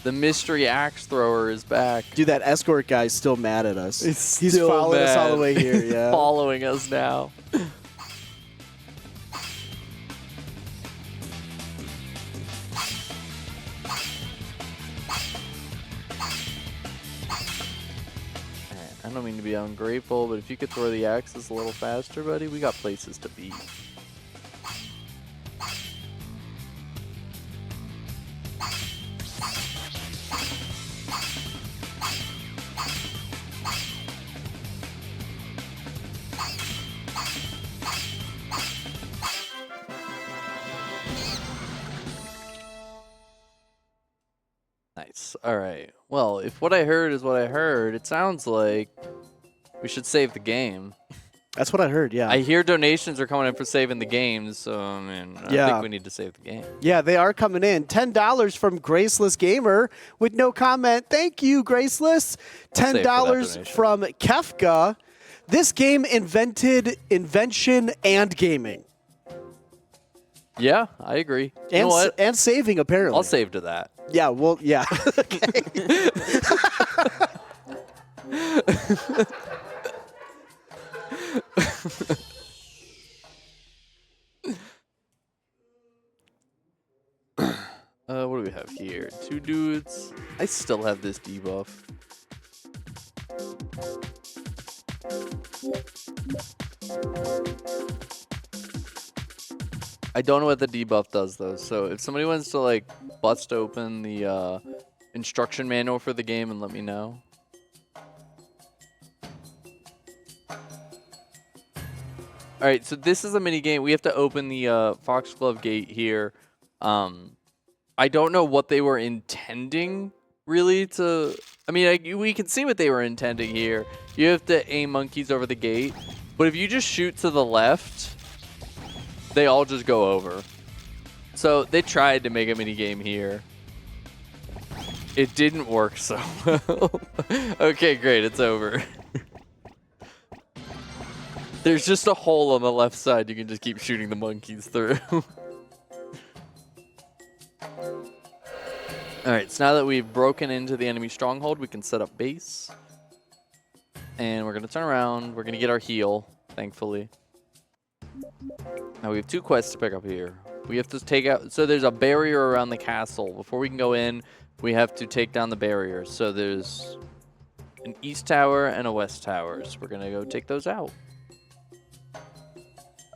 The mystery axe thrower is back. Dude, that escort guy's still mad at us. He's still following us all the way here, He's yeah. following us now. I don't mean to be ungrateful, but if you could throw the axes a little faster, buddy, we got places to be. All right. Well, if what I heard is what I heard, it sounds like we should save the game. That's what I heard, yeah. I hear donations are coming in for saving the games, so I mean, I think we need to save the game. Yeah, they are coming in. $10 from Graceless Gamer with no comment. Thank you, Graceless. $10 from Kefka. This game invented invention and gaming. Yeah, I agree. You And, know what? and saving, apparently. I'll save to that. Yeah, well, yeah. Okay. What do we have here? 2 dudes. I still have this debuff. I don't know what the debuff does though. So if somebody wants to like bust open the instruction manual for the game and let me know. All right, so this is a mini game. We have to open the Foxglove Gate here. I don't know what they were intending really to. I mean, we can see what they were intending here. You have to aim monkeys over the gate, but if you just shoot to the left, they all just go over. So they tried to make a mini game here. It didn't work so well. Okay, great, it's over. There's just a hole on the left side you can just keep shooting the monkeys through. Alright, so now that we've broken into the enemy stronghold, we can set up base. And we're going to turn around. We're going to get our heal, thankfully. Now we have 2 quests to pick up here. We have to take out... So there's a barrier around the castle. Before we can go in, we have to take down the barrier. So there's an east tower and a west tower. So we're going to go take those out.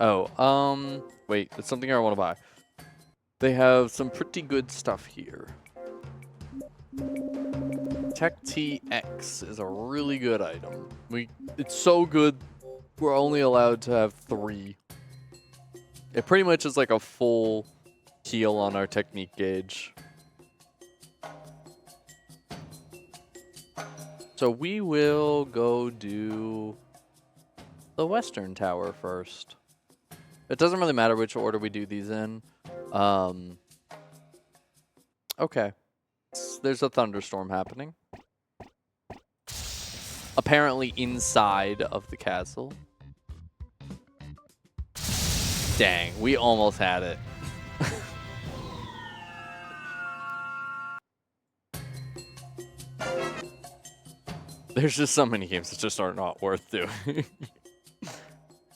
Oh, wait, there's something I want to buy. They have some pretty good stuff here. Tech TX is a really good item. It's so good, we're only allowed to have 3. It pretty much is like a full heal on our technique gauge. So we will go do the western tower first. It doesn't really matter which order we do these in. Okay. There's a thunderstorm happening. Apparently inside of the castle. Dang, we almost had it. There's just so many games that just are not worth doing.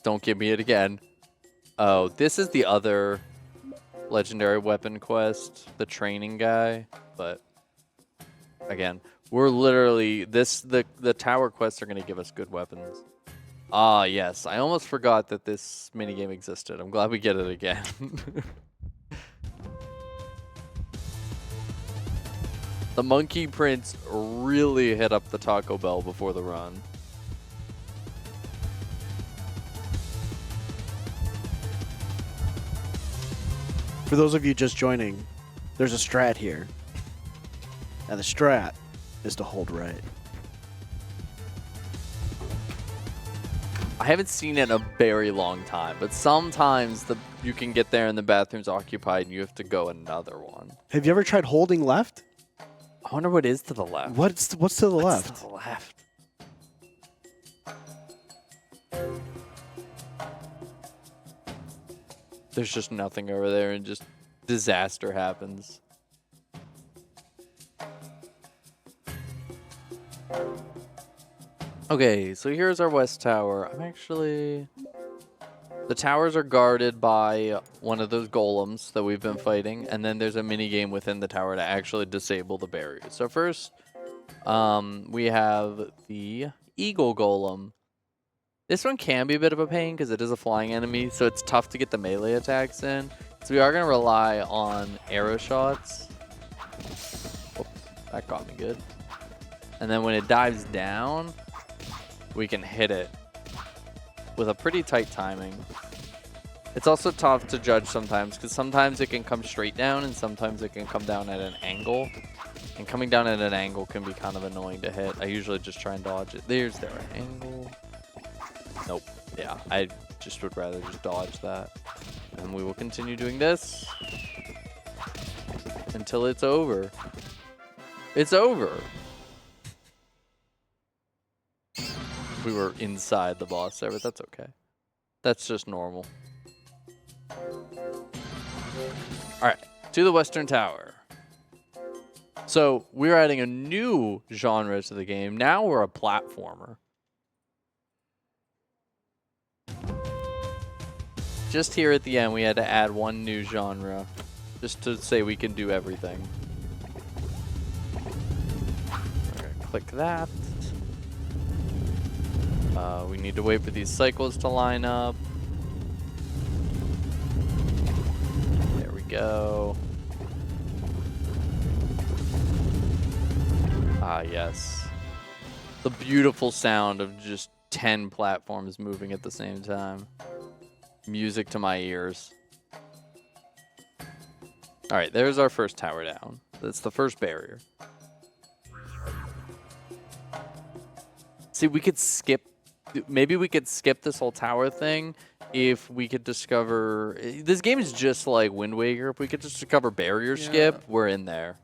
Don't give me it again. Oh, this is the other legendary weapon quest, the training guy, but again, we're literally the tower quests are going to give us good weapons. Ah, yes, I almost forgot that this minigame existed. I'm glad we get it again. The Monkey Prince really hit up the Taco Bell before the run. For those of you just joining, there's a strat here. And the strat is to hold right. I haven't seen it in a very long time, but sometimes you can get there and the bathroom's occupied and you have to go another one. Have you ever tried holding left? I wonder what is to the left. What's to the left? What's to the left? There's just nothing over there and just disaster happens. Okay, so here's our west tower. The towers are guarded by one of those golems that we've been fighting, and then there's a mini game within the tower to actually disable the barrier. So first, we have the eagle golem. This one can be a bit of a pain because it is a flying enemy, so it's tough to get the melee attacks in. So we are going to rely on arrow shots. Oops, that got me good. And then when it dives down, we can hit it with a pretty tight timing. It's also tough to judge sometimes because sometimes it can come straight down and sometimes it can come down at an angle. And coming down at an angle can be kind of annoying to hit. I usually just try and dodge it. There's the right angle. Nope. Yeah, I just would rather just dodge that. And we will continue doing this until it's over. It's over. We were inside the boss there, but that's okay. That's just normal. All right, to the Western Tower. So we're adding a new genre to the game. Now we're a platformer. Just here at the end, we had to add one new genre, just to say we can do everything. Okay, click that. We need to wait for these cycles to line up. There we go. Ah, yes. The beautiful sound of just 10 platforms moving at the same time. Music to my ears. All right, there's our first tower down. That's the first barrier. See, we could skip. Maybe we could skip this whole tower thing if we could discover. This game is just like Wind Waker. If we could just discover barrier skip, we're in there.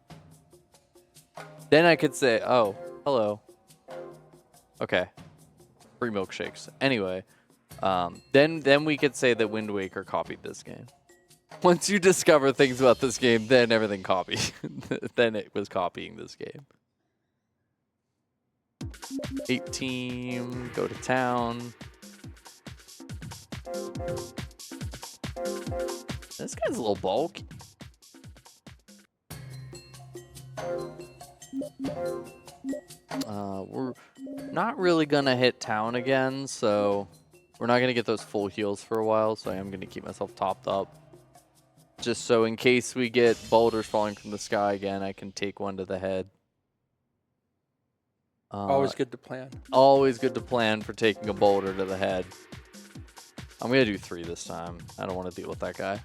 Then I could say, oh, hello. Okay. Free milkshakes. Anyway, then we could say that Wind Waker copied this game. Once you discover things about this game, then everything copied. Then it was copying this game. 18, go to town. This guy's a little bulky. We're not really gonna hit town again, so we're not gonna get those full heals for a while, so I am gonna keep myself topped up. Just so in case we get boulders falling from the sky again, I can take one to the head. Always good to plan. Always good to plan for taking a boulder to the head. I'm going to do 3 this time. I don't want to deal with that guy.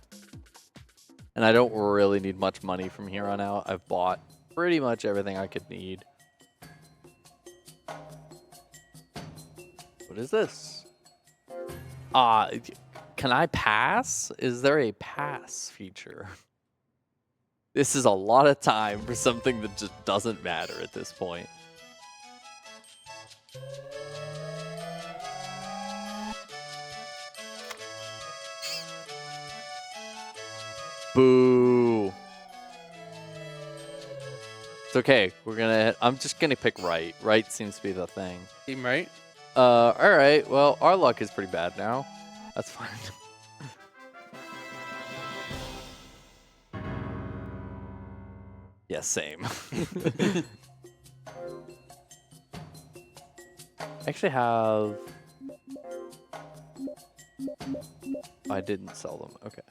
And I don't really need much money from here on out. I've bought pretty much everything I could need. What is this? Can I pass? Is there a pass feature? This is a lot of time for something that just doesn't matter at this point. Boo. It's okay. I'm just gonna pick right. Right seems to be the thing. Team right? Alright. Well, our luck is pretty bad now. That's fine. Yeah, same. I actually have... I didn't sell them. Okay.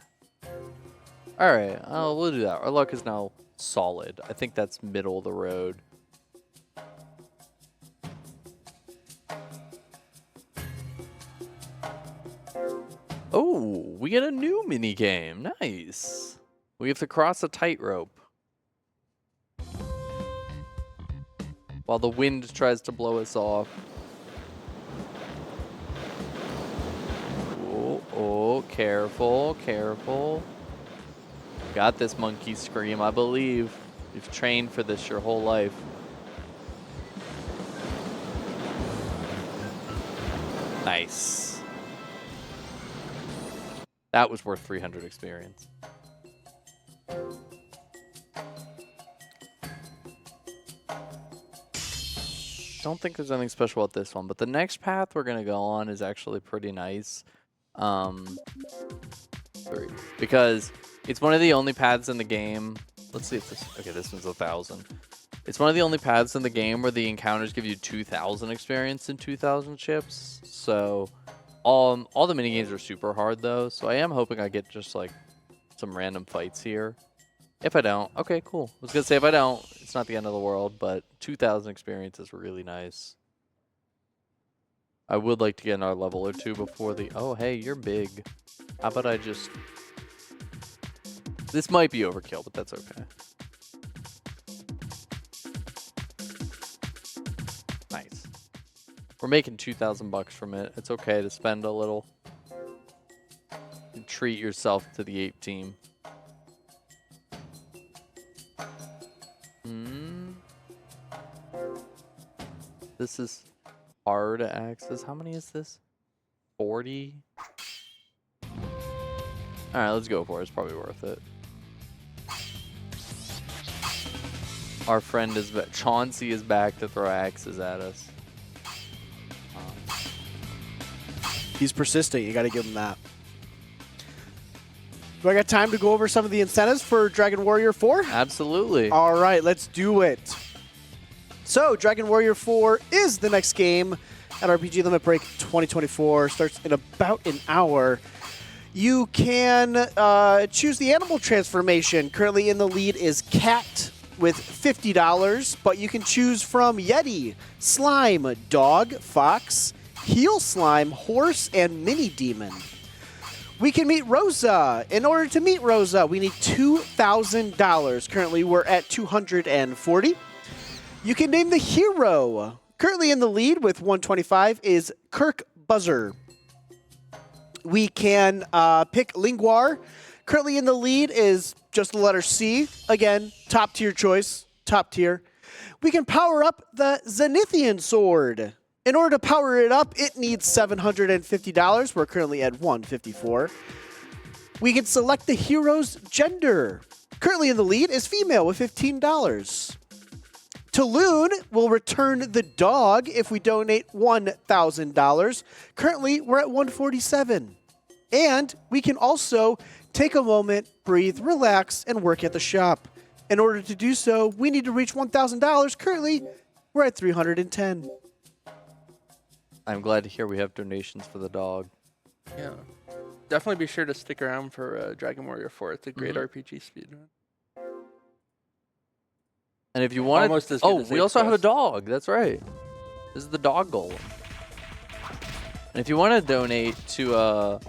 Alright, we'll do that. Our luck is now solid. I think that's middle of the road. Oh, we get a new mini game. Nice. We have to cross a tightrope while the wind tries to blow us off. Oh, careful, careful. Got this, monkey scream, I believe. You've trained for this your whole life. Nice. That was worth 300 experience. Don't think there's anything special about this one, but the next path we're gonna go on is actually pretty nice. Because it's one of the only paths in the game. Let's see if this. Okay, this one's 1,000. It's one of the only paths in the game where the encounters give you 2,000 experience and 2,000 chips. So, all the mini games are super hard though. So I am hoping I get just like some random fights here. If I don't, okay, cool. I was gonna say if I don't, it's not the end of the world. But 2,000 experience is really nice. I would like to get another level or 2 before the... Oh, hey, you're big. How about I just... This might be overkill, but that's okay. We're making 2,000 bucks from it. It's okay to spend a little. Treat yourself to the ape team. This is hard to access. How many is this? 40? Alright, let's go for it. It's probably worth it. Our friend is back. Chauncey is back to throw axes at us. He's persistent. You got to give him that. Do I got time to go over some of the incentives for Dragon Warrior 4? Absolutely. All right, let's do it. So, Dragon Warrior 4 is the next game at RPG Limit Break 2024. Starts in about an hour. You can choose the animal transformation. Currently in the lead is Cat with $50, but you can choose from Yeti, Slime, Dog, Fox, Heel Slime, Horse, and Mini Demon. We can meet Rosa. In order to meet Rosa, we need $2,000. Currently, we're at $240. You can name the hero. Currently in the lead with 125 is Kirk Buzzer. We can pick Linguar. Currently in the lead is just the letter C. Again, top tier choice, top tier. We can power up the Zenithian Sword. In order to power it up, it needs $750. We're currently at $154. We can select the hero's gender. Currently in the lead is female with $15. Taloon will return the dog if we donate $1,000. Currently, we're at $147. And we can also take a moment, breathe, relax, and work at the shop. In order to do so, we need to reach $1,000. Currently, we're at $310. I'm glad to hear we have donations for the dog. Yeah. Definitely be sure to stick around for Dragon Warrior 4. It's a great RPG speedrun. And if you want Almost as good as we Ape also have a Quest. dog. That's right. This is the dog golem. And if you want to donate to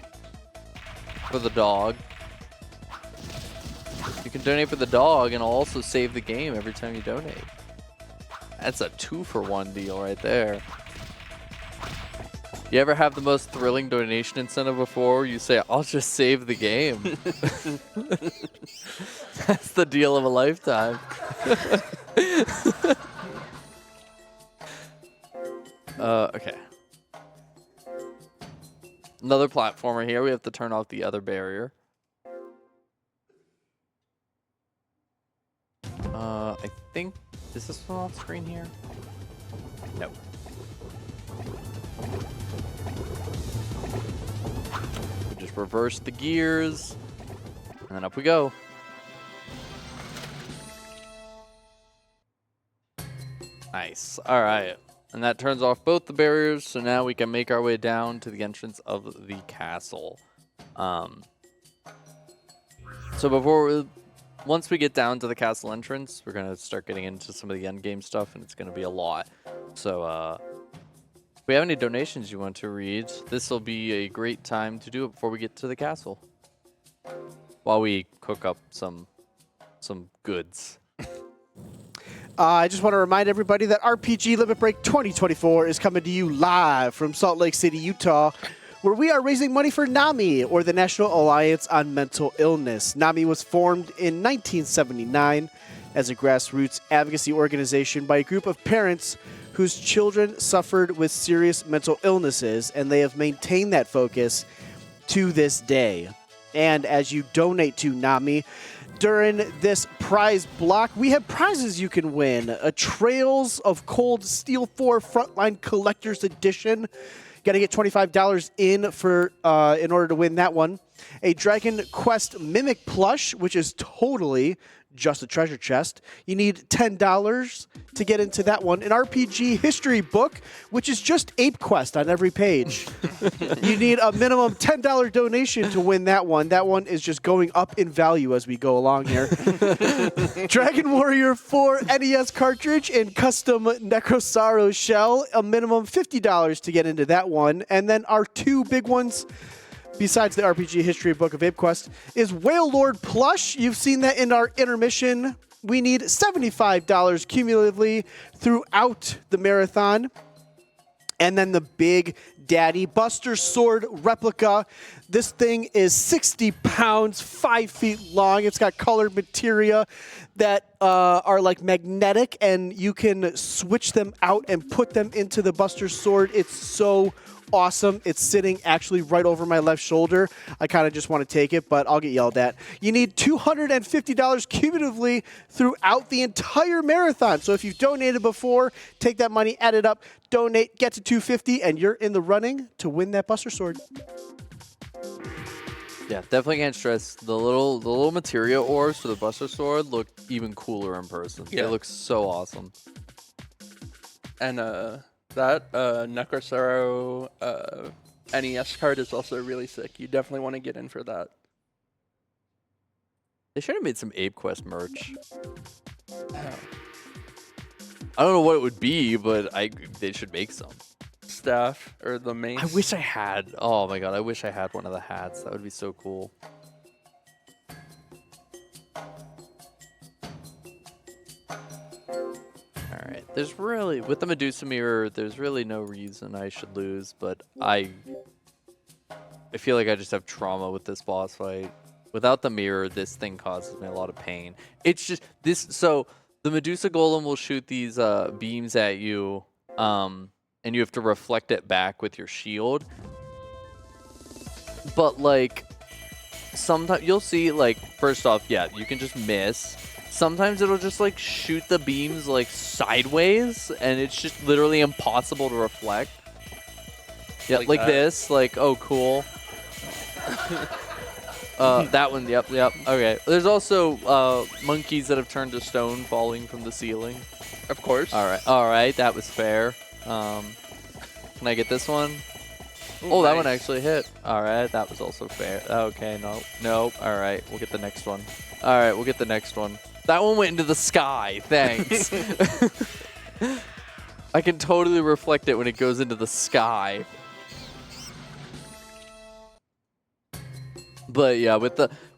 for the dog, you can donate for the dog and also save the game every time you donate. That's a 2-for-1 deal right there. You ever have the most thrilling donation incentive before? You say, I'll just save the game. That's the deal of a lifetime. Okay. Another platformer here. We have to turn off the other barrier. I think, is this one off screen here? Nope. We just reverse the gears, and then up we go. Nice. All right. And that turns off both the barriers, so now we can make our way down to the entrance of the castle. So once we get down to the castle entrance, we're going to start getting into some of the end game stuff, and it's going to be a lot. So if we have any donations you want to read, this will be a great time to do it before we get to the castle, while we cook up some goods. I just want to remind everybody that RPG Limit Break 2024 is coming to you live from Salt Lake City, Utah, where we are raising money for NAMI, or the National Alliance on Mental Illness. NAMI was formed in 1979 as a grassroots advocacy organization by a group of parents whose children suffered with serious mental illnesses, and they have maintained that focus to this day. And as you donate to NAMI, during this prize block, we have prizes you can win. A Trails of Cold Steel 4 Frontline Collector's Edition. Got to get $25 in order to win that one. A Dragon Quest Mimic plush, which is totally just a treasure chest. You need $10 to get into that one. An RPG history book, which is just Ape Quest on every page. You need a minimum $10 donation to win that one. That one is just going up in value as we go along here. Dragon Warrior 4 NES cartridge and custom Necrosaro shell, a minimum $50 to get into that one. And then our two big ones, besides the RPG history book of Ape Quest, is Whale Lord plush. You've seen that in our intermission. We need $75 cumulatively throughout the marathon. And then the Big Daddy Buster Sword replica. This thing is 60 pounds, 5 feet long. It's got colored materia that are like magnetic, and you can switch them out and put them into the Buster Sword. It's so awesome. It's sitting actually right over my left shoulder. I kind of just want to take it, but I'll get yelled at. You need $250 cumulatively throughout the entire marathon. So if you've donated before, take that money, add it up, donate, get to $250, and you're in the running to win that Buster Sword. Yeah, definitely can't stress the little materia orbs for the Buster Sword look even cooler in person. Yeah. It looks so awesome. And that Necrosaro NES card is also really sick. You definitely want to get in for that. They should have made some Ape Quest merch. I don't know what it would be, but they should make some. Staff or the mace. I wish I had. Oh my god, I wish I had one of the hats. That would be so cool. Alright, there's really, with the Medusa mirror, there's really no reason I should lose, but I feel like I just have trauma with this boss fight. Without the mirror, this thing causes me a lot of pain. It's just, so the Medusa Golem will shoot these beams at you, and you have to reflect it back with your shield. But like, sometimes you'll see, like, first off, yeah, you can just miss. Sometimes it'll just like shoot the beams like sideways, and it's just literally impossible to reflect. Yeah, like this, like, oh cool. That one, yep. Okay. There's also monkeys that have turned to stone falling from the ceiling. Of course. All right, that was fair. Can I get this one? Ooh, oh, that nice. one actually hit. All right, that was also fair. Okay, nope. All right, we'll get the next one. All right, we'll get the next one. That one went into the sky. Thanks. I can totally reflect it when it goes into the sky. But yeah,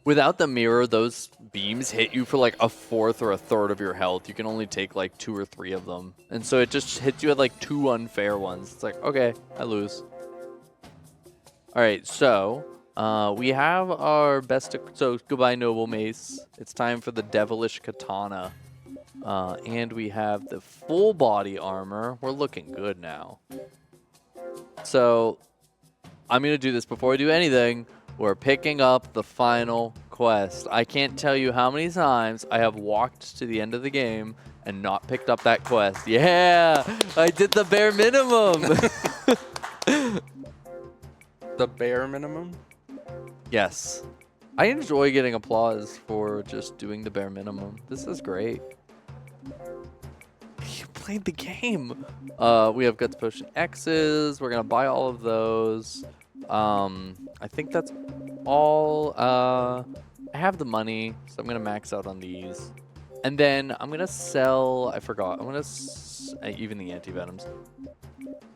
without the mirror, those beams hit you for like a fourth or a third of your health. You can only take like 2 or 3 of them. And so it just hits you at like 2 unfair ones. It's like, okay, I lose. All right, so we have our best. So goodbye, Noble Mace. It's time for the Devilish Katana. And we have the full body armor. We're looking good now. So I'm going to do this before I do anything. We're picking up the final quest. I can't tell you how many times I have walked to the end of the game and not picked up that quest. Yeah, I did the bare minimum. The bare minimum? Yes. I enjoy getting applause for just doing the bare minimum. This is great. You played the game. We have Guts Potion X's. We're going to buy all of those. I think that's all. I have the money, so I'm going to max out on these. And then I'm going to sell, I forgot, I'm going to, even the anti-venoms.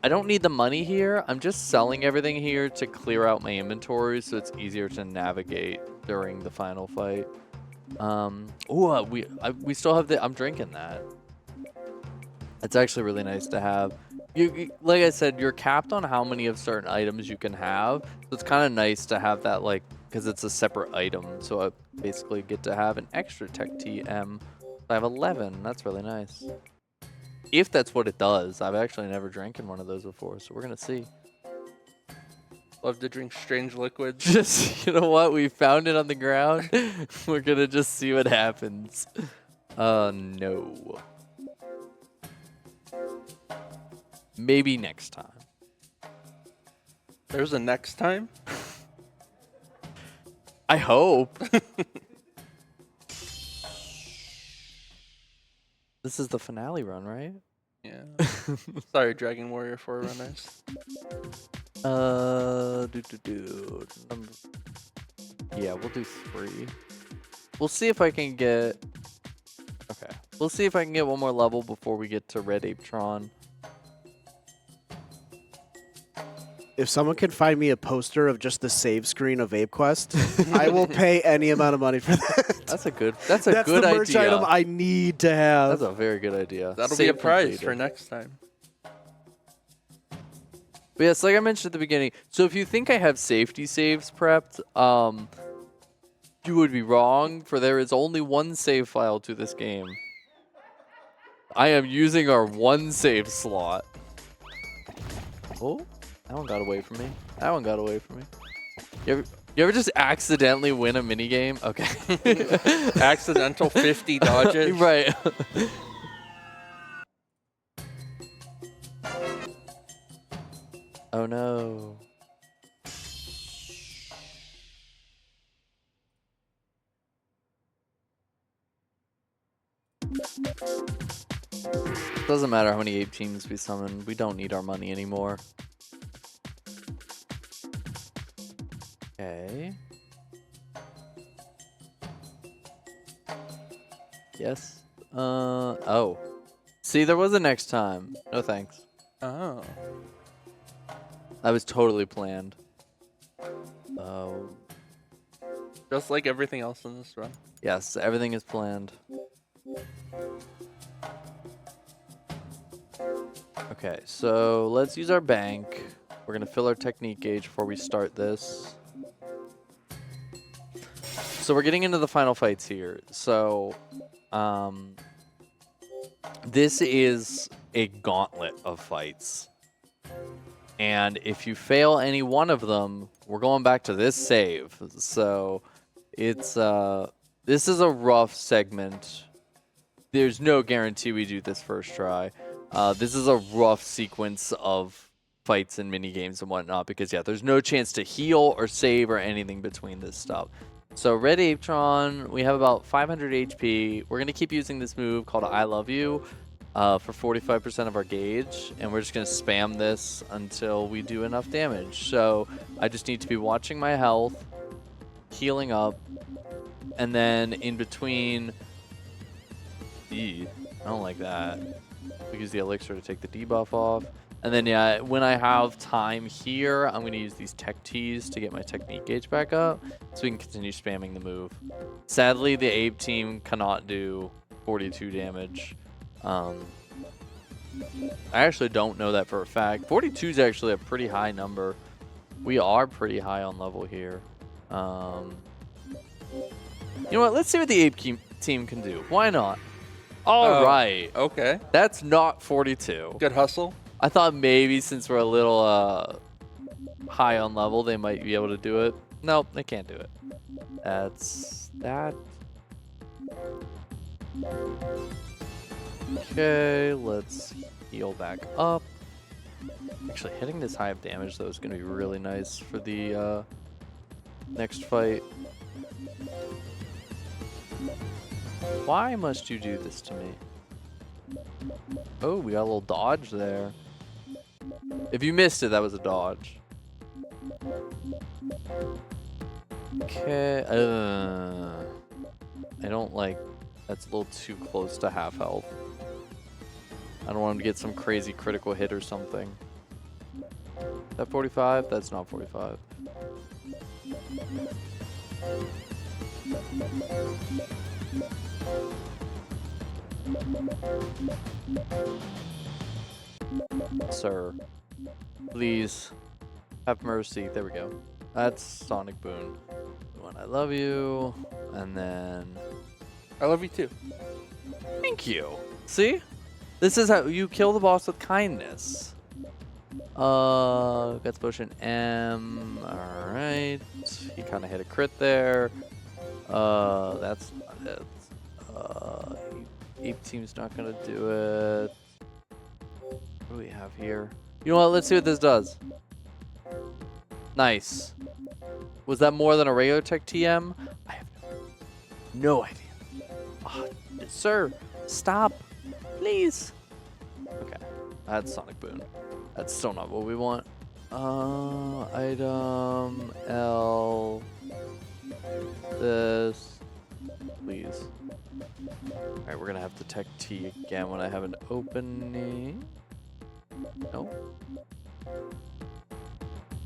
I don't need the money here. I'm just selling everything here to clear out my inventory so it's easier to navigate during the final fight. We still have I'm drinking that. It's actually really nice to have. You, like I said, you're capped on how many of certain items you can have. So it's kind of nice to have that, like, because it's a separate item. So I basically get to have an extra Tech TM. I have 11. That's really nice. If that's what it does. I've actually never drank in one of those before, so we're going to see. Love to drink strange liquids. Just, you know what? We found it on the ground. We're going to just see what happens. No. Maybe next time. There's a next time? I hope. This is the finale run, right? Yeah. Sorry, Dragon Warrior Forerunners. Yeah, we'll do 3. We'll see if I can get... Okay. We'll see if I can get one more level before we get to Red Ape Tron. If someone can find me a poster of just the save screen of Ape Quest, I will pay any amount of money for that. That's a good That's idea. the merch item I need to have. That's a very good idea. That'll Save be a prize completed. for next time. But yes, like I mentioned at the beginning, so if you think I have safety saves prepped, you would be wrong, for there is only one save file to this game. I am using our one save slot. Oh, that one got away from me. That one got away from me. You ever just accidentally win a minigame? Okay. Accidental 50 dodges. Right. Oh no. Doesn't matter how many ape teams we summon, we don't need our money anymore. Okay. Yes. Oh. See, there was a next time. No thanks. Oh. That was totally planned. Oh. Just like everything else in this run. Yes, everything is planned. Okay, so let's use our bank. We're gonna fill our technique gauge before we start this. So we're getting into the final fights here. So, this is a gauntlet of fights. And if you fail any one of them, we're going back to this save. So it's this is a rough segment. There's no guarantee we do this first try. This is a rough sequence of fights and mini games and whatnot because yeah, there's no chance to heal or save or anything between this stuff. So Red Apetron, we have about 500 HP. We're gonna keep using this move called I Love You for 45% of our gauge, and we're just gonna spam this until we do enough damage. So I just need to be watching my health, healing up, and then in between, I don't like that. We use the elixir to take the debuff off. And then yeah, when I have time here, I'm gonna use these tech teas to get my technique gauge back up so we can continue spamming the move. Sadly, the Ape team cannot do 42 damage. I actually don't know that for a fact. 42 is actually a pretty high number. We are pretty high on level here. You know what? Let's see what the Ape team can do. Why not? All right. Okay. That's not 42. Good hustle. I thought maybe since we're a little high on level, they might be able to do it. Nope, they can't do it. That's that. Okay, let's heal back up. Actually, hitting this high of damage, though, is going to be really nice for the next fight. Why must you do this to me? Oh, we got a little dodge there. If you missed it, that was a dodge. Okay. I don't like... That's a little too close to half health. I don't want him to get some crazy critical hit or something. Is that 45? That's not 45. Sir, please have mercy. There we go. That's Sonic Boon. When I love you, and then I love you too. thank you. See, this is how you kill the boss with kindness. Guts Potion M. All right, he kind of hit a crit there. That's not it. Ape team's not gonna do it. What do we have here? You know what? Let's see what this does. Nice. Was that more than a regular tech TM? I have no idea. Oh, sir, stop, please. Okay, that's Sonic Boon. That's still not what we want. Item L. This, please. All right, we're gonna have to tech T again when I have an opening. No.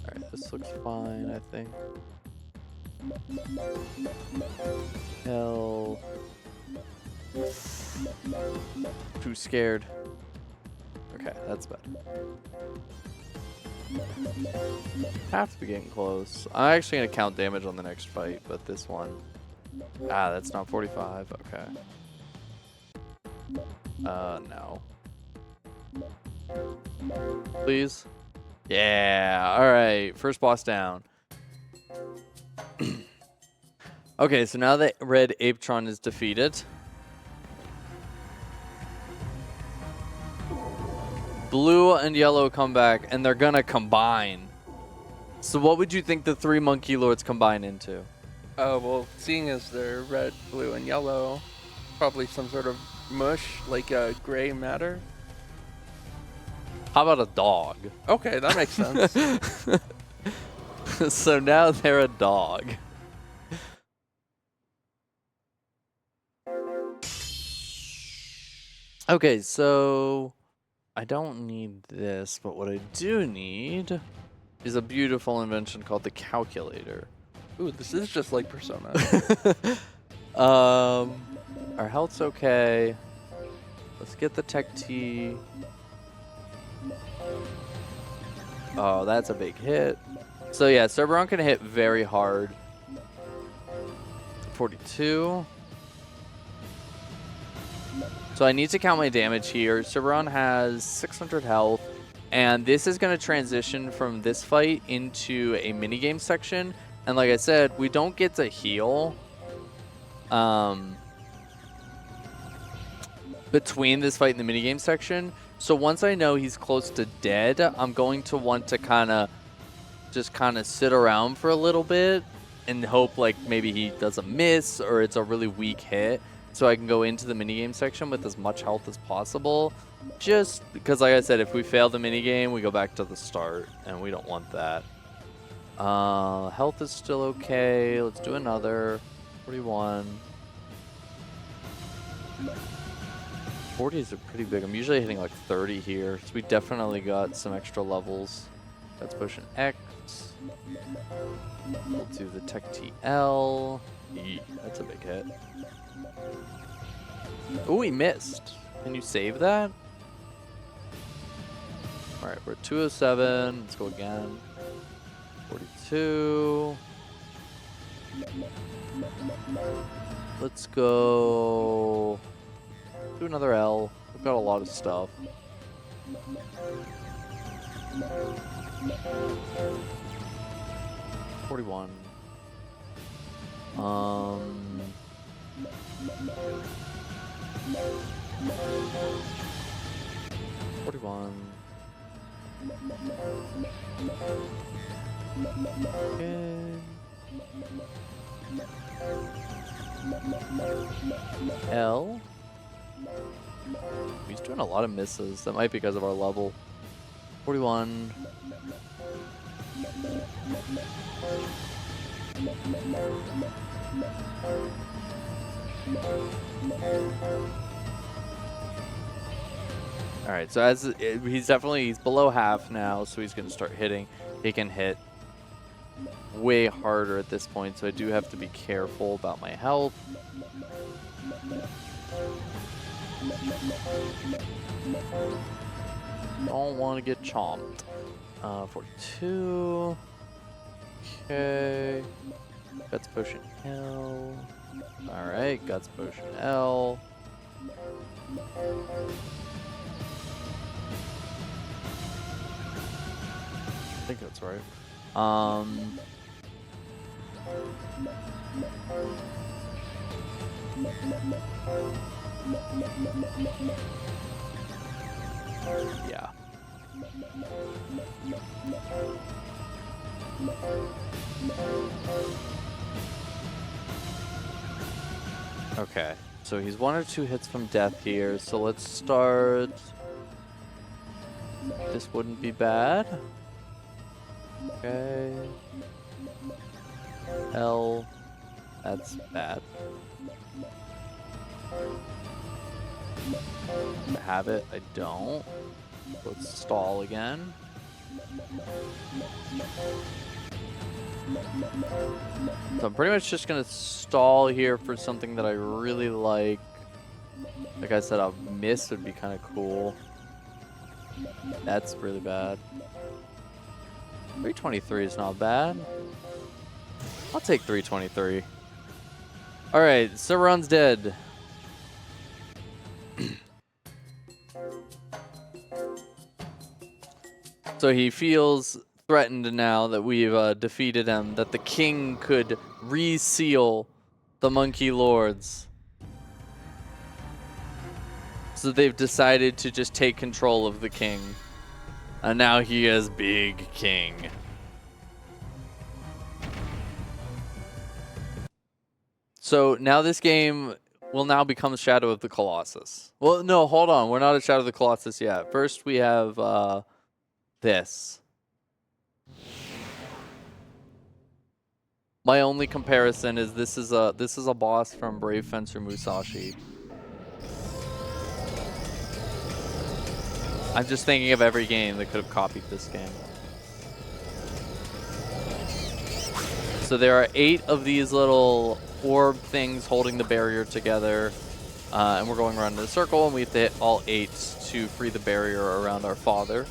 Alright, this looks fine, I think. Hell. Too scared. Okay, that's better. Have to be getting close. I'm actually gonna count damage on the next fight, but this one. Ah, that's not 45. Okay. No. Please. Yeah. All right. First boss down. Okay, so now that Red Apetron is defeated, Blue and Yellow come back, and they're gonna combine. So what would you think the 3 Monkey Lords combine into? Oh, well, seeing as they're red, blue, and yellow, probably some sort of mush, like gray matter. How about a dog? Okay, that makes sense. So now they're a dog. Okay, so I don't need this, but what I do need is a beautiful invention called the calculator. Ooh, this is just like Persona. Our health's okay. Let's get the tech T. Oh, that's a big hit. So yeah, Cerberon can hit very hard. 42. So I need to count my damage here. Cerberon has 600 health, and this is going to transition from this fight into a minigame section. And like I said, we don't get to heal between this fight and the minigame section. So once I know he's close to dead, I'm going to want to just sit around for a little bit and hope like maybe he doesn't miss or it's a really weak hit, so I can go into the minigame section with as much health as possible. Just because, like I said, if we fail the minigame, we go back to the start, and we don't want that. Health is still okay. Let's do another. 41. 40s are pretty big. I'm usually hitting like 30 here, so we definitely got some extra levels. That's pushing X. We'll do the Tech TL. Eee, that's a big hit. Oh, he missed. Can you save that? Alright, we're at 207. Let's go again. 42. Let's go. Do another L. We've got a lot of stuff. $41. 41. Okay. L. He's doing a lot of misses. That might be because of our level. 41. All right, so he's below half now, so he's going to start hitting. He can hit way harder at this point, so I do have to be careful about my health. Don't want to get chomped. 42. Okay. Guts potion L. Alright, Guts potion L. I think that's right. Yeah. Okay, so he's 1 or 2 hits from death here, so let's start. This wouldn't be bad. Okay. L. That's bad. I have it. I don't. Let's stall again. So I'm pretty much just gonna stall here for something that I really like. Like I said, a miss would be kind of cool. That's really bad. 323 is not bad. I'll take 323. All right, Sauron's dead. So he feels threatened now that we've defeated him, that the king could reseal the Monkey Lords. So they've decided to just take control of the king. And now he is Big King. So now this game will now become Shadow of the Colossus. Well, no, hold on. We're not at Shadow of the Colossus yet. First we have this. My only comparison is this is a boss from Brave Fencer Musashi. I'm just thinking of every game that could have copied this game. So there are 8 of these little orb things holding the barrier together. And we're going around in a circle, and we have to hit all 8 to free the barrier around our father.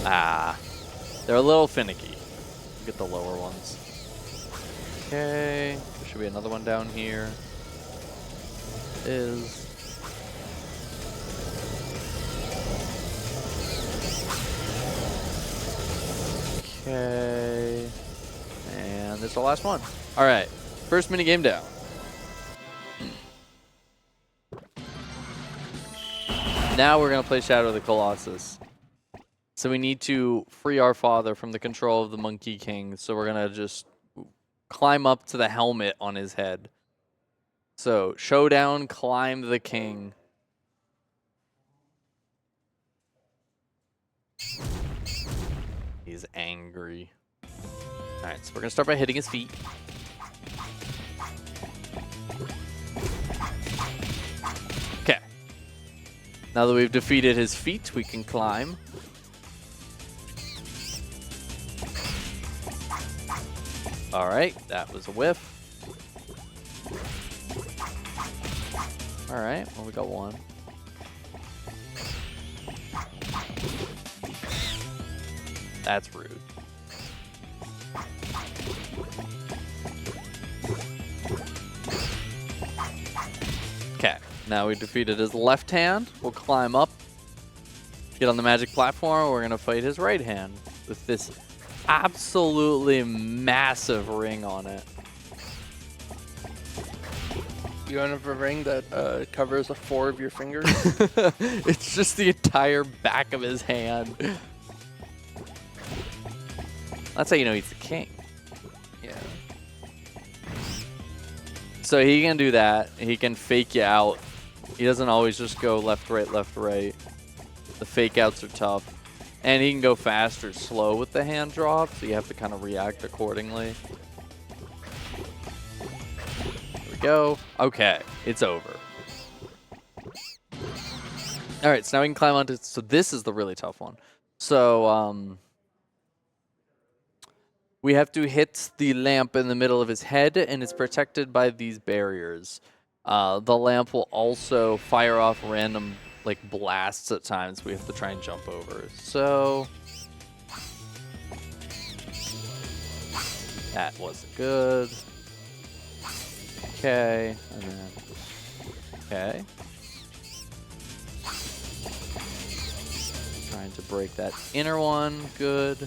Ah. They're a little finicky. Get the lower ones. Okay. There should be another one down here. Is... Okay. And this is the last one. All right. First minigame down. Now we're going to play Shadow of the Colossus. So we need to free our father from the control of the Monkey King. So we're going to just climb up to the helmet on his head. So showdown, climb the king. He's angry. All right, so we're going to start by hitting his feet. Okay. Now that we've defeated his feet, we can climb. All right, that was a whiff. All right, well, we got one. That's rude. Okay, now we defeated his left hand. We'll climb up, get on the magic platform. We're gonna fight his right hand with this absolutely massive ring on it. You have a ring that covers 4 of your fingers? It's just the entire back of his hand. That's how you know he's the king. Yeah. So he can do that. He can fake you out. He doesn't always just go left, right, left, right. The fake outs are tough. And he can go fast or slow with the hand drop, so you have to kind of react accordingly. There we go. Okay, it's over. All right, so now we can climb onto... So this is the really tough one. So, we have to hit the lamp in the middle of his head, and it's protected by these barriers. The lamp will also fire off random like blasts at times we have to try and jump over. So that wasn't good. Okay, and then okay. Trying to break that inner one. Good.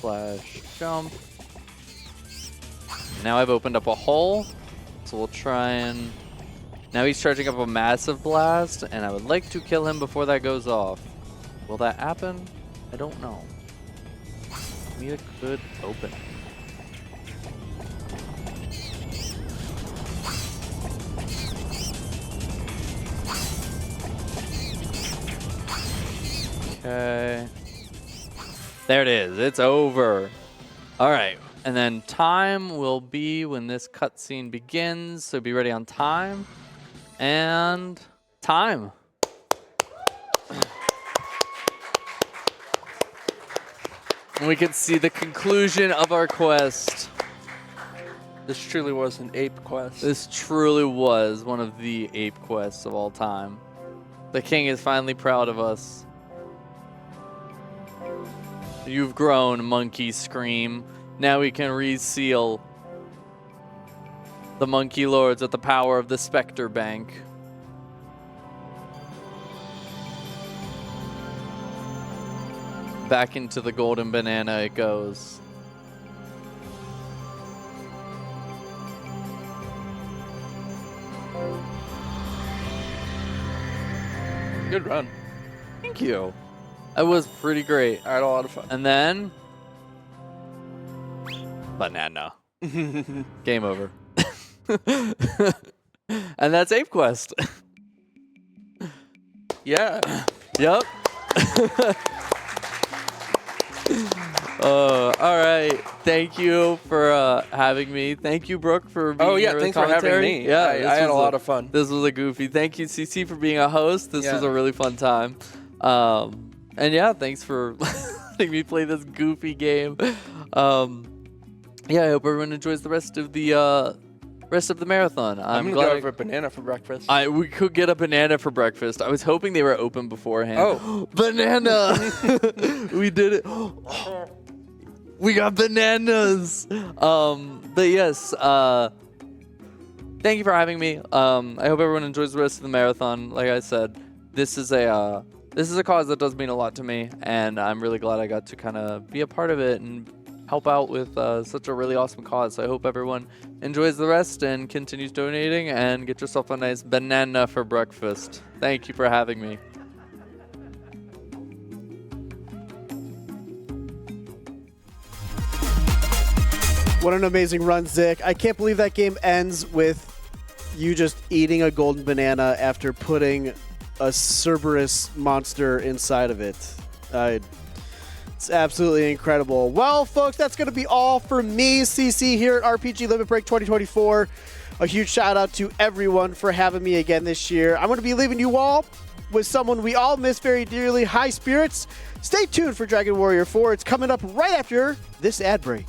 Flash jump. Now I've opened up a hole, so we'll try and... Now he's charging up a massive blast, and I would like to kill him before that goes off. Will that happen? I don't know. Need a good opening. Okay. There it is. It's over. All right. And then time will be when this cutscene begins. So be ready on time. And time. And we can see the conclusion of our quest. This truly was an Ape Quest. This truly was one of the Ape Quests of all time. The king is finally proud of us. You've grown, Monkey Scream. Now we can reseal the Monkey Lords with the power of the Spectre Bank. Back into the golden banana it goes. Good run. Thank you. That was pretty great. I had a lot of fun. And then banana. Game over. And that's Ape Quest. Yeah. Yep. All right. Thank you for having me. Thank you, Brooke, for being here with thanks for having commentary. me. Yeah, I had a lot of fun. This was a goofy. Thank you, CC, for being a host. This was a really fun time. And yeah, thanks for letting me play this goofy game. Yeah, I hope everyone enjoys the rest of the marathon. I'm gonna go for a banana for breakfast. We could get a banana for breakfast. I was hoping they were open beforehand. Oh, banana! We did it. We got bananas. But yes, thank you for having me. I hope everyone enjoys the rest of the marathon. Like I said, this is a cause that does mean a lot to me, and I'm really glad I got to kind of be a part of it and help out with such a really awesome cause. So I hope everyone enjoys the rest and continues donating, and get yourself a nice banana for breakfast. Thank you for having me. What an amazing run, Zic. I can't believe that game ends with you just eating a golden banana after putting a Cerberus monster inside of it. It's absolutely incredible. Well, folks, that's going to be all for me, CC, here at RPG Limit Break 2024. A huge shout out to everyone for having me again this year. I'm going to be leaving you all with someone we all miss very dearly, High Spirits. Stay tuned for Dragon Warrior 4. It's coming up right after this ad break.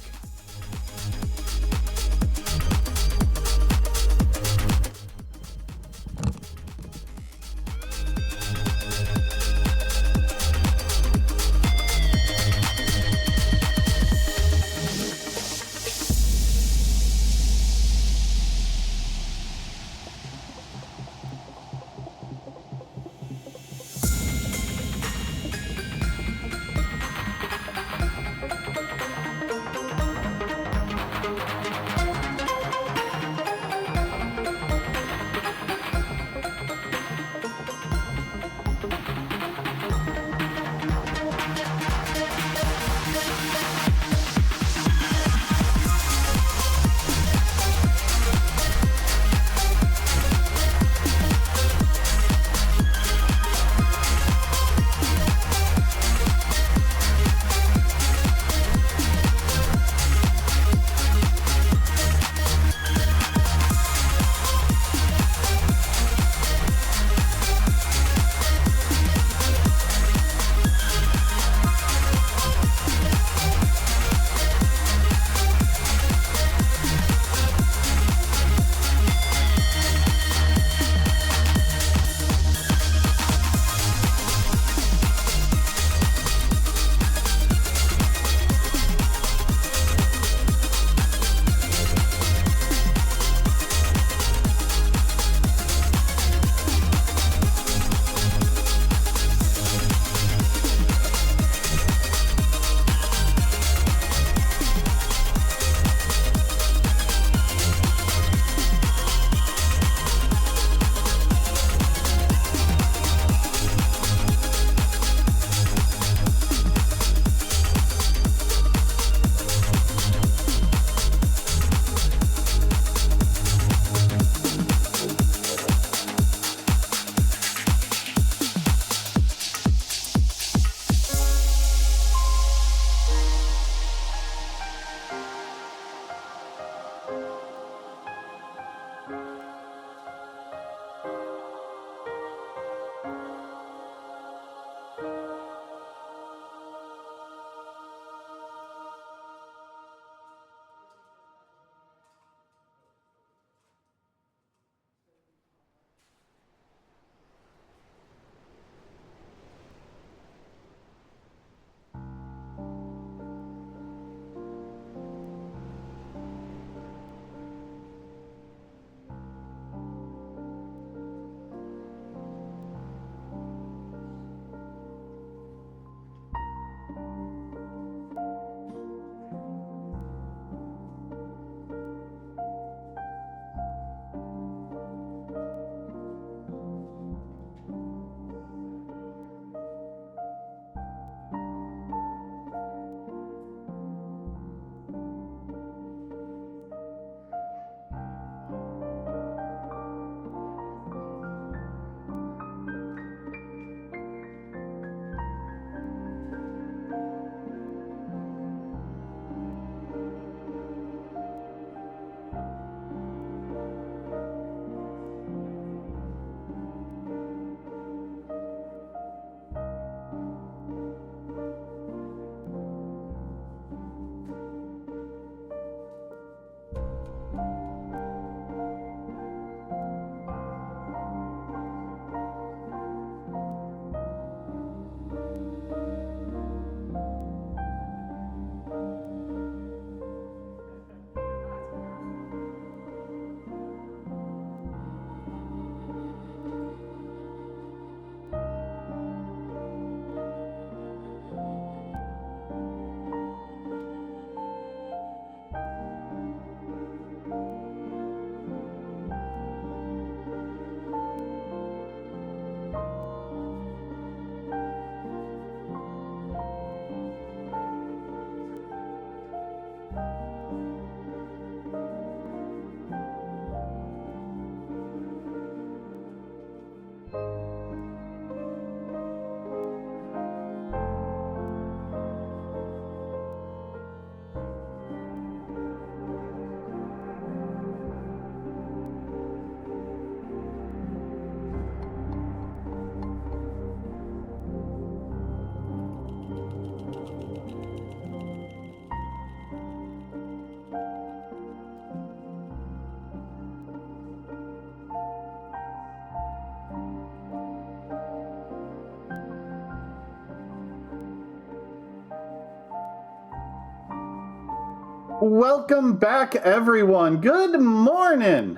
Welcome back, everyone. Good morning.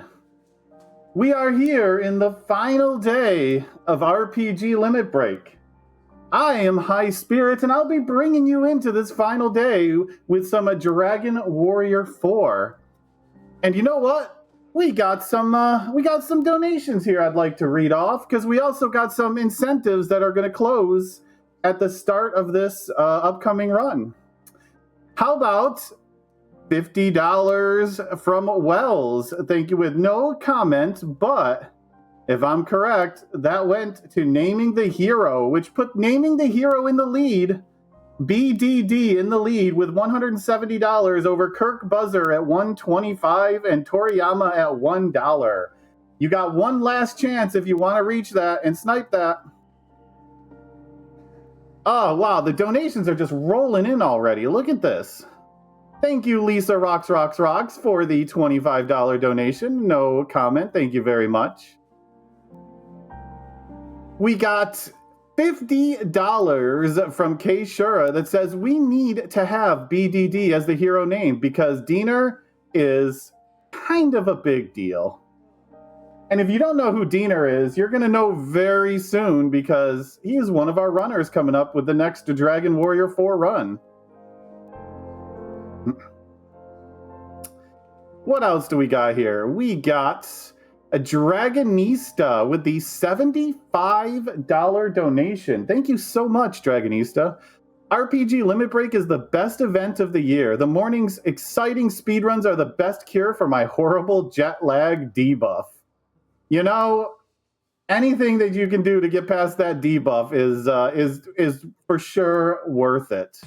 We are here in the final day of RPG Limit Break. I am High Spirit, and I'll be bringing you into this final day with some Dragon Warrior 4. And you know what? We got some donations here I'd like to read off, because we also got some incentives that are going to close at the start of this upcoming run. How about $50 from Wells? Thank you, with no comment, but if I'm correct, that went to Naming the Hero, which put Naming the Hero in the lead. BDD in the lead with $170 over Kirk Buzzer at $125 and Toriyama at $1. You got one last chance if you want to reach that and snipe that. Oh, wow, the donations are just rolling in already. Look at this. Thank you, Lisa Rocks, for the $25 donation. No comment. Thank you very much. We got $50 from Kay Shura that says we need to have BDD as the hero name because Diener is kind of a big deal. And if you don't know who Diener is, you're going to know very soon because he is one of our runners coming up with the next Dragon Warrior 4 run. What else do we got here? We got a Dragonista with the $75 donation. Thank you so much, Dragonista. RPG Limit Break is the best event of the year. The morning's exciting speedruns are the best cure for my horrible jet lag debuff. You know, anything that you can do to get past that debuff is for sure worth it.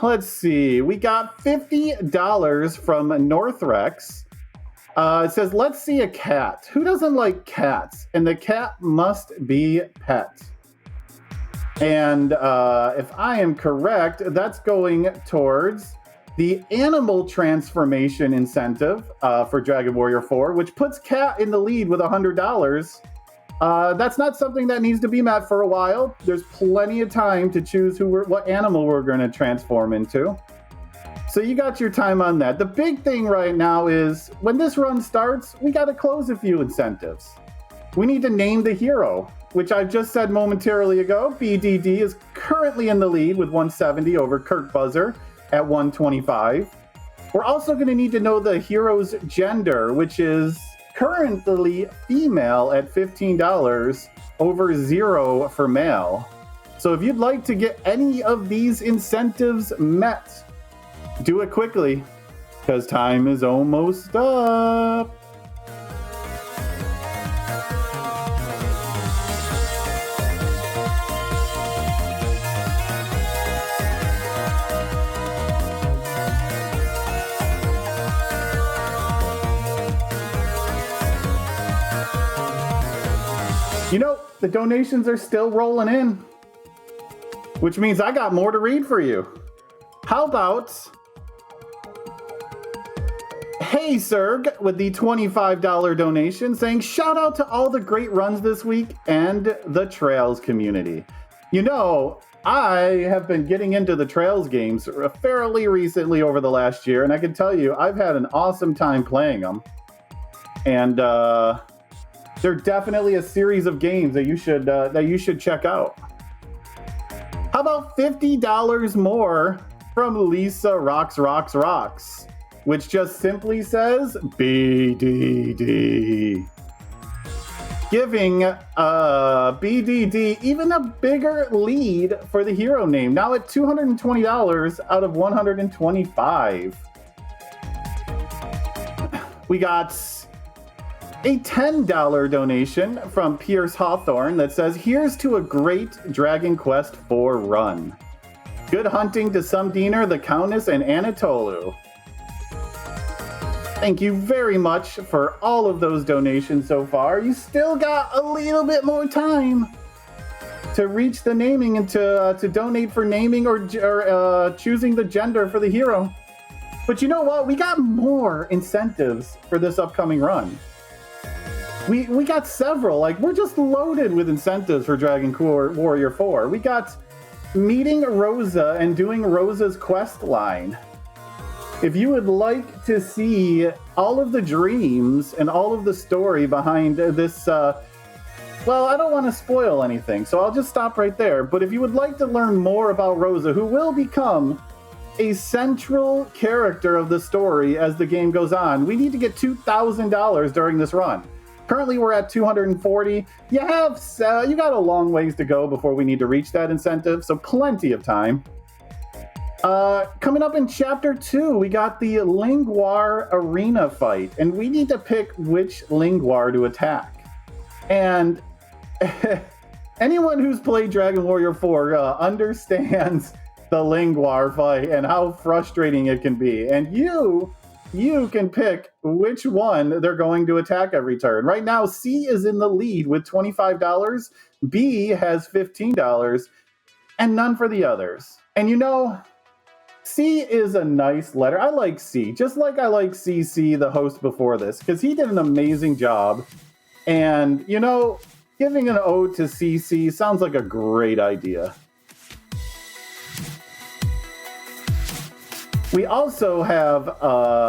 Let's see. We got $50 from Northrex. It says, let's see a cat. Who doesn't like cats? And the cat must be pet. And if I am correct, that's going towards the animal transformation incentive for Dragon Warrior 4, which puts Cat in the lead with $100. That's not something that needs to be met for a while. There's plenty of time to choose what animal we're going to transform into. So you got your time on that. The big thing right now is when this run starts, we got to close a few incentives. We need to name the hero, which I just said momentarily ago. BDD is currently in the lead with 170 over Kirk Buzzer at 125. We're also going to need to know the hero's gender, which is currently female at $15 over 0 for male. So if you'd like to get any of these incentives met, do it quickly, because time is almost up. You know, the donations are still rolling in, which means I got more to read for you. How about Hey Serg with the $25 donation saying, shout out to all the great runs this week and the Trails community. You know, I have been getting into the Trails games fairly recently over the last year, and I can tell you, I've had an awesome time playing them. And they're definitely a series of games that you should check out. How about $50 more from Lisa Rocks, which just simply says BDD. giving BDD even a bigger lead for the hero name, now at $220 out of $125. We got a $10 donation from Pierce Hawthorne that says, here's to a great Dragon Quest IV run. Good hunting to Sumdiner, the Countess, and Anatolu. Thank you very much for all of those donations so far. You still got a little bit more time to reach the naming and to donate for naming or choosing the gender for the hero. But you know what? We got more incentives for this upcoming run. We got several. Like, we're just loaded with incentives for Dragon Warrior 4. We got meeting Rosa and doing Rosa's quest line. If you would like to see all of the dreams and all of the story behind this, well, I don't want to spoil anything, so I'll just stop right there. But if you would like to learn more about Rosa, who will become a central character of the story as the game goes on, we need to get $2,000 during this run. Currently, we're at 240. You got a long ways to go before we need to reach that incentive, so plenty of time. Coming up in Chapter 2, we got the Lingwar arena fight, and we need to pick which Lingwar to attack. And anyone who's played Dragon Warrior 4 understands the Lingwar fight and how frustrating it can be. And you can pick which one they're going to attack every turn. Right now, C is in the lead with $25, B has $15, and none for the others. And you know, C is a nice letter. I like C, just like I like CC, the host before this, because he did an amazing job. And, you know, giving an ode to CC sounds like a great idea. We also have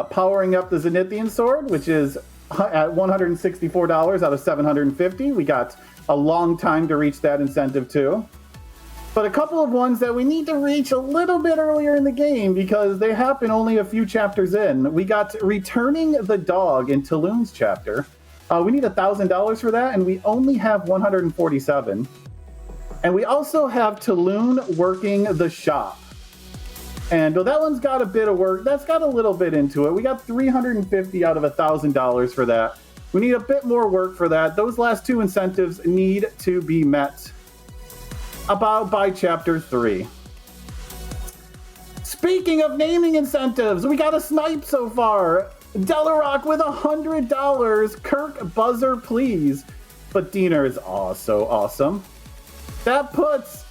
powering up the Zenithian sword, which is at $164 out of $750. We got a long time to reach that incentive too. But a couple of ones that we need to reach a little bit earlier in the game because they happen only a few chapters in. We got Returning the Dog in Tulun's chapter. We need $1,000 for that, and we only have 147. And we also have Tulun working the shop. And that one's got a bit of work. That's got a little bit into it. We got $350 out of $1,000 for that. We need a bit more work for that. Those last two incentives need to be met about by Chapter 3. Speaking of naming incentives, we got a snipe so far. Delarock with $100. Kirk Buzzer, please. But Diener is also awesome. That puts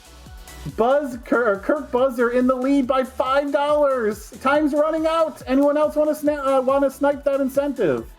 Kirk Buzzer in the lead by $5. Time's running out. Anyone else want to snipe that incentive?